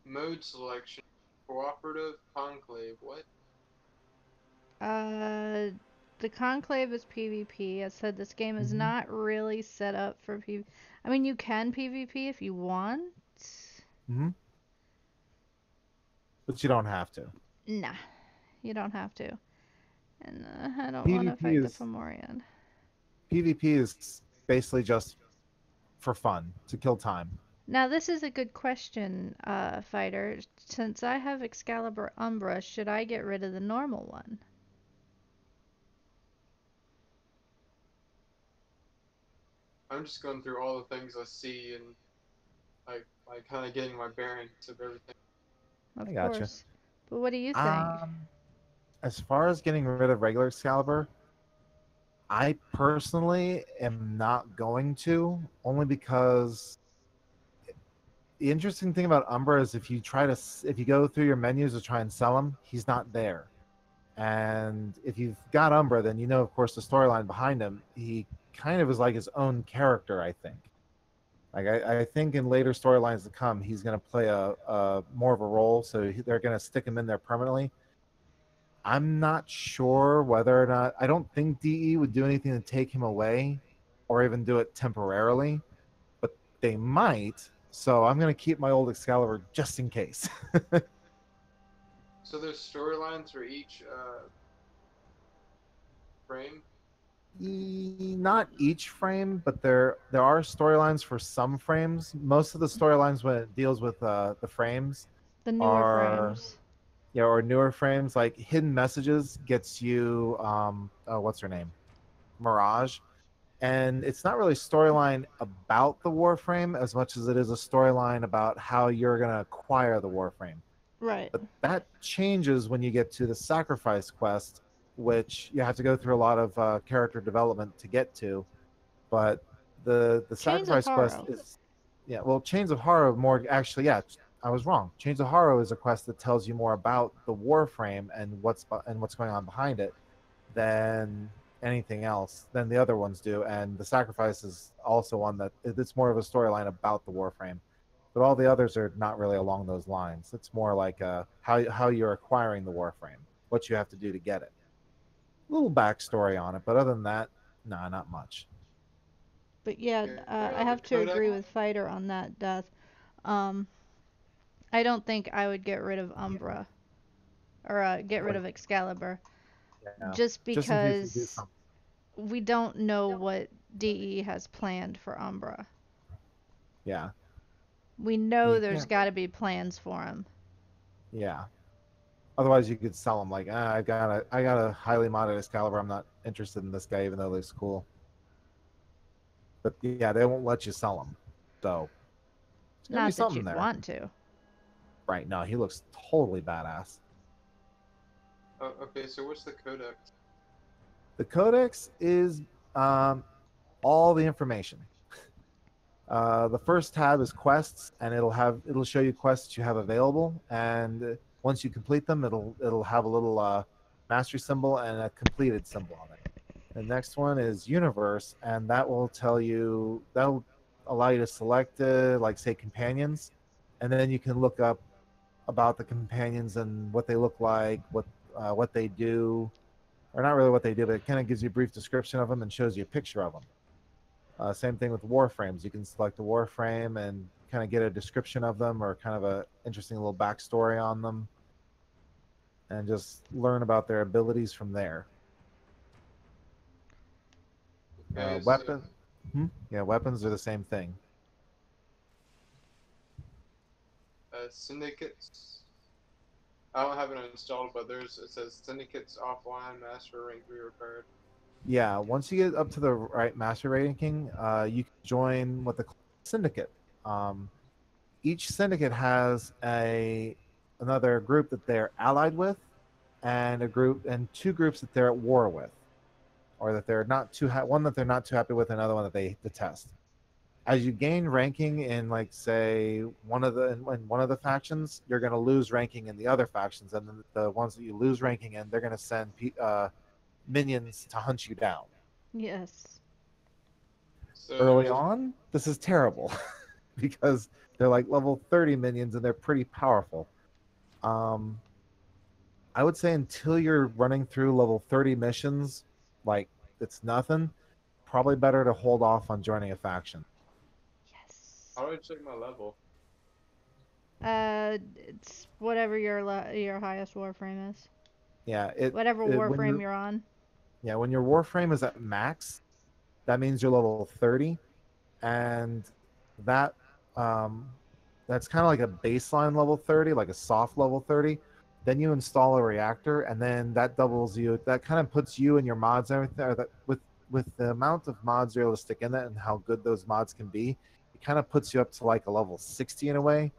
Speaker 6: Mode selection. Cooperative conclave. What?
Speaker 1: Uh, the Conclave is PvP. I said this game is
Speaker 2: Mhm.
Speaker 1: not really set up for PvP. I mean, you can PvP if you want.
Speaker 2: Hmm. But you don't have to.
Speaker 1: Nah, you don't have to. And I don't want to
Speaker 2: PvP
Speaker 1: fight the
Speaker 2: is
Speaker 1: Fomorian.
Speaker 2: PvP is basically just for fun to kill time.
Speaker 1: Now, this is a good question, fighter. Since I have Excalibur Umbra, should I get rid of the normal one?
Speaker 6: I'm just going through all the things I see and like kind of getting my bearings of everything.
Speaker 2: I
Speaker 1: Of
Speaker 2: gotcha.
Speaker 1: course. But what do you think?
Speaker 2: Um, as far as getting rid of regular Excalibur, I personally am not going to, only because the interesting thing about Umbra is if you go through your menus to try and sell him, he's not there. And if you've got Umbra, then you know, of course, the storyline behind him. He kind of is like his own character, I think. Like I think in later storylines to come, he's going to play a more of a role, so they're going to stick him in there permanently. I'm not sure whether or not, I don't think DE would do anything to take him away, or even do it temporarily, but they might. So I'm going to keep my old Excalibur just in case.
Speaker 6: So there's storylines for each frame.
Speaker 2: Not each frame, but there are storylines for some frames. Most of the storylines when it deals with the frames
Speaker 1: The newer
Speaker 2: are,
Speaker 1: frames.
Speaker 2: yeah, or newer frames. Like hidden messages gets you oh, what's her name, Mirage, and it's not really storyline about the Warframe as much as it is a storyline about how you're gonna acquire the Warframe.
Speaker 1: Right.
Speaker 2: But that changes when you get to the sacrifice quest, which you have to go through a lot of character development to get to. But the
Speaker 1: Chains of
Speaker 2: sacrifice quest
Speaker 1: Horror.
Speaker 2: is, yeah, well, Chains of Horror more actually, yeah, I was wrong. Chains of Horror is a quest that tells you more about the Warframe and what's going on behind it than anything else than the other ones do. And the sacrifice is also one that it's more of a storyline about the Warframe. But all the others are not really along those lines. It's more like how you're acquiring the Warframe, what you have to do to get it. A little backstory on it, but other than that, nah, not much.
Speaker 1: But yeah, I
Speaker 6: The
Speaker 1: have to
Speaker 6: codex.
Speaker 1: agree with Fighter on that, Death. Um, I don't think I would get rid of Umbra or get rid of Excalibur
Speaker 2: Yeah,
Speaker 1: just
Speaker 2: just in case they do
Speaker 1: because
Speaker 2: something.
Speaker 1: we don't know what DE has planned for Umbra.
Speaker 2: Yeah,
Speaker 1: We know
Speaker 2: you
Speaker 1: there's
Speaker 2: can't.
Speaker 1: got to be plans for him.
Speaker 2: Yeah. Otherwise, you could sell them like, I got a highly modded Excalibur. I'm not interested in this guy, even though he looks cool. But yeah, they won't let you sell them. So it's gonna be
Speaker 1: Not that
Speaker 2: something
Speaker 1: you'd
Speaker 2: there,
Speaker 1: want to.
Speaker 2: right? No, he looks totally badass.
Speaker 6: Oh, okay, so what's the codex?
Speaker 2: The Codex is um, all the information. The first tab is quests, and it'll show you quests you have available, and once you complete them, it'll have a little mastery symbol and a completed symbol on it. The next one is universe, and that'll allow you to select like say companions, and then you can look up about the companions and what they look like, what they do, or not really what they do, but it kind of gives you a brief description of them and shows you a picture of them. Same thing with Warframes. You can select a Warframe and kind of get a description of them or kind of a interesting little backstory on them, and just learn about their abilities from there.
Speaker 6: Okay, so
Speaker 2: Weapon, yeah, weapons are the same thing.
Speaker 6: syndicates. I don't have it installed, but it says syndicates offline, master rank 3 required.
Speaker 2: Yeah, once you get up to the right master ranking, you can join what the syndicate. Um, each syndicate has a another group that they're allied with, and a group and two groups that they're at war with, or that they're not too one that they're not too happy with, another one that they detest. As you gain ranking in, like, say, one of the factions, you're going to lose ranking in the other factions, and then the ones that you lose ranking in, they're going to send minions to hunt you down.
Speaker 1: Yes.
Speaker 2: Early
Speaker 6: So
Speaker 2: on, this is terrible because they're like level 30 minions and they're pretty powerful. Um, I would say until you're running through level 30 missions, like it's nothing, probably better to hold off on joining a faction.
Speaker 1: Yes.
Speaker 6: how do I check my level?
Speaker 1: It's whatever your highest Warframe is.
Speaker 2: Yeah,
Speaker 1: Whatever
Speaker 2: when
Speaker 1: Warframe you're on.
Speaker 2: when your Warframe is at max, that means you're level 30, and that um, that's kind of like a baseline level 30, like a soft level 30. Then you install a reactor, and then that doubles you. That kind of puts you and your mods and everything. Or that with the amount of mods you're able to stick in that and how good those mods can be, it kind of puts you up to like a level 60 in a way.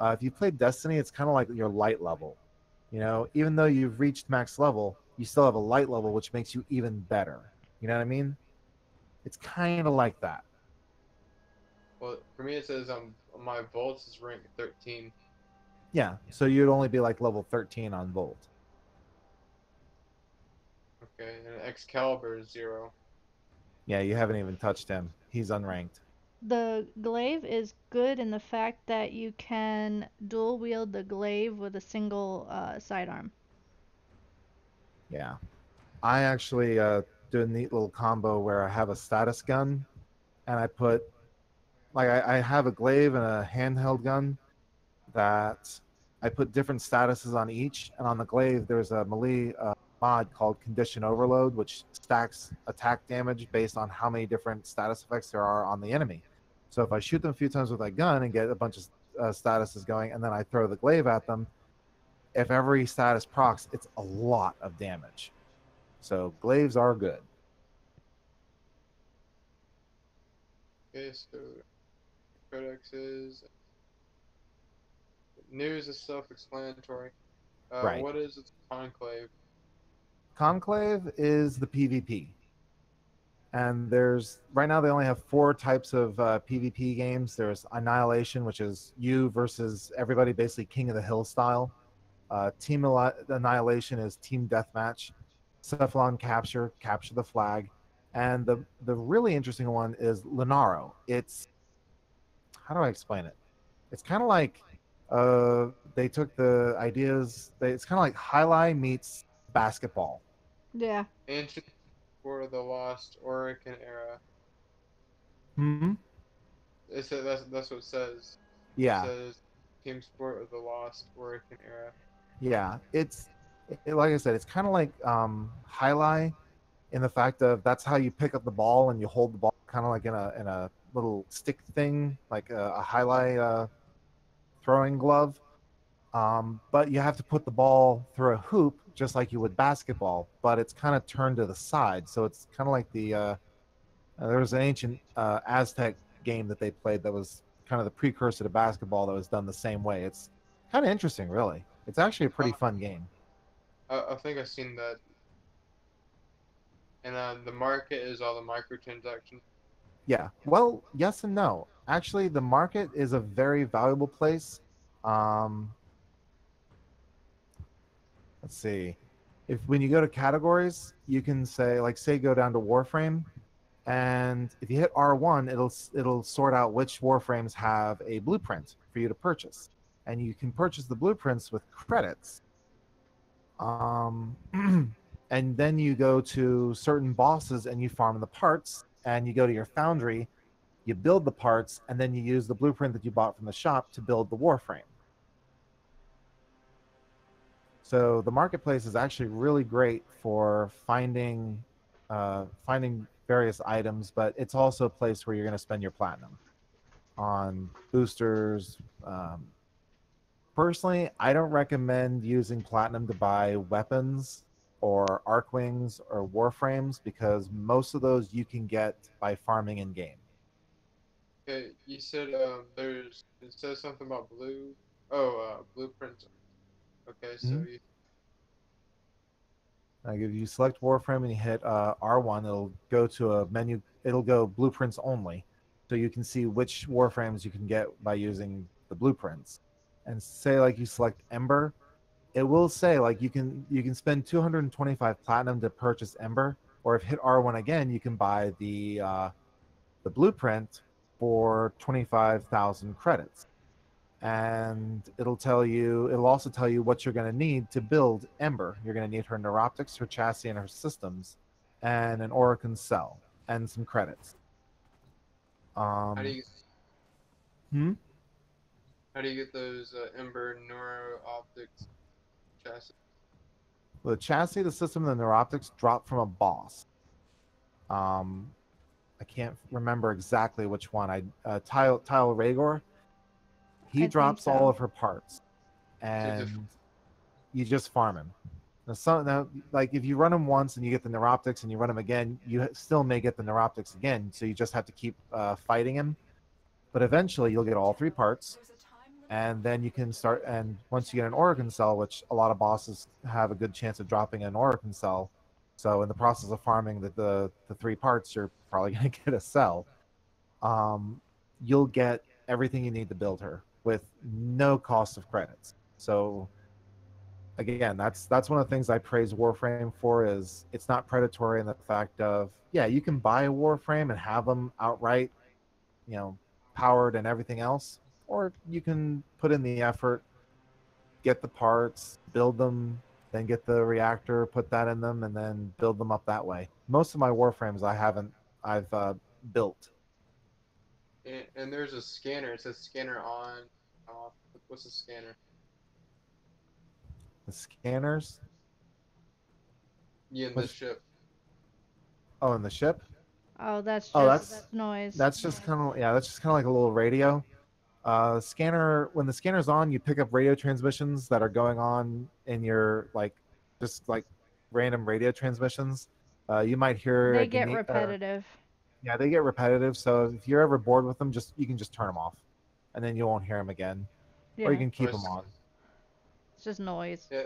Speaker 2: If you play Destiny, it's kind of like your light level. Even though you've reached max level, you still have a light level, which makes you even better. You know what I mean? It's kind of like that.
Speaker 6: Well, for me it says my volts is rank 13.
Speaker 2: Yeah. So you'd only be like level 13 on Volt.
Speaker 6: Okay, and Excalibur is 0.
Speaker 2: Yeah, you haven't even touched him. He's unranked.
Speaker 1: The glaive is good in the fact that you can dual wield the glaive with a single sidearm.
Speaker 2: Yeah. I actually do a neat little combo where I have a status gun and I put, like, I have a glaive and a handheld gun that I put different statuses on each. And on the glaive, there's a melee mod called Condition Overload, which stacks attack damage based on how many different status effects there are on the enemy. So if I shoot them a few times with that gun and get a bunch of statuses going, and then I throw the glaive at them, if every status procs, it's a lot of damage. So glaives are good.
Speaker 6: Okay, so codex is news is self-explanatory.
Speaker 2: Right.
Speaker 6: What is its conclave?
Speaker 2: Conclave is the PvP. And there's right now they only have 4 types of PvP games. There's Annihilation, which is you versus everybody, basically King of the Hill style. Team Annihilation is team deathmatch. Cephalon capture, capture the flag, and the really interesting one is Lunaro. It's, how do I explain it? It's kind of like they took the ideas. It's kind of like Highlight meets basketball.
Speaker 1: Yeah.
Speaker 6: Ancient for the Lost Orican era.
Speaker 2: Hmm.
Speaker 6: It said that's what it says. It
Speaker 2: Yeah,
Speaker 6: says team sport of the Lost Orican era.
Speaker 2: yeah. Like I said, it's kind of like Highlight in the fact of that's how you pick up the ball and you hold the ball kind of like in a little stick thing, like a Highlight throwing glove. But you have to put the ball through a hoop just like you would basketball, but it's kind of turned to the side. So it's kind of like there was an ancient Aztec game that they played that was kind of the precursor to basketball that was done the same way. It's kind of interesting, really. It's actually a pretty fun game.
Speaker 6: I think I've seen that. And the market is all the microtransactions.
Speaker 2: Yeah. Well, yes and no. Actually, the market is a very valuable place. Um, let's see. If when you go to categories, you can say like say go down to Warframe, and if you hit R1, it'll sort out which Warframes have a blueprint for you to purchase, and you can purchase the blueprints with credits. Um, and then you go to certain bosses and you farm the parts, and you go to your foundry, you build the parts, and then you use the blueprint that you bought from the shop to build the Warframe. So the marketplace is actually really great for finding various items, but it's also a place where you're going to spend your platinum on boosters. Personally, I don't recommend using platinum to buy weapons or arc wings or warframes because most of those you can get by farming in game.
Speaker 6: Okay, you said there's it says something about blue. Oh, blueprints. Okay, so
Speaker 2: Mhm.
Speaker 6: you
Speaker 2: Like if you select Warframe and you hit R1, it'll go to a menu. It'll go blueprints only, so you can see which Warframes you can get by using the blueprints. And say like you select Ember, it will say like you can spend 225 platinum to purchase Ember, or if hit R1 again, you can buy the blueprint for 25,000 credits. And it'll also tell you what you're going to need to build Ember. You're going to need her neuroptics, her chassis, and her systems, and an Oricon cell, and some credits.
Speaker 6: how do
Speaker 2: Um,
Speaker 6: you
Speaker 2: hmm?
Speaker 6: how do you get those Ember Neuro Optics chassis?
Speaker 2: The chassis, the system, and the neuroptics drop from a boss. Um, I can't remember exactly which one. Tile Rhaegor. He
Speaker 1: I think
Speaker 2: drops all
Speaker 1: so.
Speaker 2: of her parts,
Speaker 6: So you
Speaker 2: and you just farm him. Now, like if you run them once and you get the neuroptics, and you run them again, you still may get the neuroptics again. So you just have to keep fighting him. But eventually, you'll get all 3 parts,
Speaker 5: There's a time limit
Speaker 2: and
Speaker 5: on
Speaker 2: then you can start. And once you get an Oricon cell, which a lot of bosses have a good chance of dropping an Oricon cell, so in the process of farming the 3 parts, you're probably going to get a cell. Um, you'll get everything you need to build her with no cost of credits. So again, that's one of the things I praise Warframe for is it's not predatory in the fact of yeah, you can buy a Warframe and have them outright, you know, powered and everything else, or you can put in the effort, get the parts, build them, then get the reactor, put that in them, and then build them up that way. Most of my Warframes I've built.
Speaker 6: and there's a scanner. It says scanner on, off. What's a scanner?
Speaker 2: The scanners.
Speaker 6: You in the
Speaker 2: Which
Speaker 6: ship.
Speaker 2: oh, in the ship.
Speaker 1: Oh, that's
Speaker 2: Oh,
Speaker 1: just noise.
Speaker 2: that's just kind of yeah, that's just kind of like a little radio. Scanner when the scanner's on, you pick up radio transmissions that are going on in your like just like random radio transmissions. You might hear
Speaker 1: They get repetitive.
Speaker 2: yeah, they get repetitive. So if you're ever bored with them, just you can just turn them off, and then you won't hear them again. or you
Speaker 1: Yeah,
Speaker 2: can keep
Speaker 7: Or
Speaker 2: them on.
Speaker 1: it's just noise.
Speaker 7: yeah,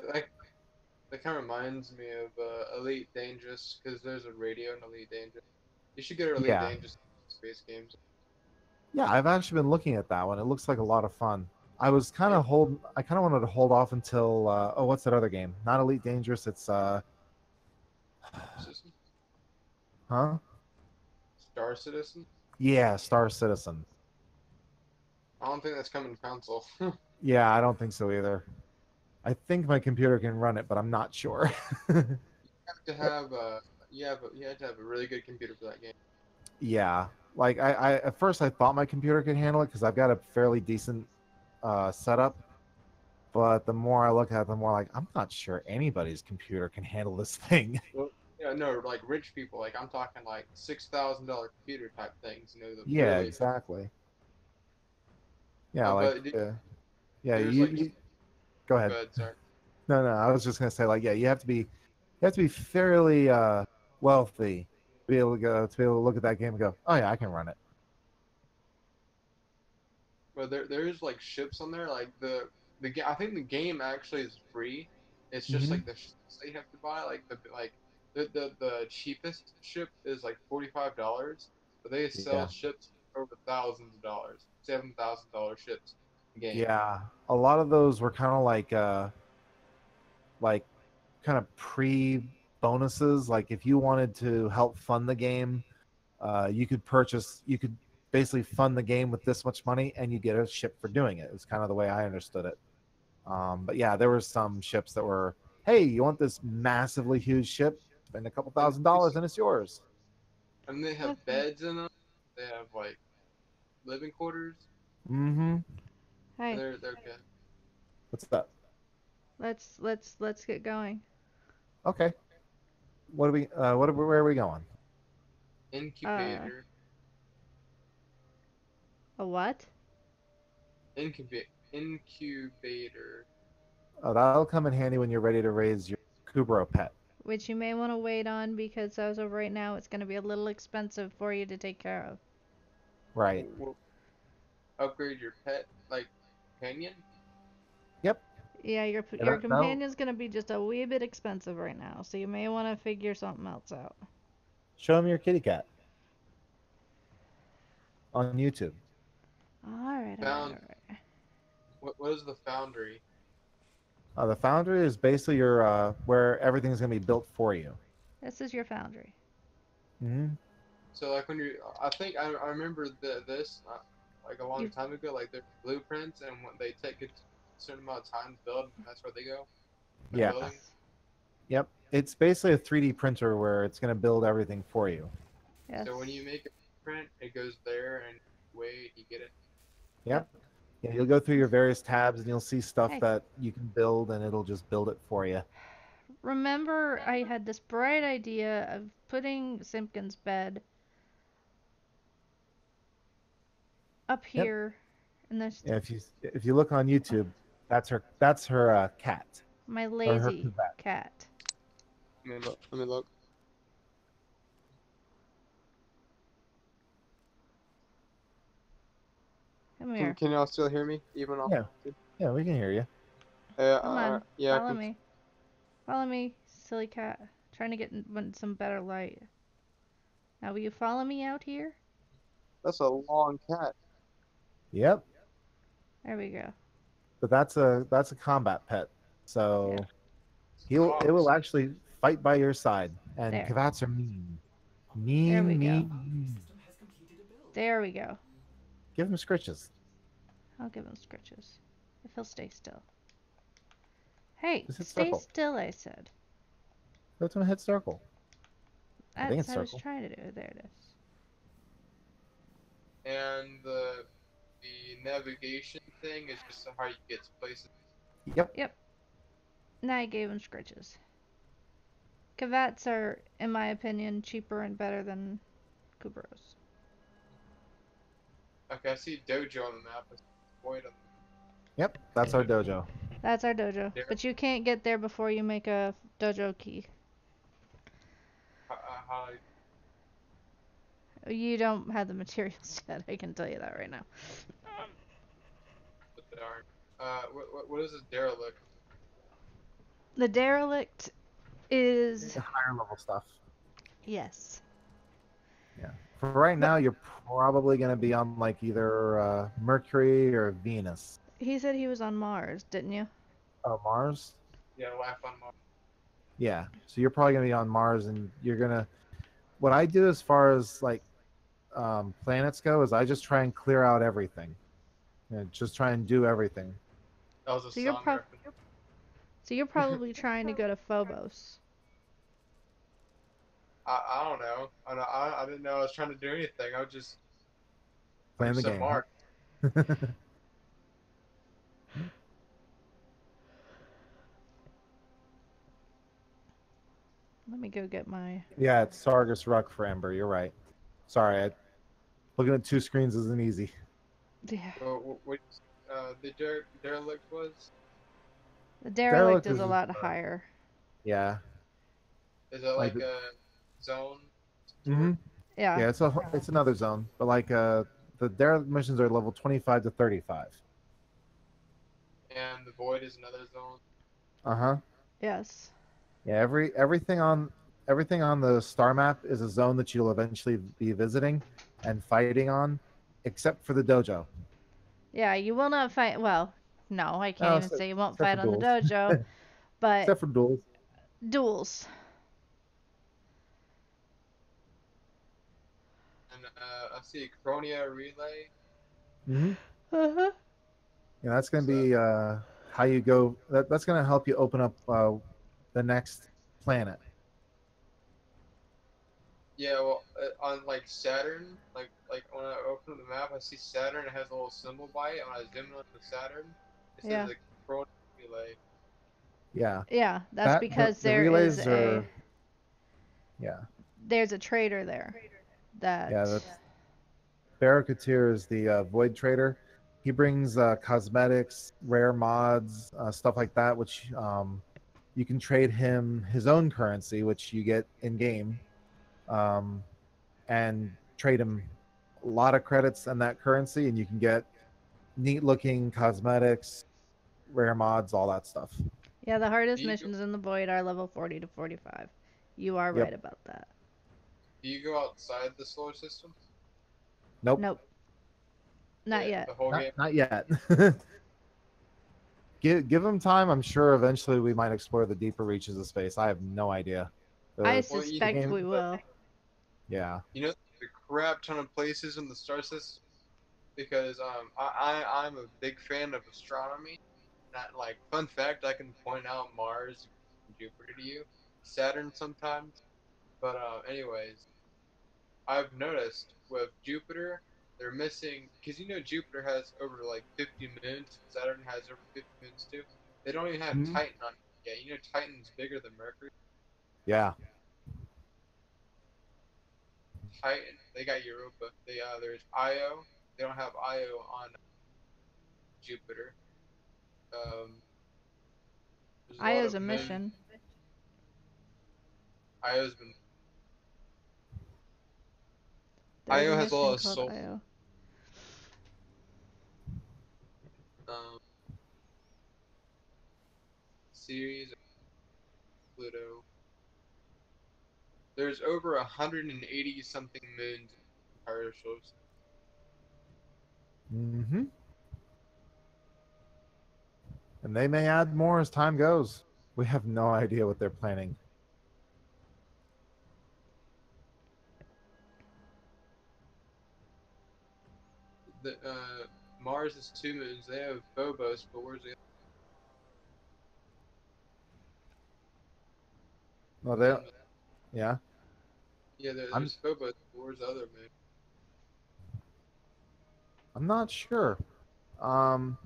Speaker 7: that kind of reminds me of Elite Dangerous because there's a radio in Elite Dangerous. You should get Elite
Speaker 2: Yeah.
Speaker 7: Dangerous space games.
Speaker 2: Yeah, I've actually been looking at that one. It looks like a lot of fun. I
Speaker 7: Yeah.
Speaker 2: kind of wanted to hold off until oh, what's that other game? Not Elite Dangerous, it's
Speaker 7: Citizen?
Speaker 2: huh?
Speaker 7: Star Citizen?
Speaker 2: Yeah, Star Citizen.
Speaker 7: I don't think that's coming to console.
Speaker 2: Yeah, I don't think so either. I think my computer can run it, but I'm not sure.
Speaker 7: To have you have to have a really good computer for that game.
Speaker 2: Yeah, like I at first I thought my computer could handle it because I've got a fairly decent setup, but the more I look at it, the more like I'm not sure anybody's computer can handle this thing.
Speaker 7: Well, yeah, no, like rich people, like I'm talking like $6,000 computer type things, you know, the
Speaker 2: Yeah,
Speaker 7: really.
Speaker 2: exactly. Yeah,
Speaker 7: But
Speaker 2: yeah,
Speaker 7: there's like,
Speaker 2: you go ahead.
Speaker 7: good, sorry.
Speaker 2: No, no, I was just gonna say like yeah, you have to be fairly wealthy to be able to look at that game and go, oh yeah, I can run it.
Speaker 7: But there's like ships on there, like I think the game actually is free. It's just
Speaker 2: Hmm.
Speaker 7: like the ships that you have to buy, the cheapest ship is like $45, but they sell
Speaker 2: Yeah,
Speaker 7: ships for over thousands of dollars, $7,000 ships in game.
Speaker 2: yeah. A lot of those were like kind of pre bonuses. Like if you wanted to help fund the game, you could basically fund the game with this much money, and you get a ship for doing it. It's kind of the way I understood it. But yeah, there were some ships that were, hey, you want this massively huge ship? Spend a couple
Speaker 7: And
Speaker 2: $1,000s and it's yours.
Speaker 7: they have
Speaker 1: Okay.
Speaker 7: beds in them. They have like living quarters,
Speaker 2: Mm-hmm.
Speaker 7: and
Speaker 1: Hey,
Speaker 7: they're good.
Speaker 2: What's that?
Speaker 1: let's get going.
Speaker 2: Okay. Where are we going?
Speaker 1: Uh,
Speaker 7: Incubator,
Speaker 1: a what?
Speaker 7: incubator.
Speaker 2: Oh, that'll come in handy when you're ready to raise your Kubro pet.
Speaker 1: Which you may want to wait on because as of right now, it's going to be a little expensive for you to take care of.
Speaker 2: Right.
Speaker 7: Will upgrade your pet like companion.
Speaker 2: Yep.
Speaker 1: Yeah,
Speaker 2: Yeah,
Speaker 1: your
Speaker 2: that'll
Speaker 1: companion's going to be just a wee bit expensive right now, so you may want to figure something else out.
Speaker 2: show him your kitty cat on YouTube.
Speaker 1: All right, all right,
Speaker 7: Found
Speaker 1: all right.
Speaker 7: what is the foundry?
Speaker 2: The Foundry is basically your where everything's gonna be built for you.
Speaker 1: This is your foundry.
Speaker 2: Mm-hmm.
Speaker 7: So like when you, I think I remember this like a long
Speaker 1: You
Speaker 7: time ago. Like there's blueprints, and when they take a certain amount of time to build, and that's where they go. When
Speaker 2: Yeah.
Speaker 7: building.
Speaker 2: Yep. It's basically a 3D printer where it's gonna build everything for you.
Speaker 1: yes.
Speaker 7: So when you make a print, it goes there, and wait, you get it.
Speaker 2: Yep. Yeah, you'll go through your various tabs and you'll see stuff
Speaker 1: Hey.
Speaker 2: that you can build, and it'll just build it for you.
Speaker 1: Remember, I had this bright idea of putting Simpkin's bed up
Speaker 2: Yep.
Speaker 1: here, and there's
Speaker 2: Yeah, if you look on YouTube, that's her cat
Speaker 1: my
Speaker 2: or her
Speaker 1: lazy
Speaker 2: cat.
Speaker 1: cat.
Speaker 7: Let me look. Let me look.
Speaker 1: Come here.
Speaker 7: Can y'all still hear me? Even off?
Speaker 2: Yeah. Yeah, we can hear you.
Speaker 1: Come on.
Speaker 7: Yeah. I
Speaker 1: Follow
Speaker 7: can,
Speaker 1: me. Follow me, silly cat. Trying to get some better light. Now, will you follow me out here?
Speaker 7: that's a long cat.
Speaker 2: Yep.
Speaker 1: There we go.
Speaker 2: But that's a combat pet, so it will
Speaker 7: Fox.
Speaker 2: actually fight by your side. And
Speaker 1: There.
Speaker 2: Kavats are mean,
Speaker 1: There we
Speaker 2: mean,
Speaker 1: go.
Speaker 2: mean,
Speaker 3: Boundary
Speaker 2: mean.
Speaker 3: system has completed a build.
Speaker 1: There we go.
Speaker 2: Give him scritches.
Speaker 1: I'll give him scritches. If he'll stay still. Hey,
Speaker 2: Just hit
Speaker 1: stay
Speaker 2: circle.
Speaker 1: still, I said.
Speaker 2: Go to him and hit circle. I think
Speaker 1: That's
Speaker 2: it's
Speaker 1: what I was
Speaker 2: circle.
Speaker 1: trying to do. There it is.
Speaker 7: And the navigation thing is just how you get to places.
Speaker 2: Yep.
Speaker 1: Now I gave him scritches. Kavats are, in my opinion, cheaper and better than Kubros.
Speaker 7: Okay, I see dojo on the map. It's void on
Speaker 2: Yep. That's our dojo.
Speaker 1: That's our dojo.
Speaker 7: there.
Speaker 1: But you can't get there before you make a dojo key.
Speaker 7: How
Speaker 1: You don't have the materials yet, I can tell you that right now.
Speaker 7: but they are. What is a derelict?
Speaker 1: The derelict is
Speaker 2: The higher level stuff.
Speaker 1: yes.
Speaker 2: Yeah. For right
Speaker 1: But
Speaker 2: now, you're probably going to be on like either Mercury or Venus.
Speaker 1: he said he was on Mars, didn't you?
Speaker 2: Oh, Mars?
Speaker 7: Yeah, laugh on Mars.
Speaker 2: Yeah. So you're probably going to be on Mars, and you're going to. What I do as far as like planets go is I just try and clear out everything. Just try and do everything.
Speaker 7: That was a
Speaker 1: So you're
Speaker 7: song
Speaker 1: pro-
Speaker 7: reference.
Speaker 1: so you're probably trying to go to Phobos.
Speaker 7: I don't know. I didn't know I was trying to do anything. I
Speaker 2: Playing
Speaker 7: just
Speaker 2: the
Speaker 7: said
Speaker 2: game.
Speaker 7: Mars.
Speaker 1: Let me go get my.
Speaker 2: Yeah, it's Sargus Ruck for Ember. You're right. Sorry, looking at two screens isn't easy.
Speaker 1: Yeah.
Speaker 7: What the derelict was?
Speaker 1: The derelict
Speaker 2: Derelict
Speaker 1: is
Speaker 2: is
Speaker 1: a
Speaker 2: just,
Speaker 1: lot higher.
Speaker 2: yeah,
Speaker 7: Is that
Speaker 2: like
Speaker 7: like a zone
Speaker 2: mm-hmm.
Speaker 7: sort?
Speaker 1: Yeah.
Speaker 2: Yeah, it's another zone, but like the derelict missions are level 25 to 35.
Speaker 7: And the void is another zone.
Speaker 2: Uh-huh.
Speaker 1: Yes.
Speaker 2: Yeah, everything on the star map is a zone that you'll eventually be visiting and fighting on, except for the dojo.
Speaker 1: Yeah, you will not fight. Well, no, I can't
Speaker 2: Oh,
Speaker 1: even say you won't
Speaker 2: except for
Speaker 1: fight on the
Speaker 2: duels.
Speaker 1: dojo, but
Speaker 2: Except for duels.
Speaker 1: duels.
Speaker 7: And I see Chronia Relay.
Speaker 2: Mm-hmm.
Speaker 1: Uh-huh.
Speaker 2: Yeah, that's going to
Speaker 7: So
Speaker 2: be how you go. That's going to help you open up the next planet.
Speaker 7: yeah, well, on like Saturn, like when I open up the map, I see Saturn. It has a little symbol by it. And when I zoom in on the Saturn, it says
Speaker 1: Yeah.
Speaker 7: like Chronia Relay.
Speaker 2: Yeah,
Speaker 1: Yeah, that's
Speaker 2: that
Speaker 1: because
Speaker 2: the
Speaker 1: there is
Speaker 2: relays
Speaker 1: a
Speaker 2: are. Yeah,
Speaker 1: there's a trader there that
Speaker 2: yeah. That's Barracuteer is the Void Trader. He brings cosmetics, rare mods, stuff like that, which you can trade him his own currency, which you get in game, um, and trade him a lot of credits and that currency, and you can get neat looking cosmetics, rare mods, all that stuff.
Speaker 1: yeah, the
Speaker 7: Do
Speaker 1: hardest
Speaker 7: you go,
Speaker 1: missions in the void are level 40 to 45. You are
Speaker 2: Yep.
Speaker 1: right about that.
Speaker 7: do you go outside the solar system?
Speaker 2: Nope.
Speaker 1: Nope, not
Speaker 7: Yeah,
Speaker 1: yet.
Speaker 7: the whole game.
Speaker 2: Not yet. Give him time. I'm sure eventually we might explore the deeper reaches of space. I have no idea.
Speaker 1: I
Speaker 7: Well,
Speaker 2: The
Speaker 1: suspect
Speaker 2: game,
Speaker 1: we will.
Speaker 2: yeah.
Speaker 7: you know, the crap ton of places in the star system because I'm a big fan of astronomy. Not like fun fact, I can point out Mars, and Jupiter to you, Saturn sometimes. But anyways, I've noticed with Jupiter, they're missing because you know Jupiter has over like 50 moons. Saturn has over 50 moons too. They don't even have
Speaker 2: Mhm.
Speaker 7: Titan on it yet. You know Titan's bigger than Mercury.
Speaker 2: Yeah.
Speaker 7: Titan, they got Europa. There's Io. They don't have Io on Jupiter. Um, there's a lot
Speaker 1: Io's
Speaker 7: of
Speaker 1: a
Speaker 7: moons.
Speaker 1: mission.
Speaker 7: Io's been
Speaker 1: There's a
Speaker 7: Io has a lot
Speaker 1: mission
Speaker 7: of
Speaker 1: called
Speaker 7: soul.
Speaker 1: Io.
Speaker 7: Um, Ceres, Pluto. There's over 180 something moons in the entire solar system.
Speaker 2: Mm-hmm. And they may add more as time goes. We have no idea what they're planning.
Speaker 7: Mars has two moons. They have Phobos, but where's the
Speaker 2: Well,
Speaker 7: other
Speaker 2: they,
Speaker 7: moon?
Speaker 2: yeah.
Speaker 7: Yeah,
Speaker 2: I'm
Speaker 7: there's Phobos, but where's the other moon?
Speaker 2: I'm not sure. Um,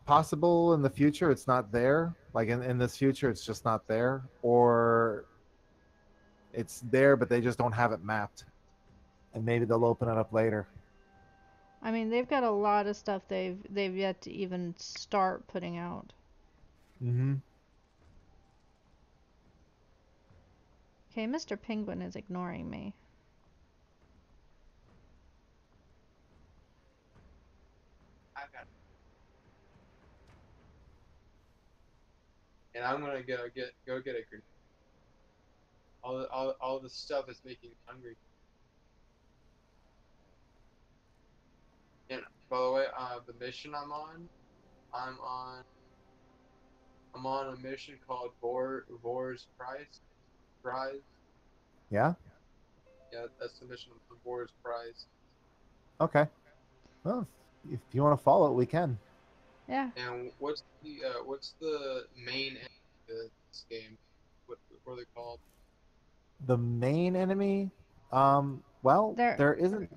Speaker 2: Possible in the future it's not there. Like in this future, it's just not there, or it's there but they just don't have it mapped, and maybe they'll open it up later.
Speaker 1: I mean, they've got a lot of stuff they've yet to even start putting out.
Speaker 2: Mm-hmm.
Speaker 1: Okay, Mr. Penguin is ignoring me.
Speaker 7: I got and I'm gonna go get a grenade. All the stuff is making me hungry. And by the way, the mission I'm on I'm on a mission called Vor's Prize.
Speaker 2: Yeah.
Speaker 7: Yeah, that's the mission on Vor's Prize.
Speaker 2: Okay. Well, if you want to follow it, we can.
Speaker 1: Yeah.
Speaker 7: And what's the main end of this game? What are they called?
Speaker 2: The main enemy. Well,
Speaker 1: There,
Speaker 2: there isn't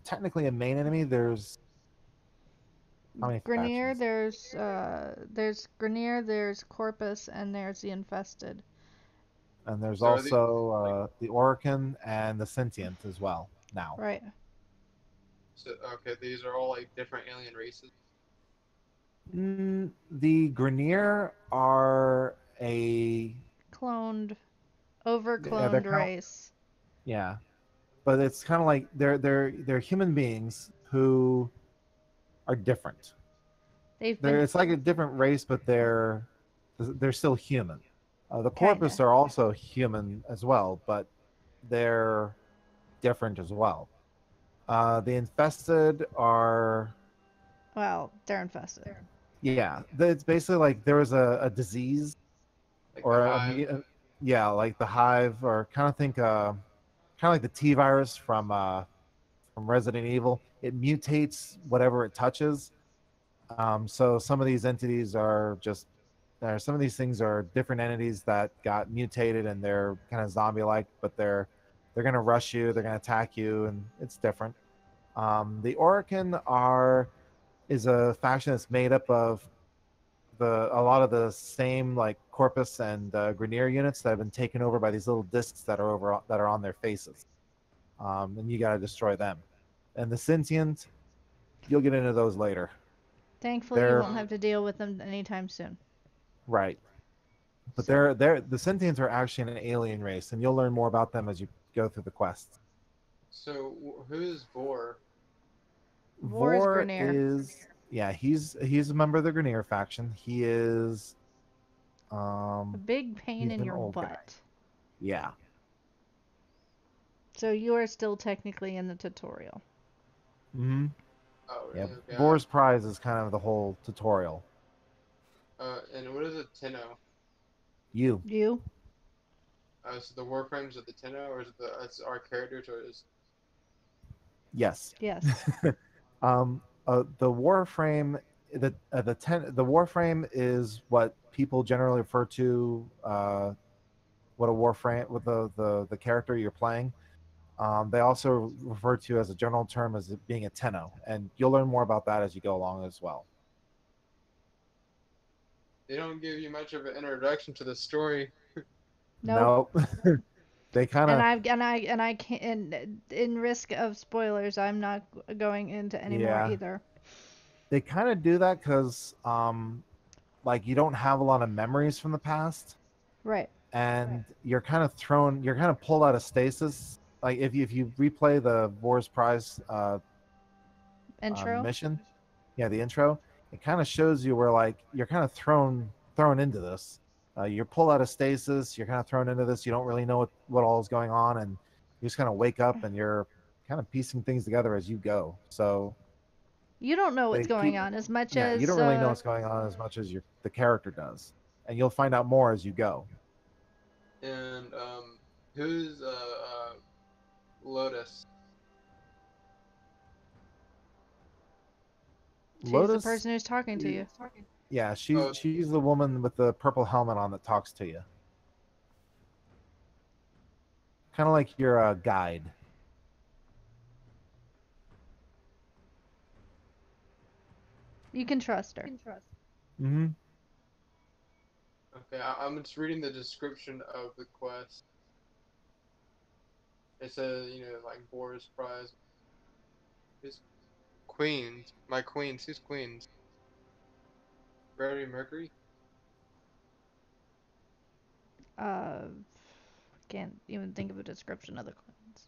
Speaker 2: technically a main enemy. There's how many
Speaker 1: Grenier.
Speaker 2: factions?
Speaker 1: There's Grenier. There's Corpus, and there's the Infested.
Speaker 2: And there's
Speaker 7: So are they
Speaker 2: also
Speaker 7: like
Speaker 2: the Orican and the Sentient as well. Now,
Speaker 1: Right.
Speaker 7: so? Okay, these are all like different alien races.
Speaker 2: the Grenier are a
Speaker 1: Cloned,
Speaker 2: yeah, they're
Speaker 1: overcloned
Speaker 2: kind of
Speaker 1: race.
Speaker 2: yeah, but it's kind of like they're human beings who are different.
Speaker 1: They've
Speaker 2: They're
Speaker 1: been
Speaker 2: it's like a different race, but they're still human. The
Speaker 1: kinda.
Speaker 2: Corpus are also human as well, but they're different as well. The Infested are
Speaker 1: Well, they're infested.
Speaker 2: yeah. It's basically like there was a disease
Speaker 7: Like the
Speaker 2: or
Speaker 7: hive.
Speaker 2: yeah, like the hive, or kind of think kind of like the T virus from Resident Evil. It mutates whatever it touches. So some of these entities are just some of these things are different entities that got mutated and they're kind of zombie like, but they're gonna rush you, they're gonna attack you, and it's different. The Orican are is a faction that's made up of a lot of the same like Corpus and Grenier units that have been taken over by these little discs that are on their faces, and you got to destroy them. And the Sentient, you'll get into those later.
Speaker 1: Thankfully, you
Speaker 2: They're
Speaker 1: won't have to deal with them anytime soon.
Speaker 2: right, but
Speaker 1: So,
Speaker 2: they're the Sentients are actually an alien race, and you'll learn more about them as you go through the quests.
Speaker 7: So who's Vor?
Speaker 1: War is
Speaker 2: Vor
Speaker 1: Grenier.
Speaker 2: is yeah, he's a member of the Grenier faction. He is
Speaker 1: A big pain
Speaker 2: he's
Speaker 1: in
Speaker 2: an
Speaker 1: your
Speaker 2: old guy.
Speaker 1: butt.
Speaker 2: Yeah.
Speaker 1: So you are still technically in the tutorial.
Speaker 2: Mm-hmm.
Speaker 7: Oh,
Speaker 2: Yeah.
Speaker 7: really? Okay.
Speaker 2: Vor's prize is kind of the whole tutorial.
Speaker 7: And what is a Tenno?
Speaker 2: You.
Speaker 1: You?
Speaker 7: So the Warframes are the Tenno, or is it that's our characters, or is
Speaker 2: Yes.
Speaker 1: Yes.
Speaker 2: The Warframe, the Warframe is what people generally refer to. What a Warframe with the character you're playing. They also refer to as a general term as it being a Tenno, and you'll learn more about that as you go along as well.
Speaker 7: they don't give you much of an introduction to the story?
Speaker 1: Nope.
Speaker 2: No, they kind
Speaker 1: And
Speaker 2: of
Speaker 1: I can't. In risk of spoilers, I'm not going into any more
Speaker 2: yeah,
Speaker 1: either.
Speaker 2: they kind of do that because like you don't have a lot of memories from the past,
Speaker 1: Right.
Speaker 2: and you're kind of pulled out of stasis. Like if you replay the Vor's Prize
Speaker 1: Intro.
Speaker 2: mission, yeah, the intro, it kind of shows you where like you're kind of thrown into this. You're pulled out of stasis. You're kind of thrown into this. You don't really know what all is going on, and you just kind of wake up and you're kind of piecing things together as you go. So
Speaker 1: You don't know
Speaker 2: they
Speaker 1: what's going
Speaker 2: keep
Speaker 1: on as much
Speaker 2: yeah, you
Speaker 1: as
Speaker 2: don't really know what's going on as much as the character does, and you'll find out more as you go.
Speaker 7: And who's Lotus?
Speaker 1: she's the
Speaker 2: Lotus,
Speaker 1: person who's talking to you.
Speaker 2: yeah,
Speaker 7: Oh,
Speaker 2: she's the woman with the purple helmet on that talks to you, kind of like your guide.
Speaker 1: You can trust her.
Speaker 2: Mm-hmm.
Speaker 7: okay. I'm just reading the description of the quest. It says, like Boris Prize. Who's Queens? My Queens. Who's Queens? Freddie Mercury?
Speaker 1: Uh, can't even think of a description of the clones.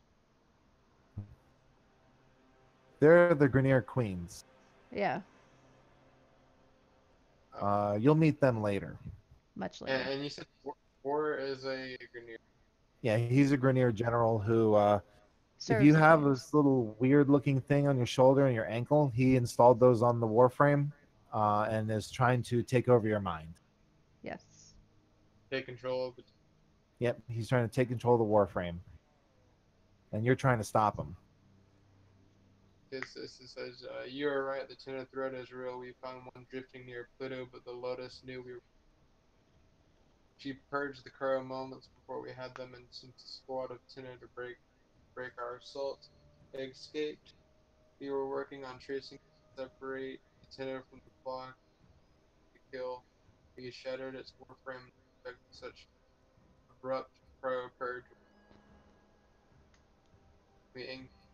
Speaker 2: They're the Grenier Queens.
Speaker 1: Yeah.
Speaker 2: You'll meet them later.
Speaker 1: much later.
Speaker 7: And you said War is a Grineer.
Speaker 2: Yeah, he's a Grenier general who, if
Speaker 1: Serves
Speaker 2: you
Speaker 1: the
Speaker 2: have
Speaker 1: planes.
Speaker 2: this little weird looking thing on your shoulder and your ankle, he installed those on the Warframe, and is trying to take over your mind.
Speaker 1: Yes.
Speaker 7: Take control of it.
Speaker 2: Yep, he's trying to take control of the Warframe, and you're trying to stop him.
Speaker 7: This says, you are right, the Tenor threat is real. We found one drifting near Pluto, but the Lotus knew we were. She purged the Kuro moments before we had them and sent a squad of Tenor to break our assault. They escaped. We were working on tracing to separate the Tenor from the flock to kill. We shattered its Warframe and expected such abrupt Kuro purge. We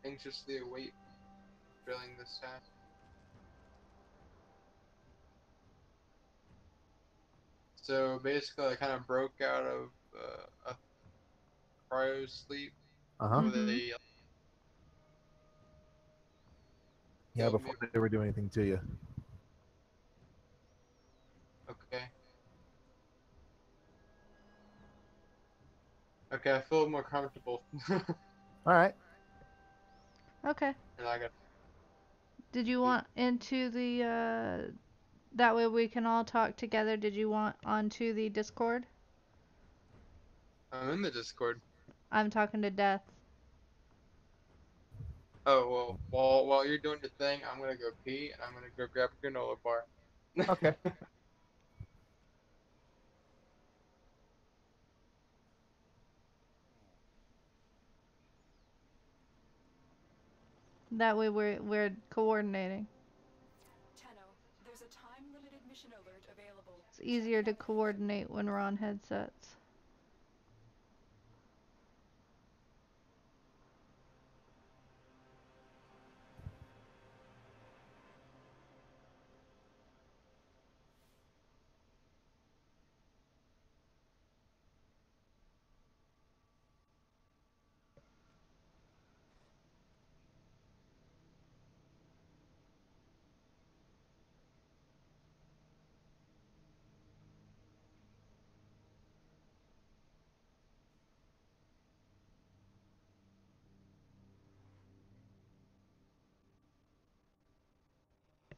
Speaker 7: anxiously await drilling this task. So basically, I kind of broke out of a cryo sleep
Speaker 2: Uh huh.
Speaker 7: before
Speaker 1: Mm-hmm.
Speaker 7: they
Speaker 2: Yeah,
Speaker 7: killed me.
Speaker 2: before they were doing anything to you.
Speaker 7: Okay. Okay, I feel more comfortable.
Speaker 2: All right.
Speaker 1: Okay.
Speaker 7: And I got.
Speaker 1: Did you want into the that way we can all talk together? Did you want onto the Discord?
Speaker 7: I'm in the Discord.
Speaker 1: I'm talking to Death.
Speaker 7: Oh well, while you're doing the thing, I'm gonna go pee and I'm gonna go grab a granola bar.
Speaker 2: Okay.
Speaker 1: That way we're coordinating.
Speaker 5: Tenno, there's a time-limited mission alert available.
Speaker 1: It's easier to
Speaker 5: Check that.
Speaker 1: coordinate when we're on headsets.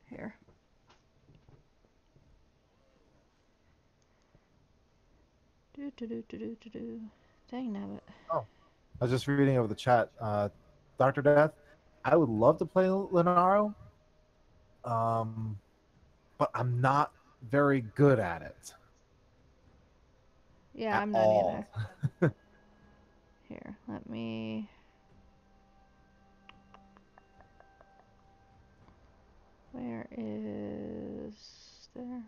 Speaker 1: Here. Do do do do do do do. Dang nabbit.
Speaker 2: Oh, I was just reading over the chat. Dr. Death, I would love to play Lenaro, but I'm not very good at it
Speaker 1: Yeah,
Speaker 2: at
Speaker 1: I'm not either.
Speaker 2: all.
Speaker 1: Here, let me. Where is there?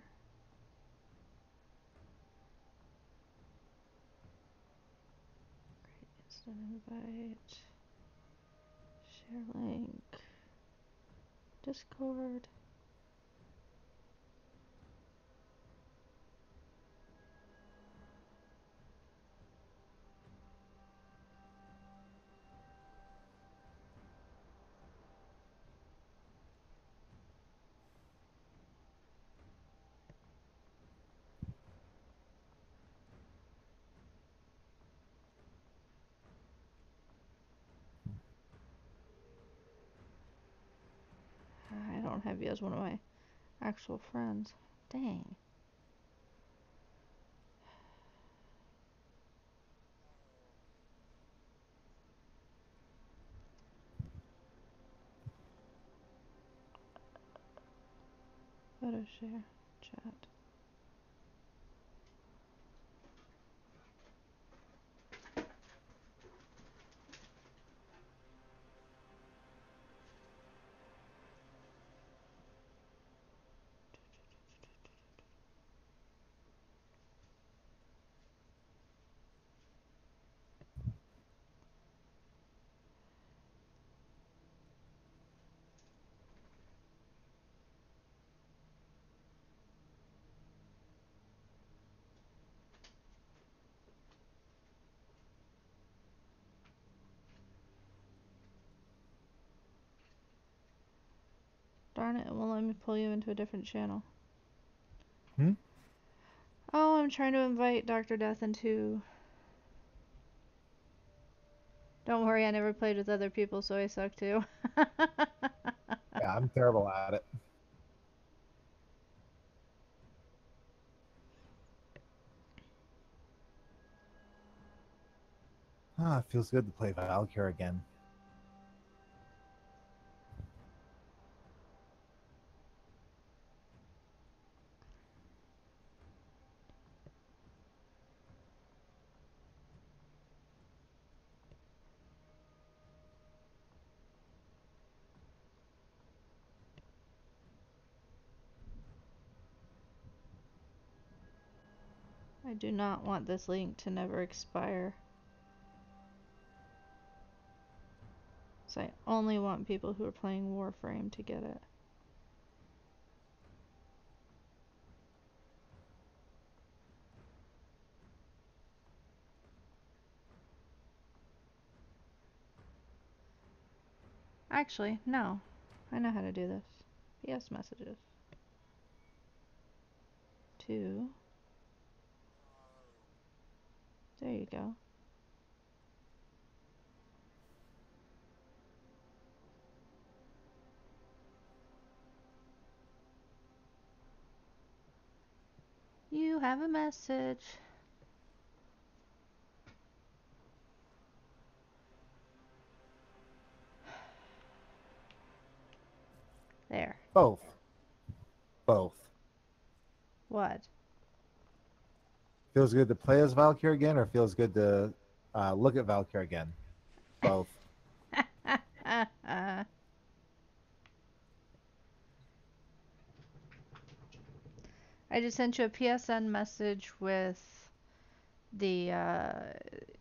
Speaker 1: Instant invite. Share link. Discord. I don't have you as one of my actual friends. Dang. Photo share. Chat. Darn it, it won't let me pull you into a different channel.
Speaker 2: Hmm?
Speaker 1: Oh, I'm trying to invite Dr. Death into... Don't worry, I never played with other people, so I suck too.
Speaker 2: Yeah, I'm terrible at it. Ah, it feels good to play Valkyr again.
Speaker 1: I do not want this link to never expire. So I only want people who are playing Warframe to get it. Actually, no. I know how to do this. PS messages. 2. There you go. You have a message. There.
Speaker 2: Both. Both.
Speaker 1: What?
Speaker 2: Feels good to play as Valkyr again, or feels good to look at Valkyr again? Both.
Speaker 1: I just sent you a PSN message with the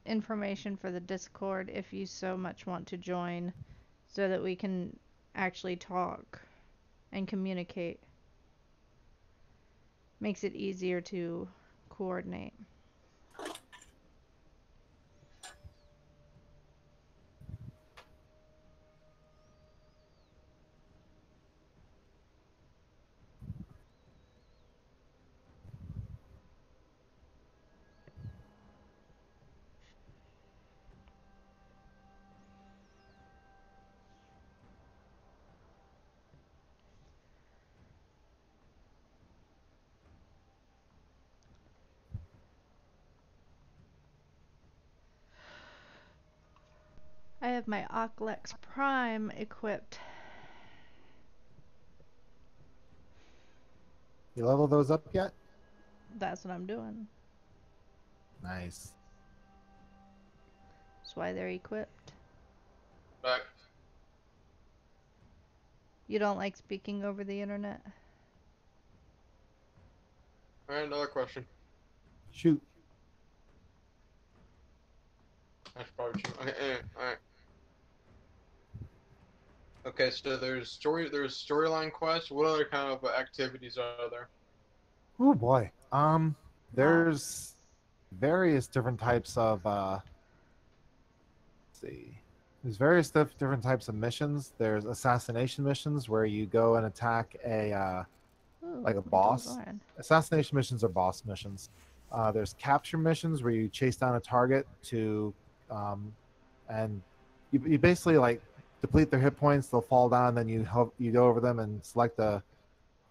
Speaker 1: information for the Discord if you so much want to join so that we can actually talk and communicate. Makes it easier to coordinate. I have my Oclex Prime equipped.
Speaker 2: You level those up yet?
Speaker 1: That's what I'm doing.
Speaker 2: Nice.
Speaker 1: That's why they're equipped.
Speaker 7: Back.
Speaker 1: You don't like speaking over the internet?
Speaker 7: Alright, another question.
Speaker 2: Shoot.
Speaker 7: That's probably true. Okay, anyway, alright. Okay, so there's storyline quests. What other kind of activities are there?
Speaker 2: Oh boy.
Speaker 1: Lots.
Speaker 2: There's various different types of let's see. There's various different types of missions. There's assassination missions where you go and attack a
Speaker 1: Ooh,
Speaker 2: like a
Speaker 1: look at
Speaker 2: boss.
Speaker 1: Lauren.
Speaker 2: Assassination missions are boss missions. There's capture missions where you chase down a target to and you basically like deplete their hit points. They'll fall down, then you go over them and select the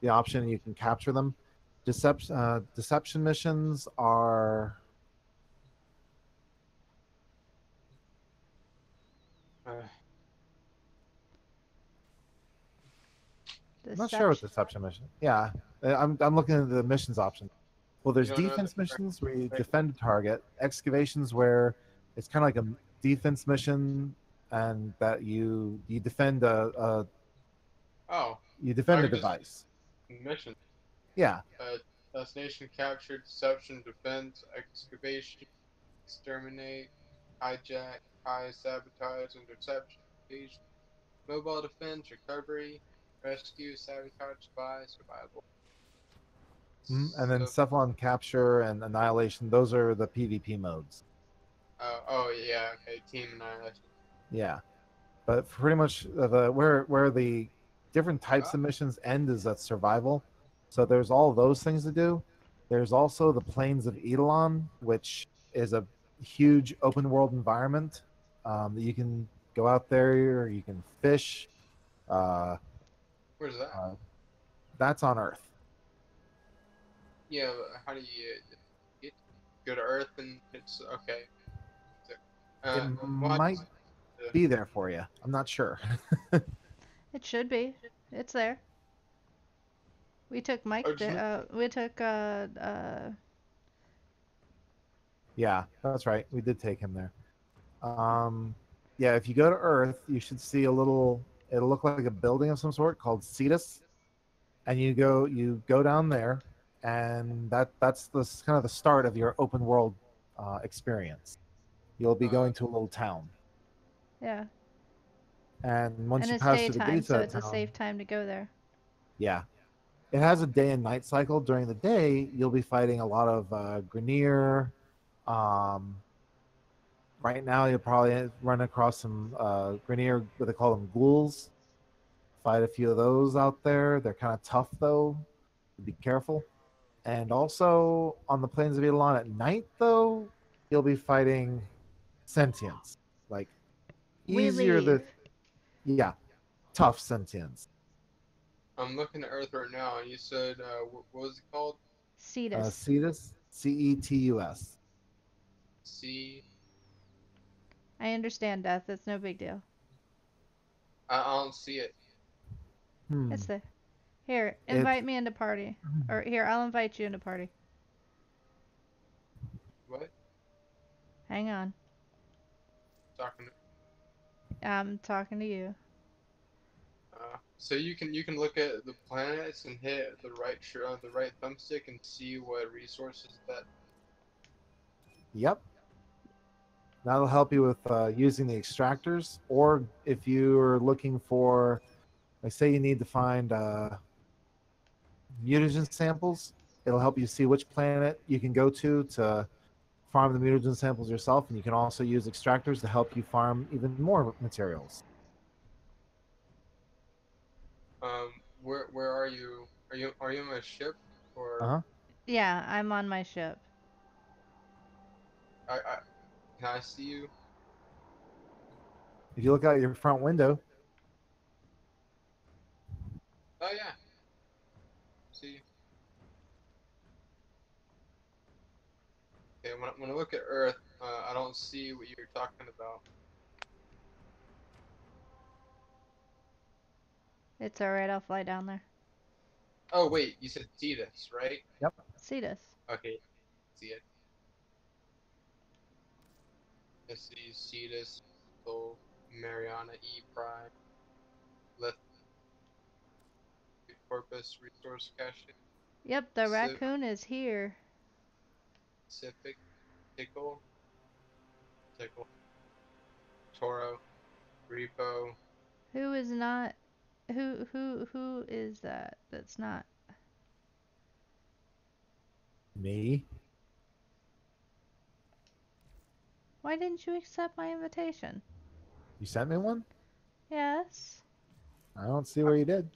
Speaker 2: option, and you can capture them. Deception missions are
Speaker 7: Uh,
Speaker 2: I'm not sure what deception mission. Yeah, I'm looking at the missions option. Well,
Speaker 7: you
Speaker 2: there's
Speaker 7: don't know
Speaker 2: defense
Speaker 7: the
Speaker 2: missions where you defend a target. Excavations where it's kind of like a defense mission, and that you defend
Speaker 7: Oh,
Speaker 2: you defend
Speaker 7: I
Speaker 2: a
Speaker 7: could just
Speaker 2: device.
Speaker 7: mission.
Speaker 2: Yeah.
Speaker 7: Assassination, capture, deception, defense, excavation, exterminate, hijack, high sabotage, interception, evasion, mobile defense, recovery, rescue, sabotage, spy, survival.
Speaker 2: And then
Speaker 7: So,
Speaker 2: Cephalon capture and annihilation. Those are the PvP modes.
Speaker 7: oh yeah, okay, team annihilation.
Speaker 2: Yeah. But pretty much the where the different types of missions end is at survival. So there's all those things to do. There's also the Plains of Eidolon, which is a huge open world environment that you can go out there, you can fish. Uh,
Speaker 7: Where's that?
Speaker 2: that's on Earth.
Speaker 7: Yeah, but how do you get go to Earth and it's okay?
Speaker 2: It
Speaker 7: Well,
Speaker 2: might be there for you. I'm not sure.
Speaker 1: It should be. It's there. We took Mike. We took
Speaker 2: Yeah, that's right. We did take him there. Yeah, if you go to Earth, you should see a little. It'll look like a building of some sort called Cetus, and you go down there, and that's the kind of the start of your open world experience. You'll be going to a little town,
Speaker 1: Yeah.
Speaker 2: and once
Speaker 1: And
Speaker 2: you
Speaker 1: it's
Speaker 2: pass through the
Speaker 1: daytime,
Speaker 2: gates of
Speaker 1: so
Speaker 2: that
Speaker 1: it's a
Speaker 2: town,
Speaker 1: safe time to go there.
Speaker 2: yeah, it has a day and night cycle. During the day, you'll be fighting a lot of Grenier. Um, right now, you'll probably run across some Grenier, what they call them, ghouls. Fight a few of those out there. They're kind of tough, though. Be careful. And also, on the plains of Eidolon at night, though, you'll be fighting sentients. Like,
Speaker 1: We
Speaker 2: easier
Speaker 1: leave.
Speaker 2: yeah, tough sentients.
Speaker 7: I'm looking at Earth right now, and you said what was it called?
Speaker 1: Cetus.
Speaker 2: Cetus, Cetus.
Speaker 7: C.
Speaker 1: I understand, Death. It's no big deal.
Speaker 7: I don't see it.
Speaker 1: It's there. Here, invite me into party. Or here, I'll invite you into party.
Speaker 7: What?
Speaker 1: Hang on.
Speaker 7: Talking.
Speaker 1: I'm talking to you.
Speaker 7: So you can look at the planets and hit the right thumbstick and see what resources that.
Speaker 2: Yep. That'll help you with using the extractors, or if you're looking for, like, say you need to find mutagen samples, it'll help you see which planet you can go to farm the mutagen samples yourself, and you can also use extractors to help you farm even more materials.
Speaker 7: Where are you? Are you on a ship or?
Speaker 2: Uh-huh.
Speaker 1: Yeah, I'm on my ship.
Speaker 7: I can I see you?
Speaker 2: If you look out your front window,
Speaker 7: Oh yeah. See. Okay, when I look at Earth, I don't see what you're talking about.
Speaker 1: It's alright, I'll fly down there.
Speaker 7: Oh wait, you said Cetus, right?
Speaker 2: yep.
Speaker 1: Cetus.
Speaker 7: Okay, see it. Let's see, Cetus, Sol, Mariana, E Prime, Leth, Corpus, Resource Cache,
Speaker 1: Yep, the raccoon is here.
Speaker 7: Pacific, Tickle, Toro, Repo.
Speaker 1: Who is not who is that? That's not
Speaker 2: Me.
Speaker 1: Why didn't you accept my invitation?
Speaker 2: You sent me one?
Speaker 1: Yes.
Speaker 2: I don't see where you did.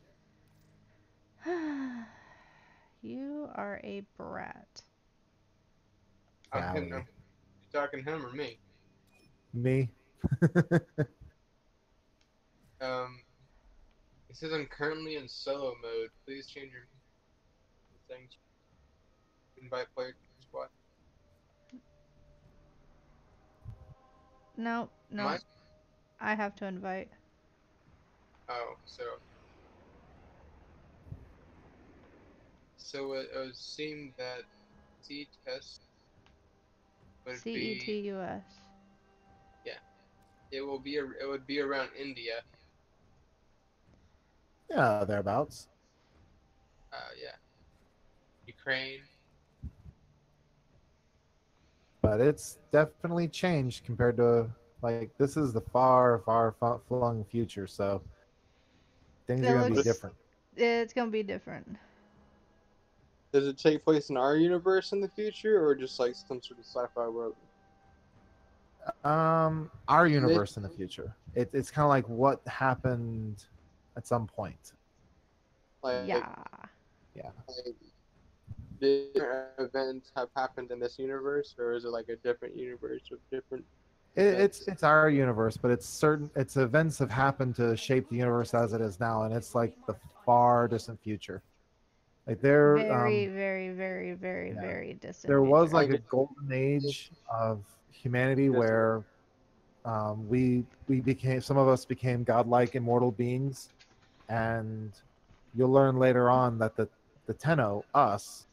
Speaker 1: You are a brat.
Speaker 7: You talking him or me?
Speaker 2: Me.
Speaker 7: It says I'm currently in solo mode. Please change your things. Invite player to the squad.
Speaker 1: No. I have to invite.
Speaker 7: Oh, so it would seem that C test would be
Speaker 1: CETUS.
Speaker 7: yeah. It would be around India.
Speaker 2: Yeah, thereabouts.
Speaker 7: Yeah. Ukraine.
Speaker 2: But it's definitely changed compared to, like, this is the far, far flung future, so things are going to be different.
Speaker 1: It's going to be different.
Speaker 7: Does it take place in our universe in the future, or just like some sort of sci-fi world?
Speaker 2: Our universe in the future. It's kind of like what happened at some point.
Speaker 7: Like,
Speaker 1: yeah.
Speaker 2: Yeah.
Speaker 7: different events have happened in this universe, or is it like a different universe with different
Speaker 2: It's
Speaker 7: events?
Speaker 2: our universe, but it's events have happened to shape the universe as it is now, and it's like the far distant future. Like there,
Speaker 1: Very, very, very, very,
Speaker 2: yeah,
Speaker 1: very distant
Speaker 2: there was
Speaker 1: future.
Speaker 7: I
Speaker 2: like a
Speaker 7: just
Speaker 2: golden age of humanity
Speaker 7: just
Speaker 2: where we became, some of us became godlike immortal beings, and you'll learn later on that the Tenno, us,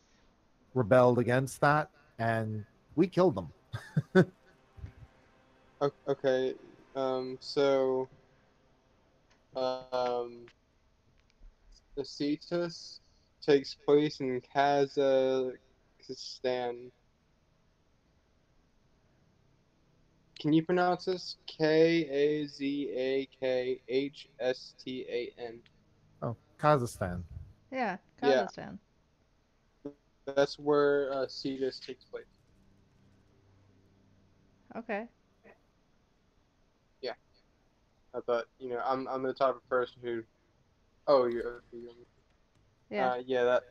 Speaker 2: rebelled against that, and we killed them.
Speaker 7: okay. So um, the Cetus takes place in Kazakhstan. Can you pronounce this? Kazakhstan.
Speaker 2: Oh, Kazakhstan.
Speaker 1: Yeah,
Speaker 7: Yeah,
Speaker 1: Kazakhstan.
Speaker 7: that's where Cetus takes place.
Speaker 1: Okay.
Speaker 7: Yeah, I thought I'm the type of person who. Oh,
Speaker 1: Yeah.
Speaker 7: yeah, that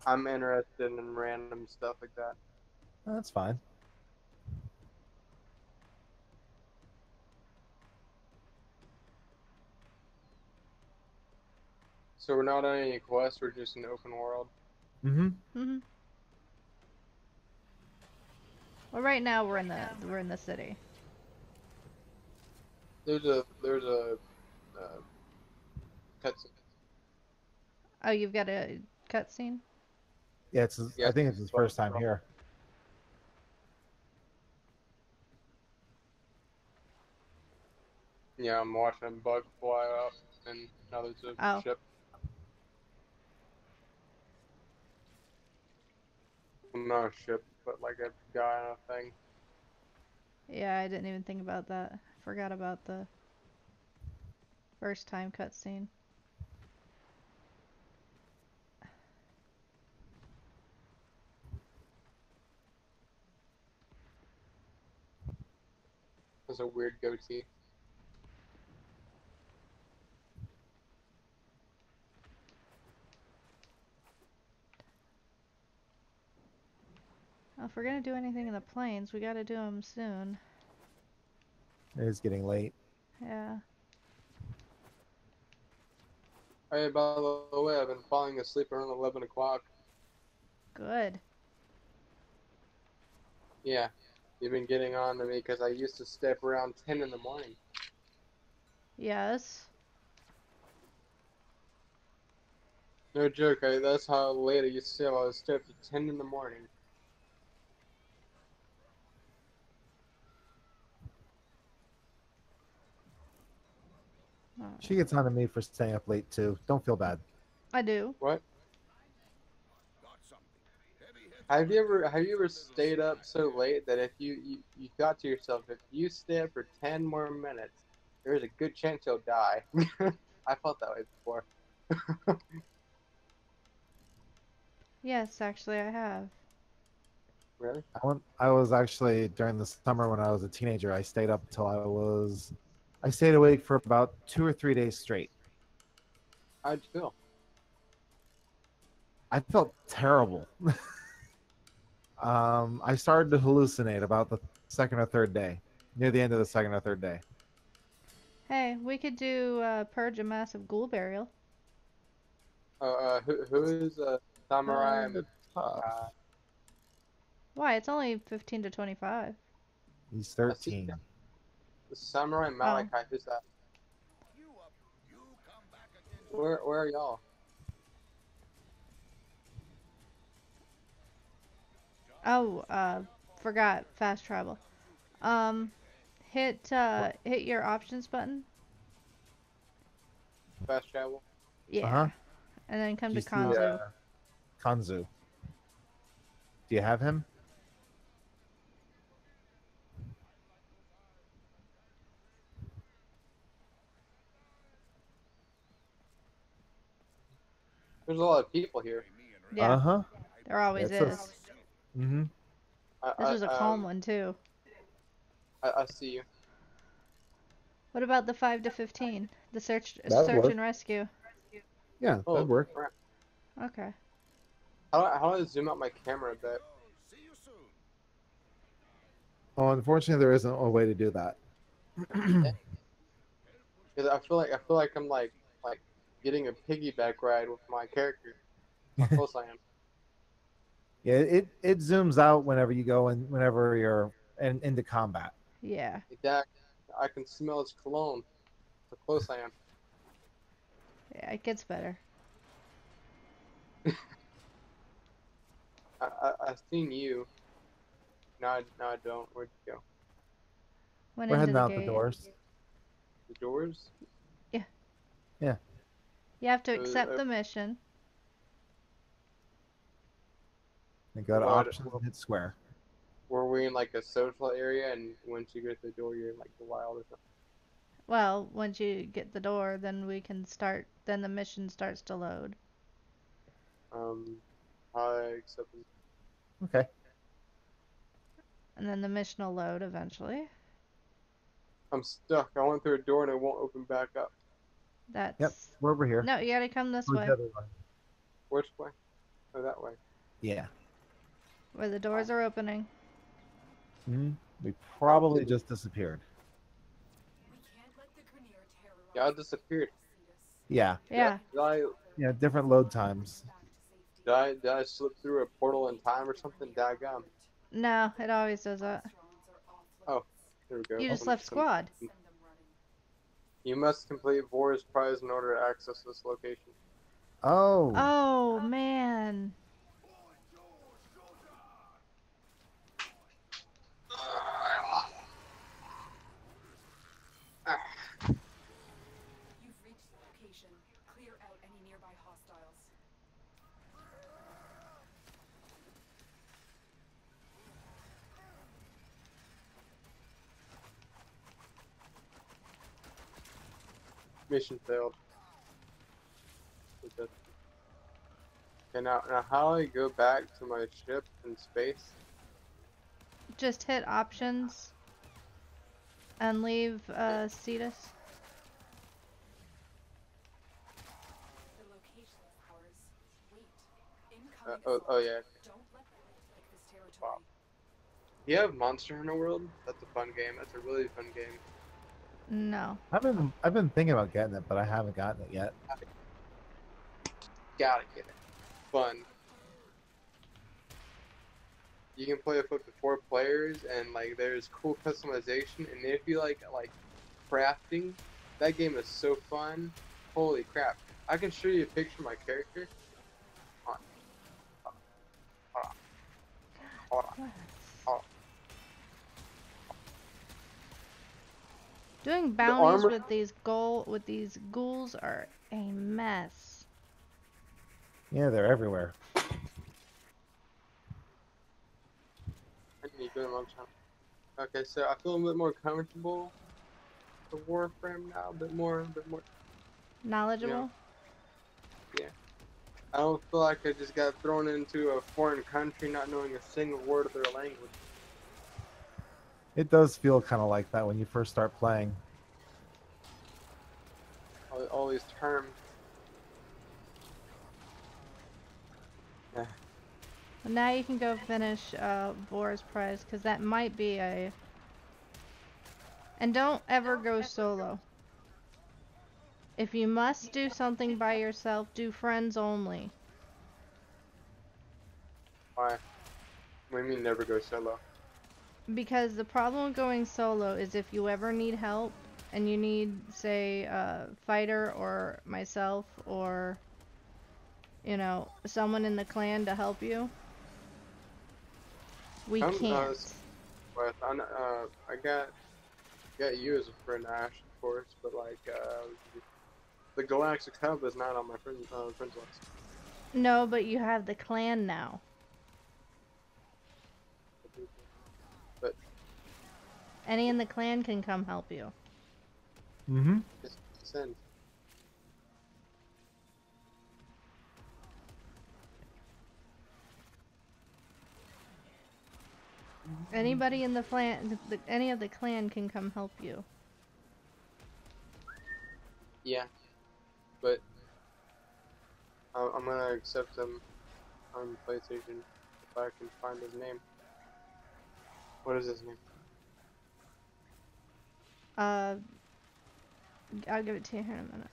Speaker 7: I'm interested in random stuff like that.
Speaker 2: That's fine.
Speaker 7: So we're not on any quests. We're just in open world.
Speaker 2: Mm-hmm.
Speaker 1: Mhm. Well, right now we're in the city.
Speaker 7: There's a cutscene.
Speaker 1: Oh, you've got a cutscene?
Speaker 2: Yeah, I
Speaker 7: Yes,
Speaker 2: think it's his first time here.
Speaker 7: yeah, I'm watching a bug fly up, and now there's a
Speaker 1: Oh.
Speaker 7: ship. Well, not a ship, but like a guy on a thing.
Speaker 1: Yeah, I didn't even think about that. Forgot about the first time cutscene.
Speaker 7: Has a weird goatee.
Speaker 1: Well, if we're gonna do anything in the plains, we gotta do them soon.
Speaker 2: It is getting late.
Speaker 1: Yeah.
Speaker 7: Hey, by the way, I've been falling asleep around 11 o'clock.
Speaker 1: Good.
Speaker 7: Yeah, you've been getting on to me because I used to stay up around 10 in the morning.
Speaker 1: Yes.
Speaker 7: No joke, that's how late I used to stay. I was stay up to 10 in the morning.
Speaker 2: She gets on to me for staying up late too. Don't feel bad.
Speaker 1: I do.
Speaker 7: What?
Speaker 4: Got something. Heavy hit.
Speaker 7: Have you ever stayed up so late that if you thought to yourself, if you stay up for 10 more minutes, there's a good chance you'll die. I felt that way before.
Speaker 1: Yes, actually, I have.
Speaker 7: Really?
Speaker 2: I was actually during the summer when I was a teenager. I stayed awake for about 2 or 3 days straight.
Speaker 7: How'd you feel?
Speaker 2: I felt terrible. I started to hallucinate about the second or third day, near the end of the second or third day.
Speaker 1: Hey, we could do Purge a Massive Ghoul Burial.
Speaker 7: Who is Samurai?
Speaker 2: Kind of tough.
Speaker 1: Why? It's only 15 to 25.
Speaker 2: He's
Speaker 7: I see
Speaker 2: 13.
Speaker 7: the Samurai
Speaker 1: Oh.
Speaker 7: Malachi. Who's that?
Speaker 4: You up. You come back again.
Speaker 7: Where are y'all?
Speaker 1: Oh, forgot fast travel. Um, hit your options button.
Speaker 7: Fast travel?
Speaker 1: Yeah.
Speaker 2: Uh-huh.
Speaker 1: And then come
Speaker 2: Do
Speaker 1: to
Speaker 2: you see
Speaker 1: Kanzu.
Speaker 2: Kanzu? Do you have him?
Speaker 7: There's a lot of people here.
Speaker 1: Yeah,
Speaker 2: Uh-huh.
Speaker 1: there always
Speaker 2: That's
Speaker 1: is.
Speaker 2: us. Mm-hmm.
Speaker 1: This was a calm
Speaker 7: Um,
Speaker 1: one too.
Speaker 7: I see you.
Speaker 1: What about the 5 to 15? The
Speaker 2: That'd
Speaker 1: search
Speaker 2: work.
Speaker 1: and rescue.
Speaker 2: Yeah,
Speaker 7: Oh,
Speaker 2: that'd work.
Speaker 7: crap.
Speaker 1: Okay.
Speaker 7: How do I zoom out my camera a bit?
Speaker 4: See you soon.
Speaker 2: Oh, unfortunately, there isn't a way to do that.
Speaker 7: Because I feel like I'm like getting a piggyback ride with my character. How close I am.
Speaker 2: Yeah, it zooms out whenever you go in, whenever you're into combat.
Speaker 1: Yeah.
Speaker 7: Dad, I can smell its cologne. How close I am.
Speaker 1: Yeah, it gets better.
Speaker 7: I seen you. Now I don't. Where'd you go?
Speaker 1: Went
Speaker 2: We're
Speaker 1: into
Speaker 2: heading
Speaker 1: the
Speaker 2: out the
Speaker 1: gate.
Speaker 2: doors.
Speaker 7: The doors?
Speaker 1: Yeah.
Speaker 2: Yeah.
Speaker 1: You have to
Speaker 7: Uh,
Speaker 1: accept
Speaker 7: uh,
Speaker 1: the mission.
Speaker 2: And go to
Speaker 7: What?
Speaker 2: options and hit square.
Speaker 7: Were we in like a social area, and once you get to the door, you're in like the wild or something?
Speaker 1: Well, once you get the door, then we can start. Then the mission starts to load.
Speaker 7: I accept them.
Speaker 2: Okay.
Speaker 1: And then the mission will load eventually.
Speaker 7: I'm stuck. I went through a door and it won't open back up.
Speaker 2: Yep.
Speaker 1: That's.
Speaker 2: We're over here.
Speaker 1: No, you gotta come this
Speaker 2: Where's
Speaker 1: way.
Speaker 2: the other one?
Speaker 7: Which way? Oh, that way.
Speaker 2: Yeah.
Speaker 1: Where the doors are opening.
Speaker 2: Hmm. We probably just disappeared.
Speaker 5: We can't let the Grineer terrorize
Speaker 7: Yeah, I disappeared.
Speaker 2: Yeah.
Speaker 1: Yeah.
Speaker 2: Yeah. Different load times.
Speaker 7: Did I slip through a portal in time or something? Daggum.
Speaker 1: No, it always does that.
Speaker 7: Oh, there we go.
Speaker 1: You just left squad.
Speaker 7: You must complete Vor's prize in order to access this location.
Speaker 2: Oh.
Speaker 1: Oh, man.
Speaker 5: You've reached the location. Clear out any nearby hostiles.
Speaker 7: Mission failed. Okay, now how do I go back to my ship in space?
Speaker 1: Just hit options and leave Cetus.
Speaker 5: The location is ours. Wait. Incoming.
Speaker 7: Oh yeah.
Speaker 5: Don't let them take this territory.
Speaker 7: Wow. You have Monster Hunter World? That's a fun game. That's a really fun game.
Speaker 1: No.
Speaker 2: I've been thinking about getting it, but I haven't gotten it yet.
Speaker 7: Gotta get it. Fun. You can play with up to 4 players, and like there's cool customization. And if you like crafting, that game is so fun. Holy crap! I can show you a picture of my character. Hold on. Hold on. Hold on.
Speaker 1: Doing bounties
Speaker 7: armor-
Speaker 1: with these ghouls are a mess.
Speaker 2: Yeah, they're everywhere.
Speaker 7: I need to go to lunchtime. Okay, so I feel a bit more comfortable with Warframe now. A bit more.
Speaker 1: Knowledgeable?
Speaker 7: I don't feel like I just got thrown into a foreign country not knowing a single word of their language.
Speaker 2: It does feel kind of like that when you first start playing.
Speaker 7: All these terms.
Speaker 1: Now you can go finish Vor's prize, because that might be a... And don't ever go solo. If you must do something by yourself, do friends only.
Speaker 7: Why? What do you mean never go solo?
Speaker 1: Because the problem with going solo is if you ever need help, and you need, say, a fighter or myself or, you know, someone in the clan to help you, we can't.
Speaker 7: But I got you as a friend, Ash, of course, but like the Galactic Hub is not on my friends list.
Speaker 1: No, but you have the clan now.
Speaker 7: But
Speaker 1: Any in the clan can come help you.
Speaker 2: Mm-hmm.
Speaker 7: just send.
Speaker 1: Anybody in the clan, any of the clan can come help you.
Speaker 7: Yeah, but I'm gonna accept them on PlayStation. If I can find his name. What is his name?
Speaker 1: I'll give it to you here in a minute.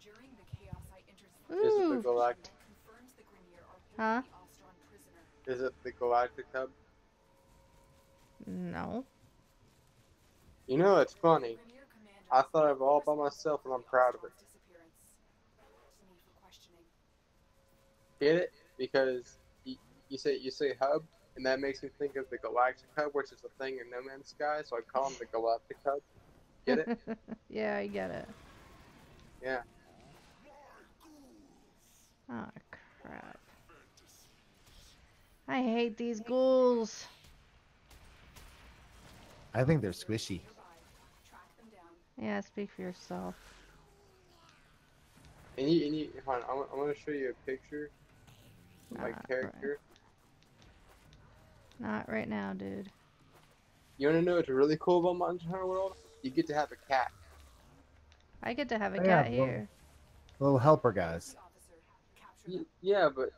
Speaker 5: During the chaos, I intercepted
Speaker 7: Is it the
Speaker 1: Ooh.
Speaker 7: Galactic?
Speaker 5: confirms the Grineer are
Speaker 1: Huh?
Speaker 5: holding the Ostron prisoner.
Speaker 7: Is it the Galactic Hub?
Speaker 1: No.
Speaker 7: You know, it's funny.
Speaker 5: Grineer commander
Speaker 7: I
Speaker 5: is
Speaker 7: thought of it all by
Speaker 5: responsible
Speaker 7: myself, and
Speaker 5: for
Speaker 7: I'm
Speaker 5: the
Speaker 7: proud of it.
Speaker 5: Ostron's disappearance. To me for questioning.
Speaker 7: Get it? Because you say hub, and that makes me think of the Galactic Hub, which is a thing in No Man's Sky. So I call him the Galactic Hub. Get it?
Speaker 1: Yeah, I get it.
Speaker 7: Yeah.
Speaker 1: Oh, crap. I hate these ghouls.
Speaker 2: I think they're squishy.
Speaker 5: Track them down.
Speaker 1: Yeah, speak for yourself.
Speaker 7: And you hold on, I want to show you a picture of my
Speaker 1: Not
Speaker 7: character.
Speaker 1: Not right now, dude.
Speaker 7: You want to know what's really cool about Monster Hunter World? You get to have a cat.
Speaker 1: I get to have a
Speaker 2: Oh,
Speaker 1: cat
Speaker 2: yeah,
Speaker 1: here.
Speaker 2: Little helper guys.
Speaker 5: Officer, capture them.
Speaker 7: Yeah, but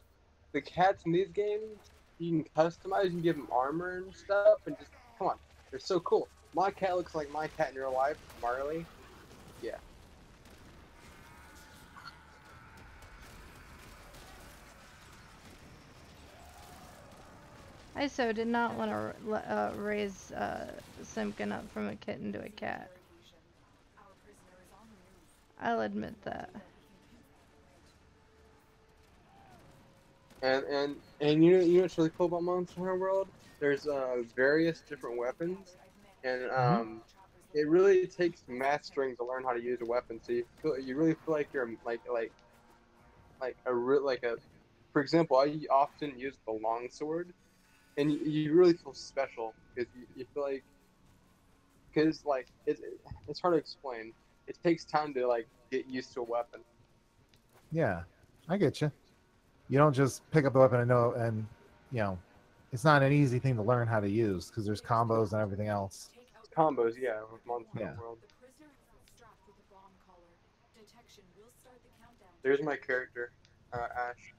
Speaker 7: the cats in these games, you can customize, you can give them armor and stuff, and just, come on, they're so cool. My cat looks like my cat in real life, Marley. Yeah.
Speaker 1: I so did not want to raise Simpkin up from a kitten to a cat.
Speaker 5: Our prisoner is on the move.
Speaker 1: I'll admit that.
Speaker 7: And you know what's really cool about Monster Hunter World? There's various different weapons, and it really takes mastering to learn how to use a weapon. So you really feel like you're like a for example, I often use the longsword, and you really feel special because you feel like it's hard to explain. It takes time to like get used to a weapon.
Speaker 2: Yeah, I get you. You don't just pick up the weapon and know, and you know, it's not an easy thing to learn how to use because there's combos and everything else.
Speaker 7: Combos, yeah, with Monster
Speaker 2: Yeah.
Speaker 7: Hunter World.
Speaker 5: The prisoner has been strapped with a bomb collar. Detection will start the countdown.
Speaker 7: There's my character, Ash.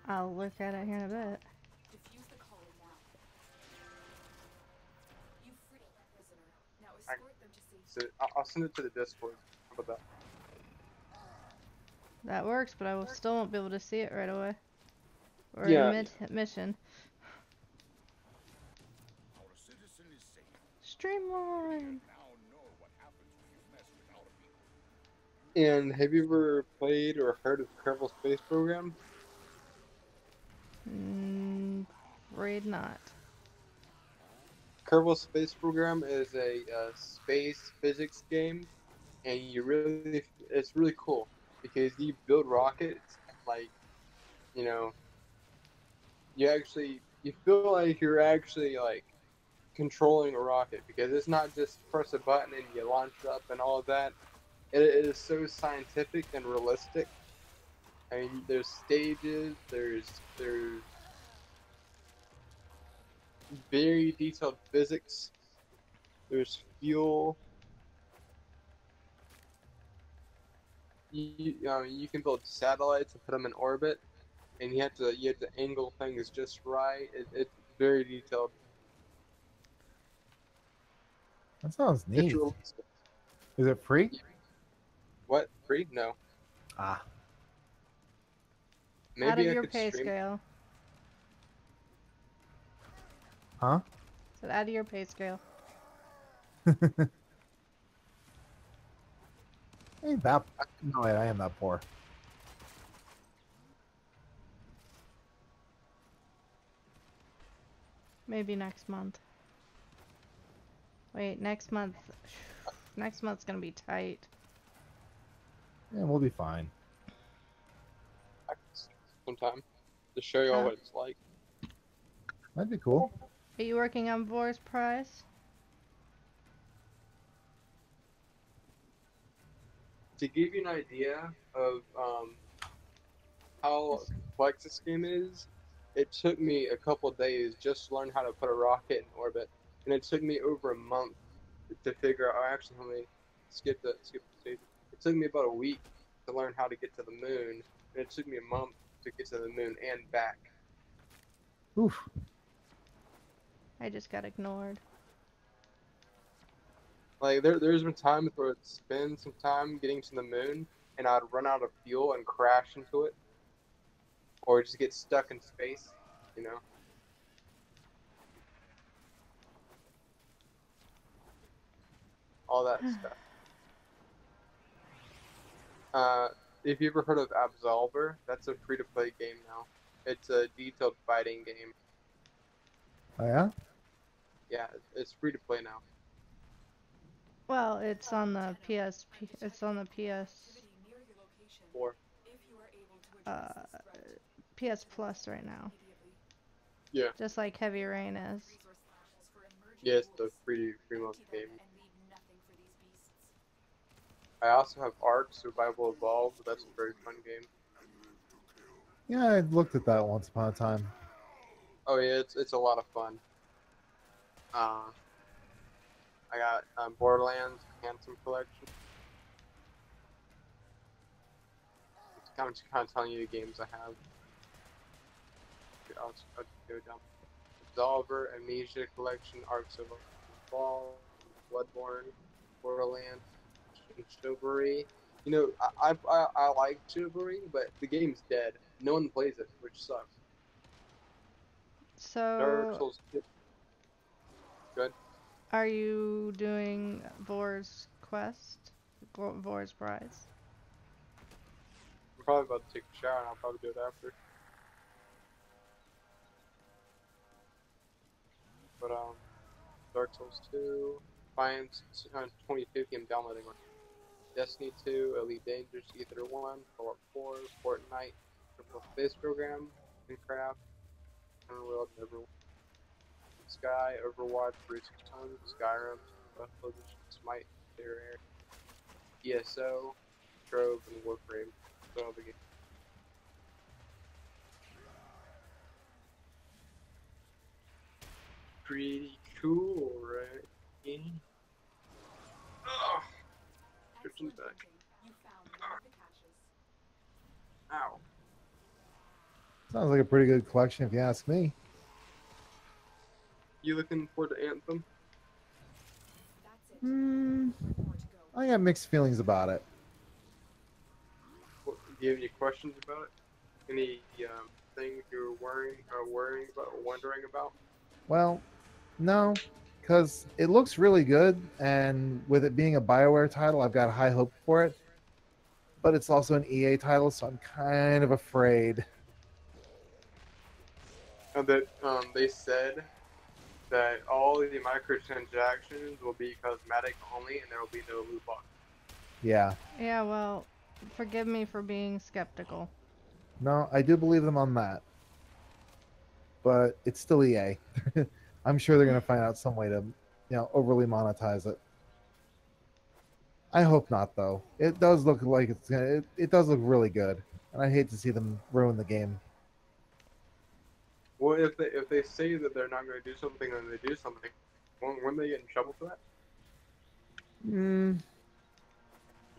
Speaker 1: I'll look at it here in a bit.
Speaker 5: Defuse the collar now. You freed the prisoner. Now escort them to safety.
Speaker 7: So I'll send it to the Discord. How about that?
Speaker 1: That works, but I will still won't be able to see it right away. Or
Speaker 7: Yeah.
Speaker 1: in mission.
Speaker 4: Our citizen is safe.
Speaker 1: Streamline.
Speaker 4: Now know what happens when you mess with our people.
Speaker 7: And have you ever played or heard of Kerbal Space Program?
Speaker 1: Afraid not.
Speaker 7: Kerbal Space Program is a space physics game, and it's really cool because you build rockets and like, you know, you feel like you're actually like controlling a rocket because it's not just press a button and you launch it up and all of that. It is so scientific and realistic. I mean, there's stages, there's very detailed physics, there's fuel. You can build satellites and put them in orbit, and you have to angle things just right. It's very detailed.
Speaker 2: That sounds
Speaker 7: It's
Speaker 2: neat.
Speaker 7: realistic.
Speaker 2: Is it free?
Speaker 7: What? Free? No.
Speaker 2: Ah,
Speaker 7: Maybe
Speaker 1: Out of
Speaker 7: I
Speaker 1: your
Speaker 7: could
Speaker 1: pay
Speaker 7: stream.
Speaker 1: scale.
Speaker 2: huh?
Speaker 1: So out of your pay scale.
Speaker 2: Ain't that? No, wait, I am that poor.
Speaker 1: Maybe next month. Wait, next month. Next month's gonna be tight.
Speaker 2: Yeah, we'll be fine.
Speaker 7: I could stream sometime to show you all what it's like.
Speaker 2: That'd be cool.
Speaker 1: Are you working on Vor's Prize?
Speaker 7: To give you an idea of how complex this game is, it took me a couple days just to learn how to put a rocket in orbit, and it took me over a month to figure out. Actually, let me skip the stage. It took me about a week to learn how to get to the moon, and it took me a month to get to the moon and back.
Speaker 2: Oof.
Speaker 1: I just got ignored.
Speaker 7: Like there's been times where I'd spend some time getting to the moon, and I'd run out of fuel and crash into it, or just get stuck in space, you know. All that stuff. If you ever heard of Absolver, that's a free-to-play game now. It's a detailed fighting game.
Speaker 2: Oh yeah.
Speaker 7: Yeah, it's free-to-play now.
Speaker 1: Well, it's on the PSP. It's on the PS.
Speaker 5: Near your location.
Speaker 7: Or
Speaker 5: If you are able to address this threat
Speaker 1: PS Plus right now.
Speaker 5: immediately.
Speaker 7: yeah,
Speaker 1: Just like Heavy Rain is.
Speaker 5: Resource caches for emerging
Speaker 7: yeah, it's the
Speaker 5: wolves.
Speaker 7: free month
Speaker 5: Empty them
Speaker 7: game.
Speaker 5: and leave nothing for these beasts.
Speaker 7: I also have Ark Survival Evolved. That's a very fun game.
Speaker 2: Yeah, I looked at that once upon a time.
Speaker 7: Oh yeah, it's a lot of fun. I got Borderlands Handsome Collection. It's kind of telling you the games I have. I'll go down. Absolver, Amnesia Collection, Ark Survival Evolved, Bloodborne, Borderlands, Chivalry. You know, I like Chivalry, but the game's dead. No one plays it, which sucks. Dark
Speaker 1: So,
Speaker 7: Souls 2. Good.
Speaker 1: are you doing Vor's quest? Vor's prize?
Speaker 7: I'm probably about to take a shower and I'll probably do it after. But Dark Souls 2, Defiance 2050, I'm downloading one. Destiny 2, Elite Dangerous, Ether 1, Fallout 4, Fortnite, Triple Space Program, Minecraft, Unreal, Neverwinter, Sky, Overwatch, Bruce Ton, Skyrim, Buffalo, Smite, Air, ESO, Trove, and Warframe. So all the games. Pretty cool, right? Yeah. Ugh. Drifting
Speaker 5: Excellent
Speaker 7: back.
Speaker 5: hunting. You found one of the caches.
Speaker 7: Ow.
Speaker 2: Sounds like a pretty good collection, if you ask me.
Speaker 7: You looking forward to Anthem?
Speaker 5: That's it.
Speaker 2: Hmm.
Speaker 5: More to go.
Speaker 2: I got mixed feelings about it.
Speaker 7: Do you have any questions about it? Any things you're worrying about or wondering about?
Speaker 2: Well, no, because it looks really good, and with it being a BioWare title, I've got high hope for it. But it's also an EA title, so I'm kind of afraid.
Speaker 7: That they said that all of the microtransactions will be cosmetic only, and there will be no loot box.
Speaker 2: Yeah.
Speaker 1: Yeah, well, forgive me for being skeptical.
Speaker 2: No, I do believe them on that. But it's still EA. I'm sure they're going to find out some way to, overly monetize it. I hope not, though. It does look like it's gonna. It does look really good, and I hate to see them ruin the game.
Speaker 7: Well, if they say that they're not going to do something and they do something, won't they get in trouble for that?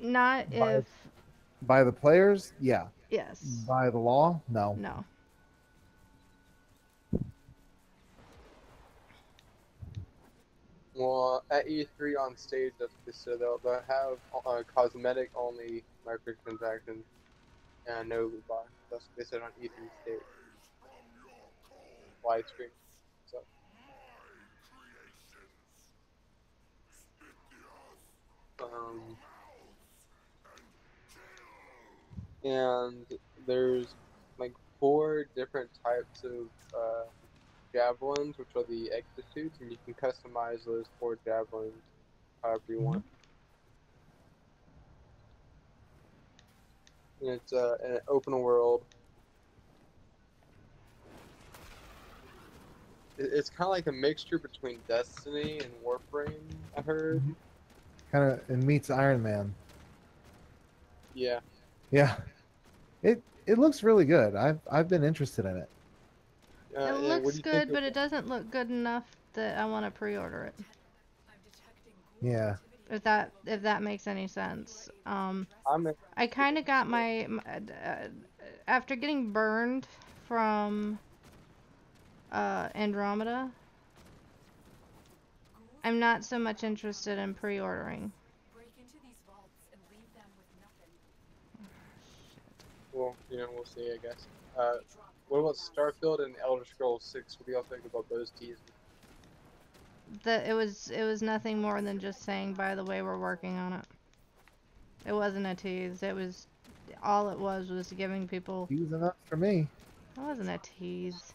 Speaker 1: Not
Speaker 2: By-
Speaker 1: if.
Speaker 2: By the players, yeah.
Speaker 1: Yes.
Speaker 2: By the law, no.
Speaker 1: No.
Speaker 7: Well, at E3 on stage, that's what they said. They'll have cosmetic only microtransactions and no loot box. That's what they said on E3 stage. Live stream. So. And there's like 4 different types of javelins, which are the exosuits, and you can customize those 4 javelins however you want. And it's an open world. It's kind of like a mixture between Destiny and Warframe, I heard.
Speaker 2: Kind of, it meets Iron Man.
Speaker 7: Yeah.
Speaker 2: Yeah. It looks really good. I've been interested in it.
Speaker 1: It
Speaker 7: and what
Speaker 1: looks
Speaker 7: do you
Speaker 1: good,
Speaker 7: think
Speaker 1: but it doesn't look good enough that I want to pre-order it.
Speaker 5: I'm detecting ghoul
Speaker 2: Yeah.
Speaker 5: activity
Speaker 1: if that makes any sense.
Speaker 6: I'm
Speaker 1: I kind of got after getting burned from Andromeda, I'm not so much interested in pre-ordering.
Speaker 5: Break into these vaults and leave them with nothing.
Speaker 6: well, we'll see, I guess. What about Starfield and Elder Scrolls 6? What do y'all think about those teasers?
Speaker 1: It was nothing more than just saying, by the way, we're working on it. It wasn't a tease. It was all it was giving people.
Speaker 2: He was enough for me.
Speaker 1: It wasn't a tease.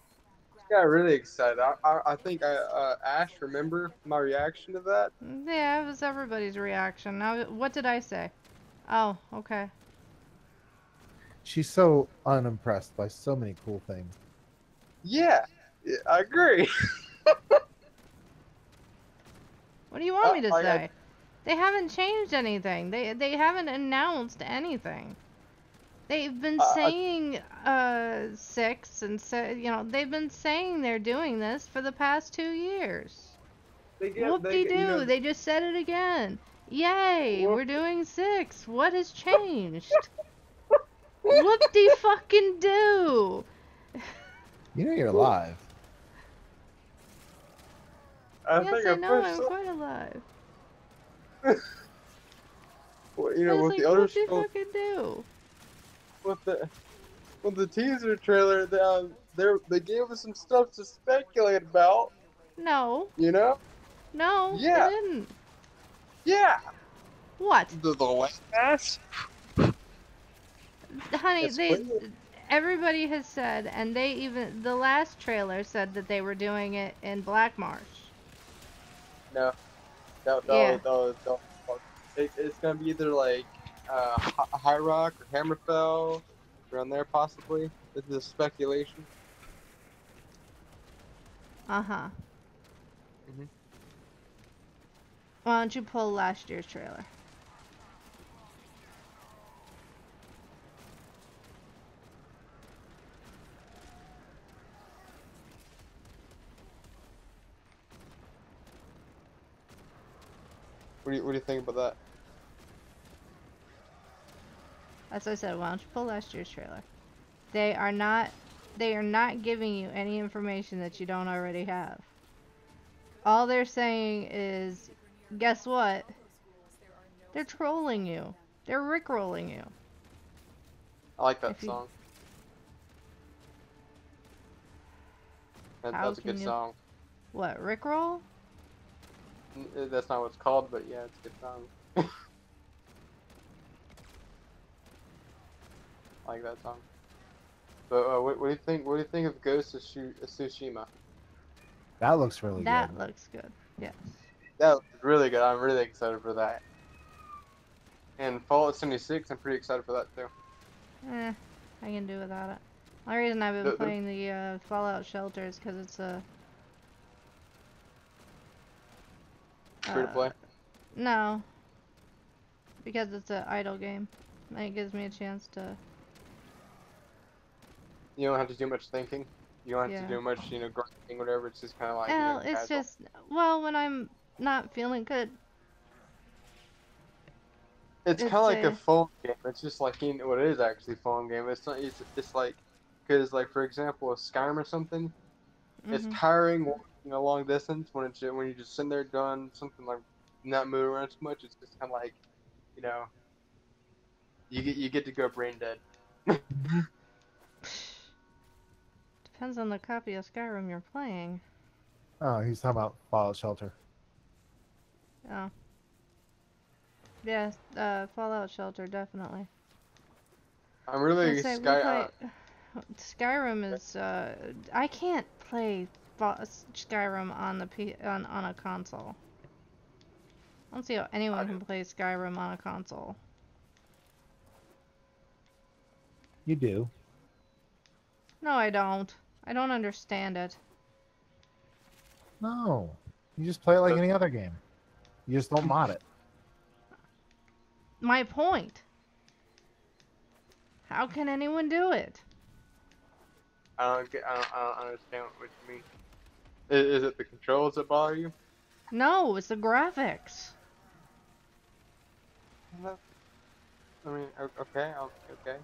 Speaker 6: Got really excited. I think Ash, remember my reaction to that?
Speaker 1: Yeah, it was everybody's reaction. Now, what did I say? Oh, okay.
Speaker 2: She's so unimpressed by so many cool things.
Speaker 6: Yeah, I agree.
Speaker 1: What do you want me to
Speaker 6: I-
Speaker 1: say? They haven't changed anything. They haven't announced anything. They've been saying 6 and they've been saying they're doing this for the past 2 years. Whoop-de-doo, they just said it again. Yay, we're doing 6. What has changed? Whoop-de-fucking-doo.
Speaker 2: You know you're alive.
Speaker 1: Yes, I know, I'm quite alive.
Speaker 6: Well, with the Elder Scrolls,
Speaker 1: Whoop-de-fucking-doo.
Speaker 6: with the teaser trailer, they gave us some stuff to speculate about.
Speaker 1: No.
Speaker 6: No,
Speaker 1: Yeah. They didn't.
Speaker 6: Yeah.
Speaker 1: What?
Speaker 6: The White Mass.
Speaker 1: Honey, everybody has said, and the last trailer said that they were doing it in Black Marsh.
Speaker 6: No. It's gonna be either like High Rock or Hammerfell, around there possibly. This is speculation.
Speaker 1: Uh-huh.
Speaker 6: Mhm.
Speaker 1: Why don't you pull last year's trailer?
Speaker 6: What do you think about that?
Speaker 1: As I said, why don't you pull last year's trailer? They are not giving you any information that you don't already have. All they're saying is, guess what? They're trolling you. They're rickrolling you.
Speaker 6: I like that song. That's a good song.
Speaker 1: What, rickroll?
Speaker 6: That's not what it's called, but yeah, it's a good song. I like that song. But what do you think? What do you think of Ghost of Tsushima?
Speaker 2: That looks really good.
Speaker 1: That looks good. Yes.
Speaker 6: That looks really good. I'm really excited for that. And Fallout 76, I'm pretty excited for that too.
Speaker 1: I can do without it. The only reason I've been playing the Fallout Shelter is because it's a
Speaker 6: free to play.
Speaker 1: No, because it's an idle game. And it gives me a chance to.
Speaker 6: You don't have to do much thinking. You don't have to do much, grinding, whatever. It's just kind of like.
Speaker 1: Well, it's
Speaker 6: casual.
Speaker 1: just when I'm not feeling good.
Speaker 6: It's kind of like a phone game. It's just like what it is actually a phone game. It's not. It's like, because like for example, a Skyrim or something, it's tiring walking a long distance when you're just sitting there doing something like not moving around too much. It's just kind of like, you get to go brain dead.
Speaker 1: Depends on the copy of Skyrim you're playing.
Speaker 2: Oh, he's talking about Fallout Shelter.
Speaker 1: Oh. Yeah, Fallout Shelter, definitely.
Speaker 6: I'm really
Speaker 1: Skyrim is, I can't play Skyrim on on a console. I don't see how anyone can play Skyrim on a console.
Speaker 2: You do.
Speaker 1: No, I don't. I don't understand it.
Speaker 2: No. You just play it like any other game. You just don't mod it.
Speaker 1: My point. How can anyone do it?
Speaker 6: I don't understand what you mean. Is it the controls that bother you?
Speaker 1: No, it's the graphics.
Speaker 7: I mean, okay, okay.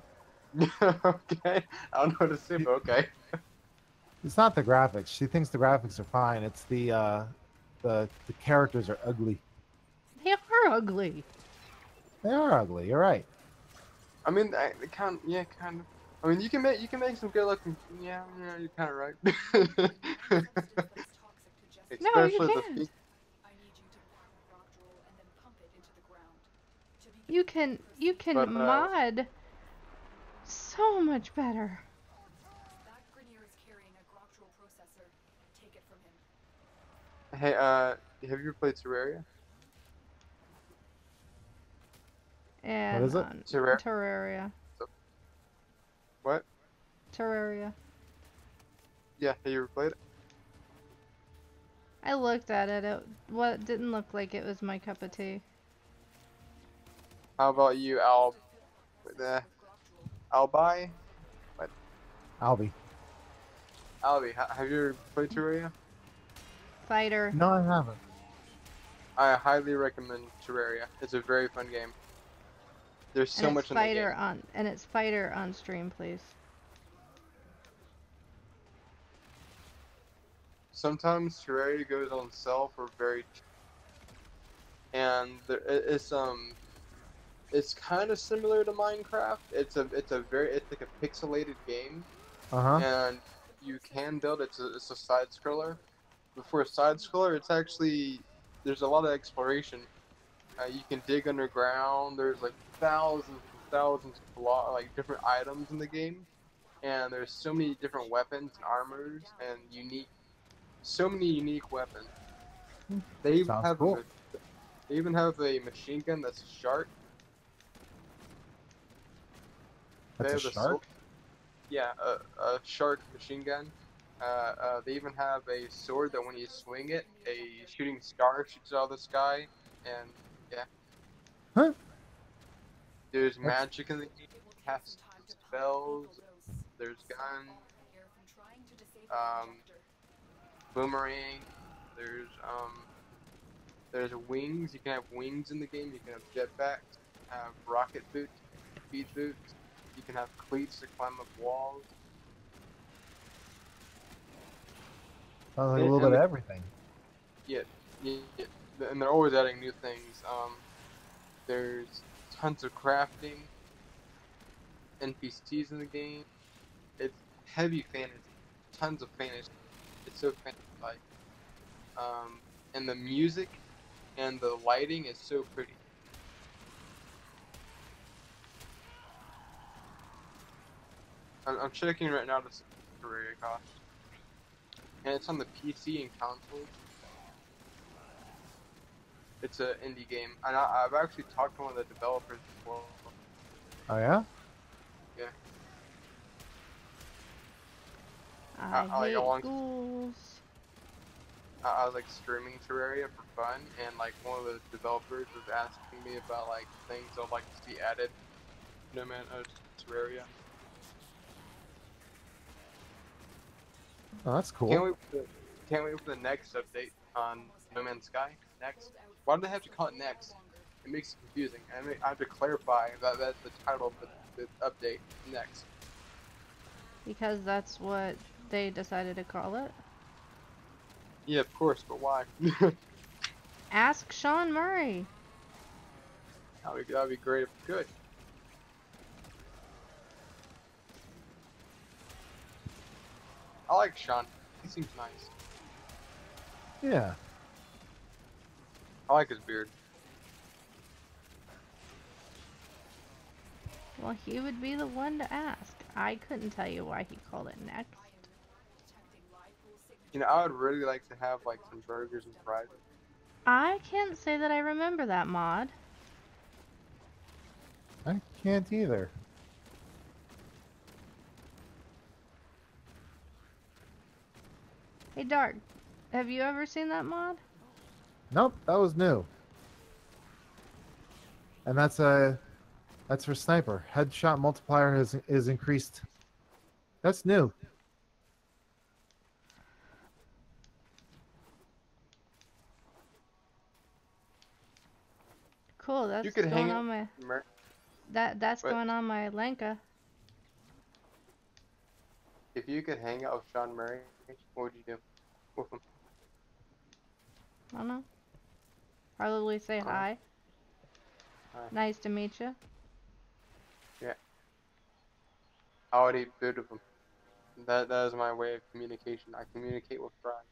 Speaker 7: Okay. I don't know what to say, but okay.
Speaker 2: It's not the graphics. She thinks the graphics are fine. It's the characters are ugly.
Speaker 1: They are ugly.
Speaker 2: They are ugly. You're right.
Speaker 7: I mean, yeah, kind of. I mean, you can make some good looking. Yeah, yeah, you're kind of right.
Speaker 5: One substance that's toxic to just
Speaker 1: No, you
Speaker 7: Especially the
Speaker 1: can't.
Speaker 7: pink.
Speaker 5: I need you to grab a rock drool and then pump it into the ground. To begin,
Speaker 1: You
Speaker 5: proceed.
Speaker 1: can
Speaker 7: But
Speaker 1: mod so much better.
Speaker 5: That Grenier is carrying a grok drool processor. Take it from him.
Speaker 7: hey, have you ever played Terraria?
Speaker 2: What
Speaker 1: And
Speaker 2: is it?
Speaker 1: on
Speaker 7: Terraria.
Speaker 1: Terraria.
Speaker 7: What?
Speaker 1: Terraria.
Speaker 7: Yeah, have you ever played it?
Speaker 1: I looked at it. It didn't look like it was my cup of tea.
Speaker 7: How about you, Albi? What?
Speaker 2: Albie.
Speaker 7: Albi, have you ever played Terraria?
Speaker 1: Fighter.
Speaker 2: No, I haven't.
Speaker 7: I highly recommend Terraria. It's a very fun game. There's so
Speaker 1: And it's
Speaker 7: much in the
Speaker 1: fighter
Speaker 7: game.
Speaker 1: on and it's fighter on stream, please.
Speaker 7: Sometimes Terraria goes on sale for very cheap, and it's kind of similar to Minecraft. It's like a pixelated game,
Speaker 2: Uh-huh.
Speaker 7: and you can build it's a side scroller. But for a side scroller, it's actually there's a lot of exploration. You can dig underground. There's like thousands and thousands of like different items in the game, and there's so many different weapons and armors and so many unique weapons. They even
Speaker 2: Sounds
Speaker 7: have
Speaker 2: cool.
Speaker 7: they even have a machine gun that's a shark. They
Speaker 2: That's a
Speaker 7: have
Speaker 2: shark?
Speaker 7: yeah, a shark machine gun. They even have a sword that when you swing it, a shooting star shoots out of the sky, and yeah,
Speaker 2: Huh?
Speaker 7: there's
Speaker 2: That's-
Speaker 7: magic in the game.
Speaker 5: It will take
Speaker 7: Casts
Speaker 5: some time to pop
Speaker 7: spells.
Speaker 5: people loose.
Speaker 7: There's
Speaker 5: Stop
Speaker 7: guns,
Speaker 5: that Grenier from trying to disable the
Speaker 7: um,
Speaker 5: injector.
Speaker 7: boomerang. There's there's wings. You can have wings in the game. You can have jetpacks. Have rocket boots, speed boots. You can have cleats to climb up walls.
Speaker 2: Sounds like a little bit of everything.
Speaker 7: Yeah, yeah, and they're always adding new things. There's tons of crafting, NPCs in the game. It's heavy fantasy, tons of fantasy. It's so fantasy-like. And the music and the lighting is so pretty. I'm checking right now to see what Terraria costs, and it's on the PC and consoles. It's an indie game, and I've actually talked to one of the developers before.
Speaker 2: Oh yeah?
Speaker 7: Yeah.
Speaker 1: I
Speaker 7: like,
Speaker 1: hate
Speaker 7: I want-
Speaker 1: ghouls.
Speaker 7: I was like streaming Terraria for fun, and like one of the developers was asking me about like things I'd like to see added. No Man, Terraria.
Speaker 2: Oh, that's cool.
Speaker 7: Can't wait for the next update on No Man's Sky. Next. Why do they have to call it next? It makes it confusing. I have to clarify that that's the title of the update. Next.
Speaker 1: Because that's what they decided to call it.
Speaker 7: Yeah, of course, but why?
Speaker 1: Ask Sean Murray.
Speaker 7: That'd be great if it could. I like Sean. He seems nice.
Speaker 2: Yeah.
Speaker 7: I like his beard.
Speaker 1: Well, he would be the one to ask. I couldn't tell you why he called it next.
Speaker 7: You know, I would really like to have like some burgers and fries.
Speaker 1: I can't say that I remember that mod.
Speaker 2: I can't either.
Speaker 1: Hey, Dark, have you ever seen that mod?
Speaker 2: Nope, that was new. And that's for sniper. Headshot multiplier is increased. That's new.
Speaker 1: Cool. That's
Speaker 7: You could hang
Speaker 1: going
Speaker 7: out.
Speaker 1: on my
Speaker 7: Mer-
Speaker 1: that's
Speaker 7: But
Speaker 1: going on my Lenka.
Speaker 7: if you could hang out with Sean Murray, what would you do with him?
Speaker 1: I don't know. Probably say
Speaker 7: Oh,
Speaker 1: hi. Nice to meet you.
Speaker 7: yeah. I would eat food with him. That is my way of communication. I communicate with fries.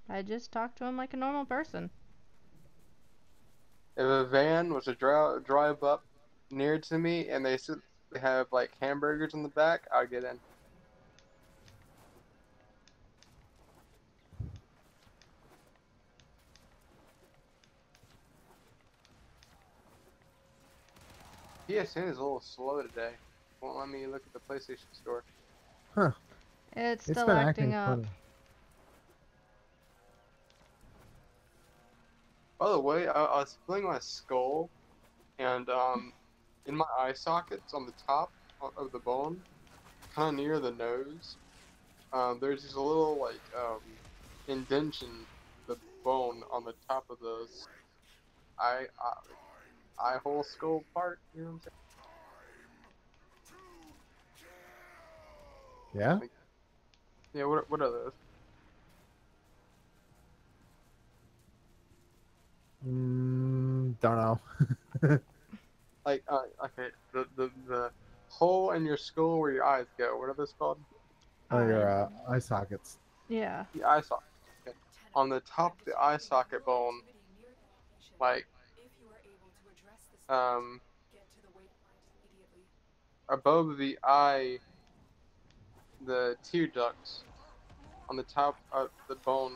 Speaker 1: I just talked to him like a normal person.
Speaker 7: If a van was to drive up near to me and they have like hamburgers in the back, I'll get in. PSN is a little slow today. Won't let me look at the PlayStation Store.
Speaker 2: Huh.
Speaker 1: It's
Speaker 2: It's
Speaker 1: still
Speaker 2: been
Speaker 1: acting
Speaker 2: acting
Speaker 1: up.
Speaker 2: funny.
Speaker 7: By the way, I was feeling my skull, and in my eye sockets on the top of the bone, kind of near the nose, there's just a little like indention in the bone on the top of those eye eye hole skull part. You know what I'm saying?
Speaker 2: Yeah?
Speaker 7: Like, yeah. What are those?
Speaker 2: Don't know.
Speaker 7: Like okay, the hole in your skull where your eyes go. What are those called?
Speaker 2: Oh, your
Speaker 1: I
Speaker 2: eye sockets.
Speaker 1: yeah.
Speaker 7: The eye socket. Okay. On the top of the eye socket bone, like um above the eye, the tear ducts on the top of the bone,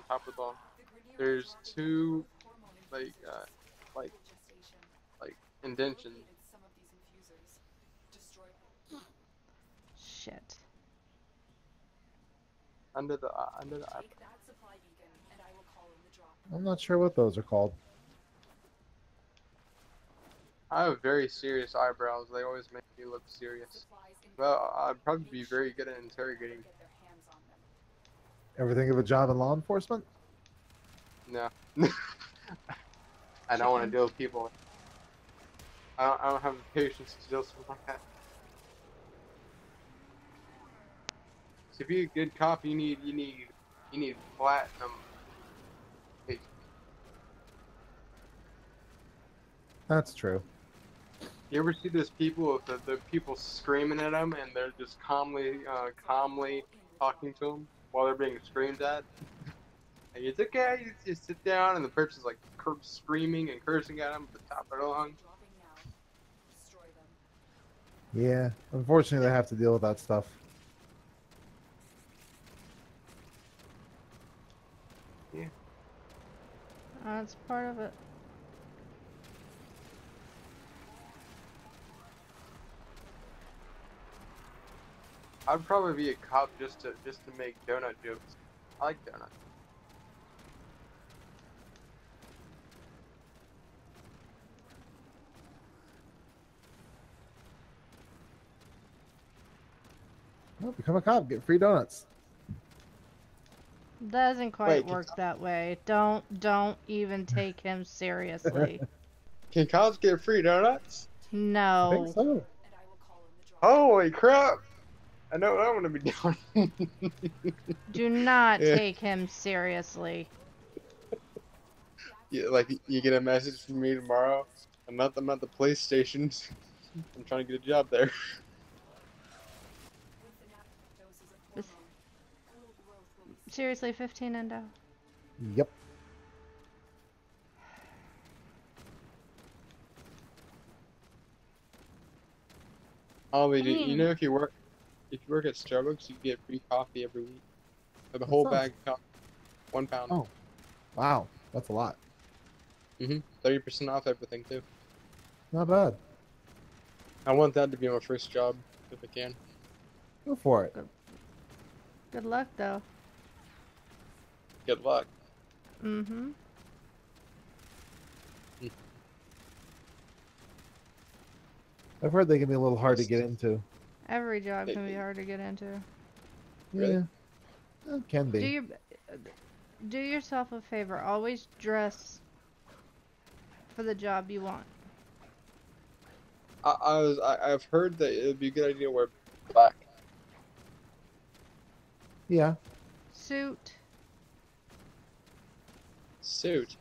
Speaker 7: there's two like like like indentions
Speaker 1: Shit.
Speaker 7: under the eye.
Speaker 2: I'm not sure what those are called.
Speaker 7: I have very serious eyebrows. They always make me look serious. Well, I'd probably be very good at interrogating.
Speaker 2: Ever think of a job in law enforcement?
Speaker 7: No. I don't want to
Speaker 1: Chicken.
Speaker 7: deal with people. I don't have the patience to deal with something like that. To be a good cop, you need platinum patience.
Speaker 2: That's true.
Speaker 7: You ever see those people with the people screaming at them and they're just calmly talking to them while they're being screamed at? And it's okay, you just sit down, and the person's like screaming and cursing at them at the top of their lungs.
Speaker 2: Yeah. Unfortunately, they have to deal with that stuff.
Speaker 7: Yeah.
Speaker 1: That's part of it.
Speaker 7: I'd probably be a cop just to make donut jokes. I like donuts.
Speaker 2: Well, become a cop, get free donuts.
Speaker 1: Doesn't quite
Speaker 7: Wait,
Speaker 1: work that way. Don't even take him seriously.
Speaker 7: can cops get free donuts?
Speaker 2: I think
Speaker 1: No.
Speaker 2: so.
Speaker 7: Holy crap! I know what I'm gonna be doing.
Speaker 1: Do not
Speaker 7: Yeah.
Speaker 1: take him seriously.
Speaker 7: Yeah, like you get a message from me tomorrow. I'm at the police station. I'm trying to get a job there.
Speaker 1: Seriously, 15 endo.
Speaker 2: Yep.
Speaker 7: Ollie,
Speaker 1: I
Speaker 7: you
Speaker 1: mean-
Speaker 7: know if you work at Starbucks, you get free coffee every week. For the
Speaker 2: That
Speaker 7: whole
Speaker 2: sounds-
Speaker 7: bag of coffee. 1 pound.
Speaker 2: Oh. Wow. That's a lot.
Speaker 7: 30% off everything too.
Speaker 2: Not bad.
Speaker 7: I want that to be my first job if I can.
Speaker 2: Go for it.
Speaker 1: Good luck, though.
Speaker 7: Good luck.
Speaker 1: Mm-hmm.
Speaker 2: I've heard they can be a little hard to get into.
Speaker 1: Every job can be hard to get into.
Speaker 7: Really?
Speaker 2: Yeah. It can be.
Speaker 1: Do your do yourself a favor. Always dress for the job you want.
Speaker 7: I've heard that it would be a good idea to wear black.
Speaker 2: Yeah.
Speaker 1: Suit.
Speaker 7: Suit.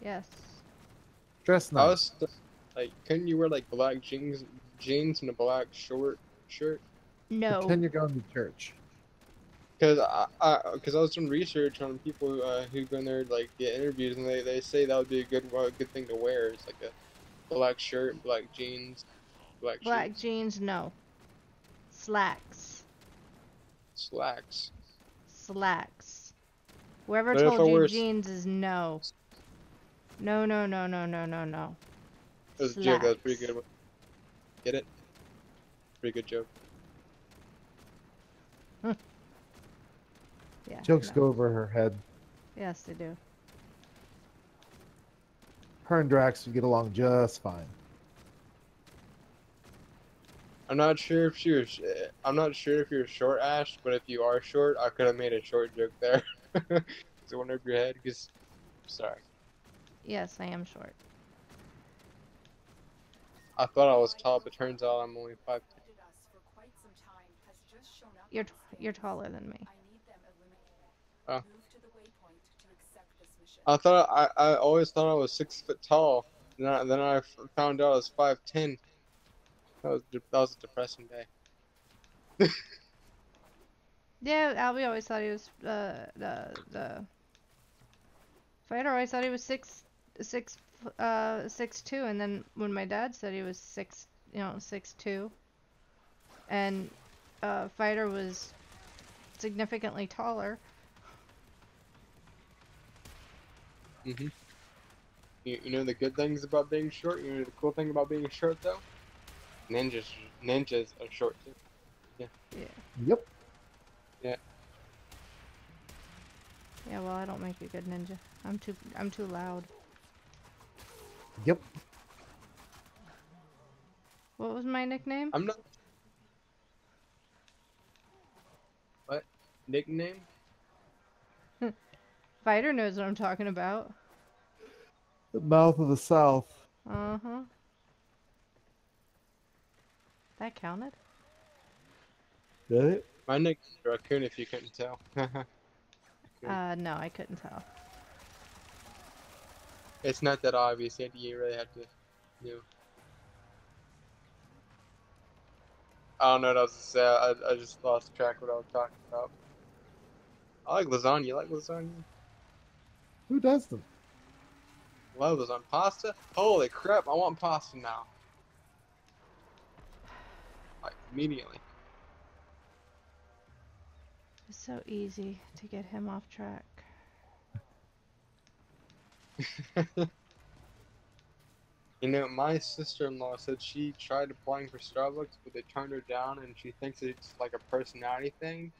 Speaker 1: Yes.
Speaker 2: Dress
Speaker 7: I
Speaker 2: nice.
Speaker 7: was like, couldn't you wear like black jeans and a black short shirt?
Speaker 1: No.
Speaker 2: Pretend you're going to church.
Speaker 7: Because I was doing research on people who go in there like get interviews, and they say that would be a good thing to wear. It's like a black shirt, black jeans, black
Speaker 1: Black
Speaker 7: shoes,
Speaker 1: jeans, no. Slacks.
Speaker 7: slacks.
Speaker 1: Slacks. Whoever
Speaker 7: But if I
Speaker 1: told you
Speaker 7: wear
Speaker 1: jeans is no. No, no, no, no, no, no, no.
Speaker 7: that was a joke, that was
Speaker 1: Slacks.
Speaker 7: pretty good. Get it? Pretty good joke.
Speaker 1: Yeah.
Speaker 2: Jokes
Speaker 1: no.
Speaker 2: go over her head.
Speaker 1: Yes, they do.
Speaker 2: Her and Drax would get along just fine.
Speaker 7: I'm not sure if you're short, Ash, but if you are short, I could have made a short joke there. So went over your head, because sorry.
Speaker 1: Yes, I am short.
Speaker 7: I thought I was tall, but turns out I'm only 5'10".
Speaker 1: You're taller than me.
Speaker 7: Oh. I always thought I was 6 foot tall. Then I found out I was 5'10". That was a depressing day.
Speaker 1: Yeah, Albie always thought he was the fighter always thought he was 6'2", and then when my dad said he was 6'2", and fighter was significantly taller.
Speaker 7: Mhm. You know the good things about being short. You know the cool thing about being short though. Ninjas are short too. Yeah.
Speaker 2: Yep.
Speaker 7: Yeah.
Speaker 1: Yeah, well, I don't make a good ninja. I'm too loud.
Speaker 2: Yep.
Speaker 1: What was my nickname?
Speaker 7: I'm not. What nickname?
Speaker 1: Fighter knows what I'm talking about.
Speaker 2: The mouth of the South.
Speaker 1: Uh-huh. That counted?
Speaker 2: Did it?
Speaker 7: My nickname's Raccoon, if you couldn't tell.
Speaker 1: No, I couldn't tell.
Speaker 7: It's not that obvious. You really have to, you know. I don't know what else to say. I just lost track of what I was talking about. I like lasagna. You like lasagna?
Speaker 2: Who does them?
Speaker 7: Love lasagna. Pasta? Holy crap! I want pasta now. Like immediately.
Speaker 1: It's so easy to get him off track.
Speaker 7: You know, my sister-in-law said she tried applying for Starbucks, but they turned her down, and she thinks it's like a personality thing.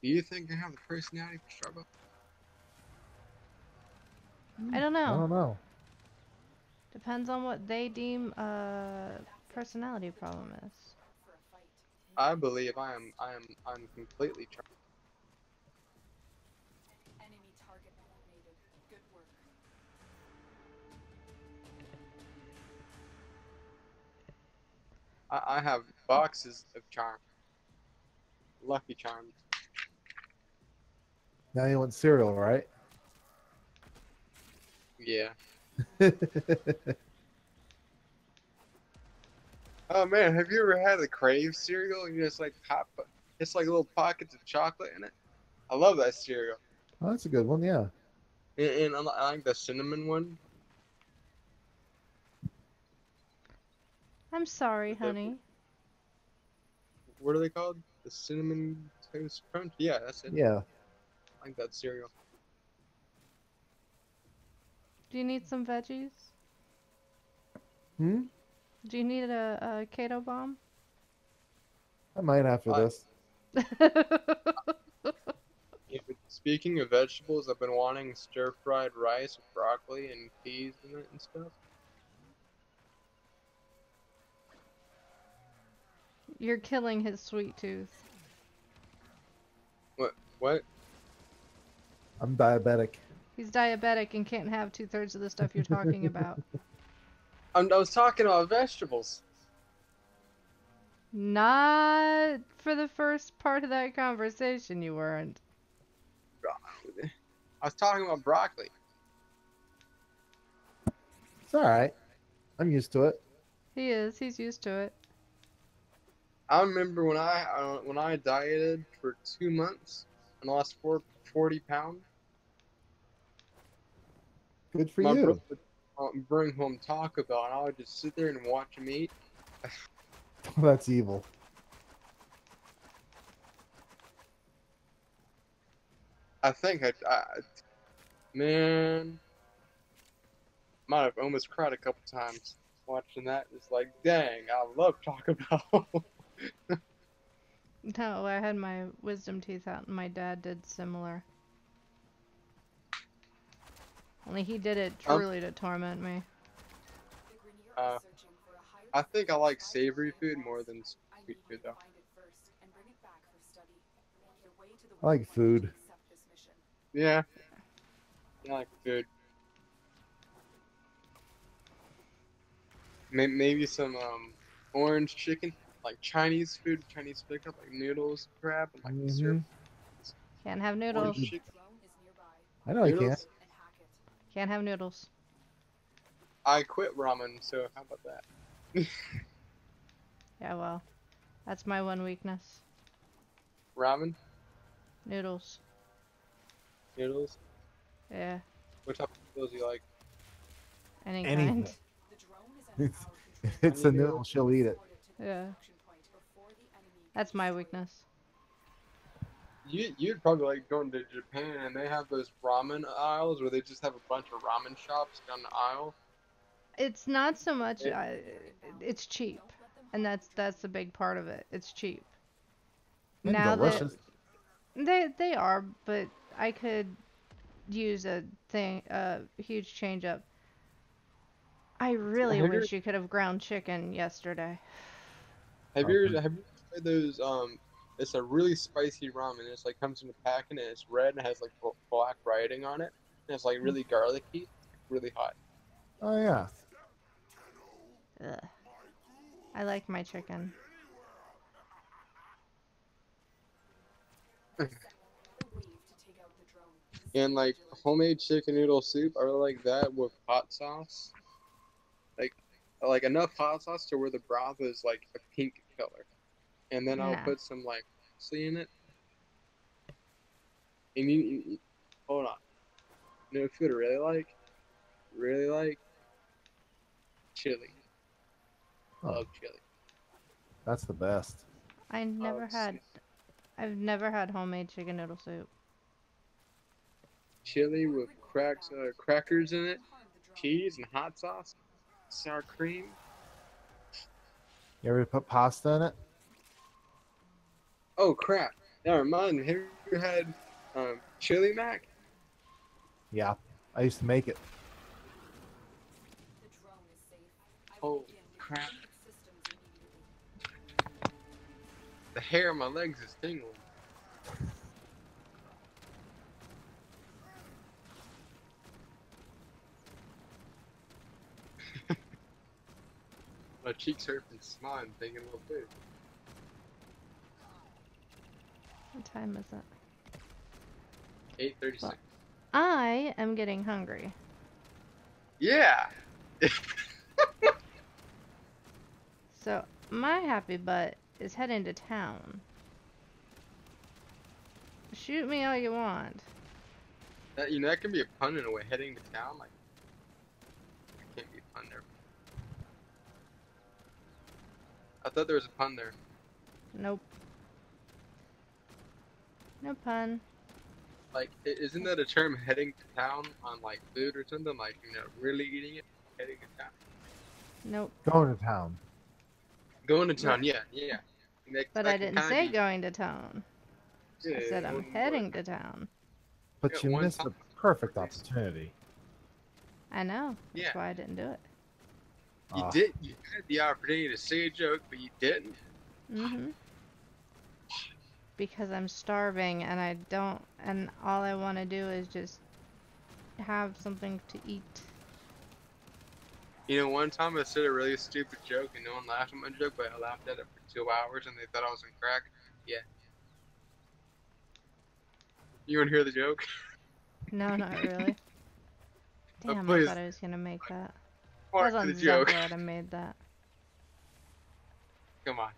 Speaker 7: Do you think I have the personality for Starbucks?
Speaker 1: I don't know.
Speaker 2: I don't know.
Speaker 1: Depends on what they deem a personality problem is.
Speaker 7: I believe I'm completely charming.
Speaker 5: Enemy target eliminated. Good work.
Speaker 7: I have boxes of charm. Lucky Charms.
Speaker 2: Now you want cereal, right?
Speaker 7: Yeah. Oh man, have you ever had the Crave cereal? You just like pop, it's like little pockets of chocolate in it. I love that cereal.
Speaker 2: Oh, that's a good one, yeah.
Speaker 7: And I like the cinnamon one.
Speaker 1: I'm sorry, honey.
Speaker 7: What are they called? The cinnamon toast crunch? Yeah, that's it.
Speaker 2: Yeah.
Speaker 7: I like that cereal.
Speaker 1: Do you need some veggies?
Speaker 2: Hmm?
Speaker 1: Do you need a keto bomb?
Speaker 2: I might after this.
Speaker 7: Yeah, but speaking of vegetables, I've been wanting stir-fried rice with broccoli and peas in it and stuff.
Speaker 1: You're killing his sweet tooth.
Speaker 7: What?
Speaker 2: I'm diabetic.
Speaker 1: He's diabetic and can't have 2/3 of the stuff you're talking about.
Speaker 7: I was talking about vegetables.
Speaker 1: Not for the first part of that conversation, you weren't.
Speaker 7: I was talking about broccoli.
Speaker 2: It's all right. I'm used to it.
Speaker 1: He is. He's used to it.
Speaker 7: I remember when I dieted for 2 months and lost 40 pounds.
Speaker 2: Good for
Speaker 7: My
Speaker 2: you.
Speaker 7: brother would bring home Taco Bell, and I would just sit there and watch him eat.
Speaker 2: That's evil.
Speaker 7: I think man, might have almost cried a couple times watching that. It's like, dang, I love Taco Bell.
Speaker 1: No, I had my wisdom teeth out and my dad did similar. Only he did it truly to torment me.
Speaker 7: I think I like savory food more than sweet food, though.
Speaker 2: I like food.
Speaker 7: Yeah, I like food. Maybe some orange chicken, like Chinese food, Chinese pickup, like noodles, crab, and like syrup.
Speaker 1: Can't have noodles.
Speaker 7: Orange chicken.
Speaker 2: I know you can't.
Speaker 7: Noodles?
Speaker 1: Can't have noodles.
Speaker 7: I quit ramen, so how about that?
Speaker 1: Yeah, well, that's my one weakness.
Speaker 7: Ramen?
Speaker 1: Noodles.
Speaker 7: Noodles?
Speaker 1: Yeah.
Speaker 7: What type of noodles do you like?
Speaker 1: Any
Speaker 2: Anything.
Speaker 1: kind.
Speaker 2: It's a noodle. She'll eat it.
Speaker 1: Yeah. That's my weakness.
Speaker 7: You'd probably like going to Japan and they have those ramen aisles where they just have a bunch of ramen shops down the aisle.
Speaker 1: It's not so much. It's cheap, and that's the big part of it. It's cheap.
Speaker 2: And
Speaker 1: Now
Speaker 2: delicious.
Speaker 1: that they are, but I could use a huge change up. I really wish you could have ground chicken yesterday.
Speaker 7: Have you tried those it's a really spicy ramen. It's like comes in a pack and it's red and has like black writing on it. And it's like really garlicky, really hot.
Speaker 2: Oh yeah.
Speaker 1: Ugh. I like my chicken.
Speaker 7: And like homemade chicken noodle soup, I really like that with hot sauce. Like enough hot sauce to where the broth is like a pink color. And then I'll
Speaker 1: Nah.
Speaker 7: put some like parsley in it. And you hold on. You know what food I really like? Really like chili.
Speaker 2: Oh,
Speaker 7: Love chili.
Speaker 2: that's the best.
Speaker 1: I've never had homemade chicken noodle soup.
Speaker 7: Chili with crackers in it, cheese and hot sauce, sour cream.
Speaker 2: You ever put pasta in it?
Speaker 7: Oh crap! Never mind. Have you had chili mac?
Speaker 2: Yeah, I used to make it.
Speaker 7: Oh crap! The hair on my legs is tingling. My cheeks hurt from smiling, thinking about food.
Speaker 1: What time is it?
Speaker 7: 8:36.
Speaker 1: Well, I am getting hungry.
Speaker 7: Yeah.
Speaker 1: So my happy butt is heading to town. Shoot me all you want.
Speaker 7: That that can be a pun in a way. Heading to town, like it can't be a pun there. I thought there was a pun there.
Speaker 1: Nope. No pun.
Speaker 7: Like, isn't that a term, heading to town, on like food or something? Like, really eating it, heading to town.
Speaker 1: Nope.
Speaker 2: Going to town.
Speaker 7: Going to town, yeah.
Speaker 1: But I didn't say going to town.
Speaker 7: Yeah,
Speaker 1: I said I'm
Speaker 7: wouldn't
Speaker 1: heading
Speaker 7: work.
Speaker 1: to town.
Speaker 2: But
Speaker 7: Yeah,
Speaker 2: you
Speaker 7: one
Speaker 2: missed
Speaker 7: time.
Speaker 2: a perfect opportunity.
Speaker 1: I know. That's
Speaker 7: Yeah.
Speaker 1: why I didn't do it.
Speaker 7: You
Speaker 2: Ah.
Speaker 7: did. You had the opportunity to say a joke, but you didn't.
Speaker 1: Mm-hmm. because I'm starving and I don't, and all I want to do is just have something to eat.
Speaker 7: You know, one time I said a really stupid joke and no one laughed at my joke, but I laughed at it for 2 hours and they thought I was on crack. Yeah. You want to hear the joke?
Speaker 1: No, not really.
Speaker 7: Oh,
Speaker 1: Damn, I
Speaker 7: please.
Speaker 1: thought I was gonna make that.
Speaker 7: Or
Speaker 1: That was
Speaker 7: the
Speaker 1: on
Speaker 7: joke.
Speaker 1: Zephyr I made that.
Speaker 7: Come on.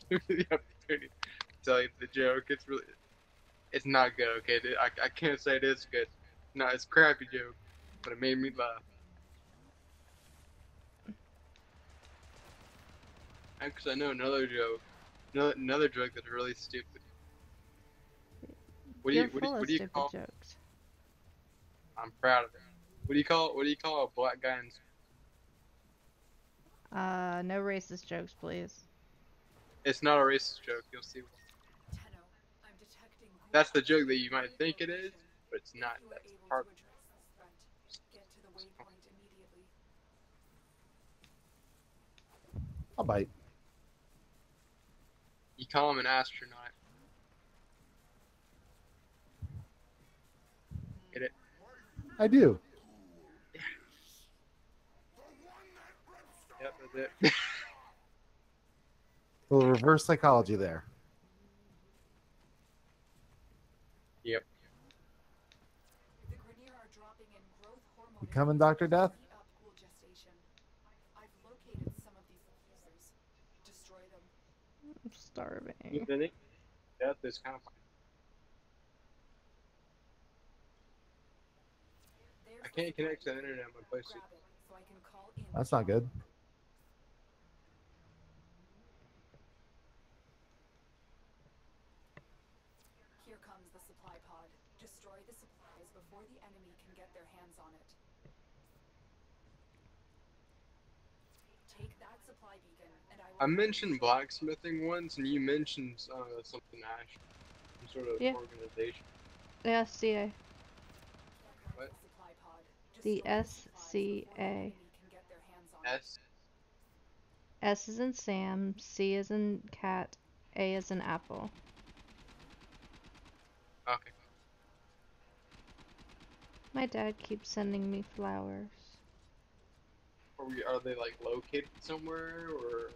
Speaker 7: Give me the opportunity to tell you the joke. It's not good, okay? I can't say it is good. No, it's a crappy joke, but it made me laugh. Actually, I know another joke. Another joke that's really stupid.
Speaker 1: You're full of
Speaker 7: What do you
Speaker 1: stupid
Speaker 7: call?
Speaker 1: jokes.
Speaker 7: I'm proud of it. What do you call a black guy in?
Speaker 1: No racist jokes, please.
Speaker 7: It's not a racist joke. You'll see.
Speaker 5: Tenno, I'm detecting
Speaker 7: That's the joke that you might think it is, but it's not.
Speaker 5: If you are
Speaker 7: That's
Speaker 5: able
Speaker 7: part.
Speaker 5: to address this threat, get to the waypoint immediately.
Speaker 2: I'll bite.
Speaker 7: You call him an astronaut. Get it?
Speaker 2: I do.
Speaker 7: Yep, that's it.
Speaker 2: A little reverse psychology there.
Speaker 7: Yep.
Speaker 5: The Grineer are dropping in growth hormone
Speaker 2: You coming,
Speaker 5: infusers
Speaker 2: Dr.
Speaker 5: to
Speaker 2: Death?
Speaker 5: speed up ghoul gestation. I've located some of these infusers. Destroy them.
Speaker 1: I'm starving.
Speaker 7: The nick death is kind of fun.
Speaker 5: There's
Speaker 7: I
Speaker 5: the
Speaker 7: can't
Speaker 5: supply
Speaker 7: connect to the
Speaker 5: beacon.
Speaker 7: internet on my PlayStation.
Speaker 5: Grab it so I can call in
Speaker 2: That's
Speaker 5: the
Speaker 2: not good.
Speaker 5: Here comes the supply pod. Destroy the supplies before the enemy can get their hands on it. Take that supply beacon, and I will.
Speaker 7: I mentioned blacksmithing once, and you mentioned something Ash, some sort of
Speaker 1: Yeah.
Speaker 7: organization.
Speaker 1: The SCA.
Speaker 7: What?
Speaker 5: The supply pod.
Speaker 1: The
Speaker 5: Destroy the supplies before the
Speaker 1: SCA.
Speaker 5: enemy can get their hands on it.
Speaker 7: S.
Speaker 1: S is in Sam, C is in cat, A is in apple.
Speaker 7: Okay.
Speaker 1: My dad keeps sending me flowers.
Speaker 7: Are they like located somewhere or?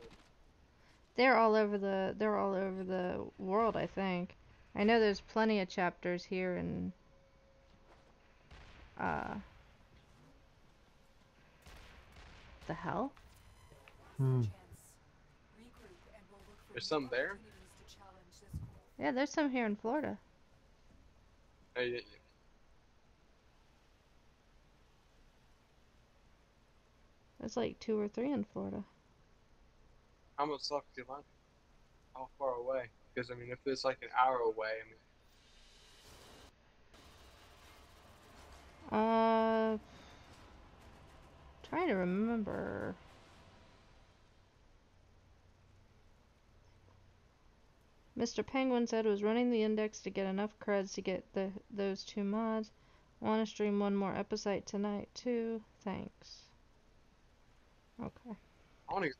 Speaker 1: They're all over the world, I think. I know there's plenty of chapters here in the hell?
Speaker 2: Hmm.
Speaker 5: Regroup and we'll look for
Speaker 7: There's
Speaker 5: new
Speaker 7: some there.
Speaker 5: opportunities to challenge this goal.
Speaker 1: Yeah, there's some here in Florida.
Speaker 7: Oh, yeah.
Speaker 1: There's like 2 or 3 in Florida.
Speaker 7: How much South Carolina? How far away? Because I mean, if it's like an hour away, I mean,
Speaker 1: Trying to remember. Mr. Penguin said was running the index to get enough creds to get those 2 mods. Want to stream one more episode tonight too. Thanks. Okay.
Speaker 7: I want to.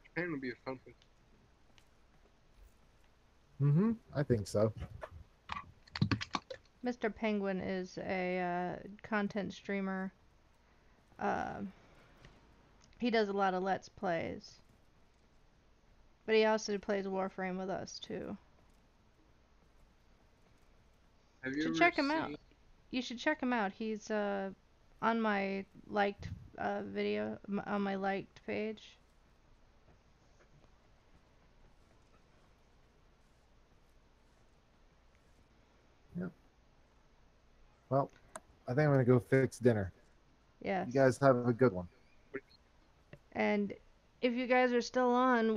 Speaker 7: Japan would be a fun place.
Speaker 2: Mm-hmm. I think so.
Speaker 1: Mr. Penguin is a content streamer. He does a lot of Let's Plays. But he also plays Warframe with us too.
Speaker 7: Have
Speaker 1: You
Speaker 7: you
Speaker 1: should
Speaker 7: ever
Speaker 1: check him
Speaker 7: seen?
Speaker 1: out. You should check him out. He's on my liked video, on my liked page.
Speaker 2: Yep. Well, I think I'm gonna go fix dinner.
Speaker 1: Yes.
Speaker 2: You guys have a good one.
Speaker 1: And if you guys are still on,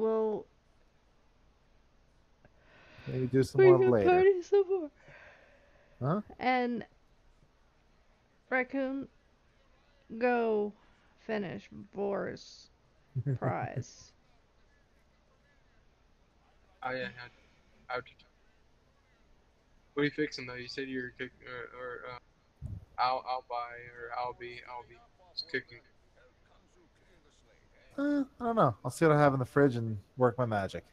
Speaker 2: Maybe do some
Speaker 1: we
Speaker 2: more
Speaker 1: can
Speaker 2: later.
Speaker 1: party some more.
Speaker 2: Huh?
Speaker 1: And Raccoon, go finish Boar's prize.
Speaker 7: Oh yeah, I have to. What are you fixing though? You said you were cooking, I'll be cooking.
Speaker 2: I don't know. I'll see what I have in the fridge and work my magic.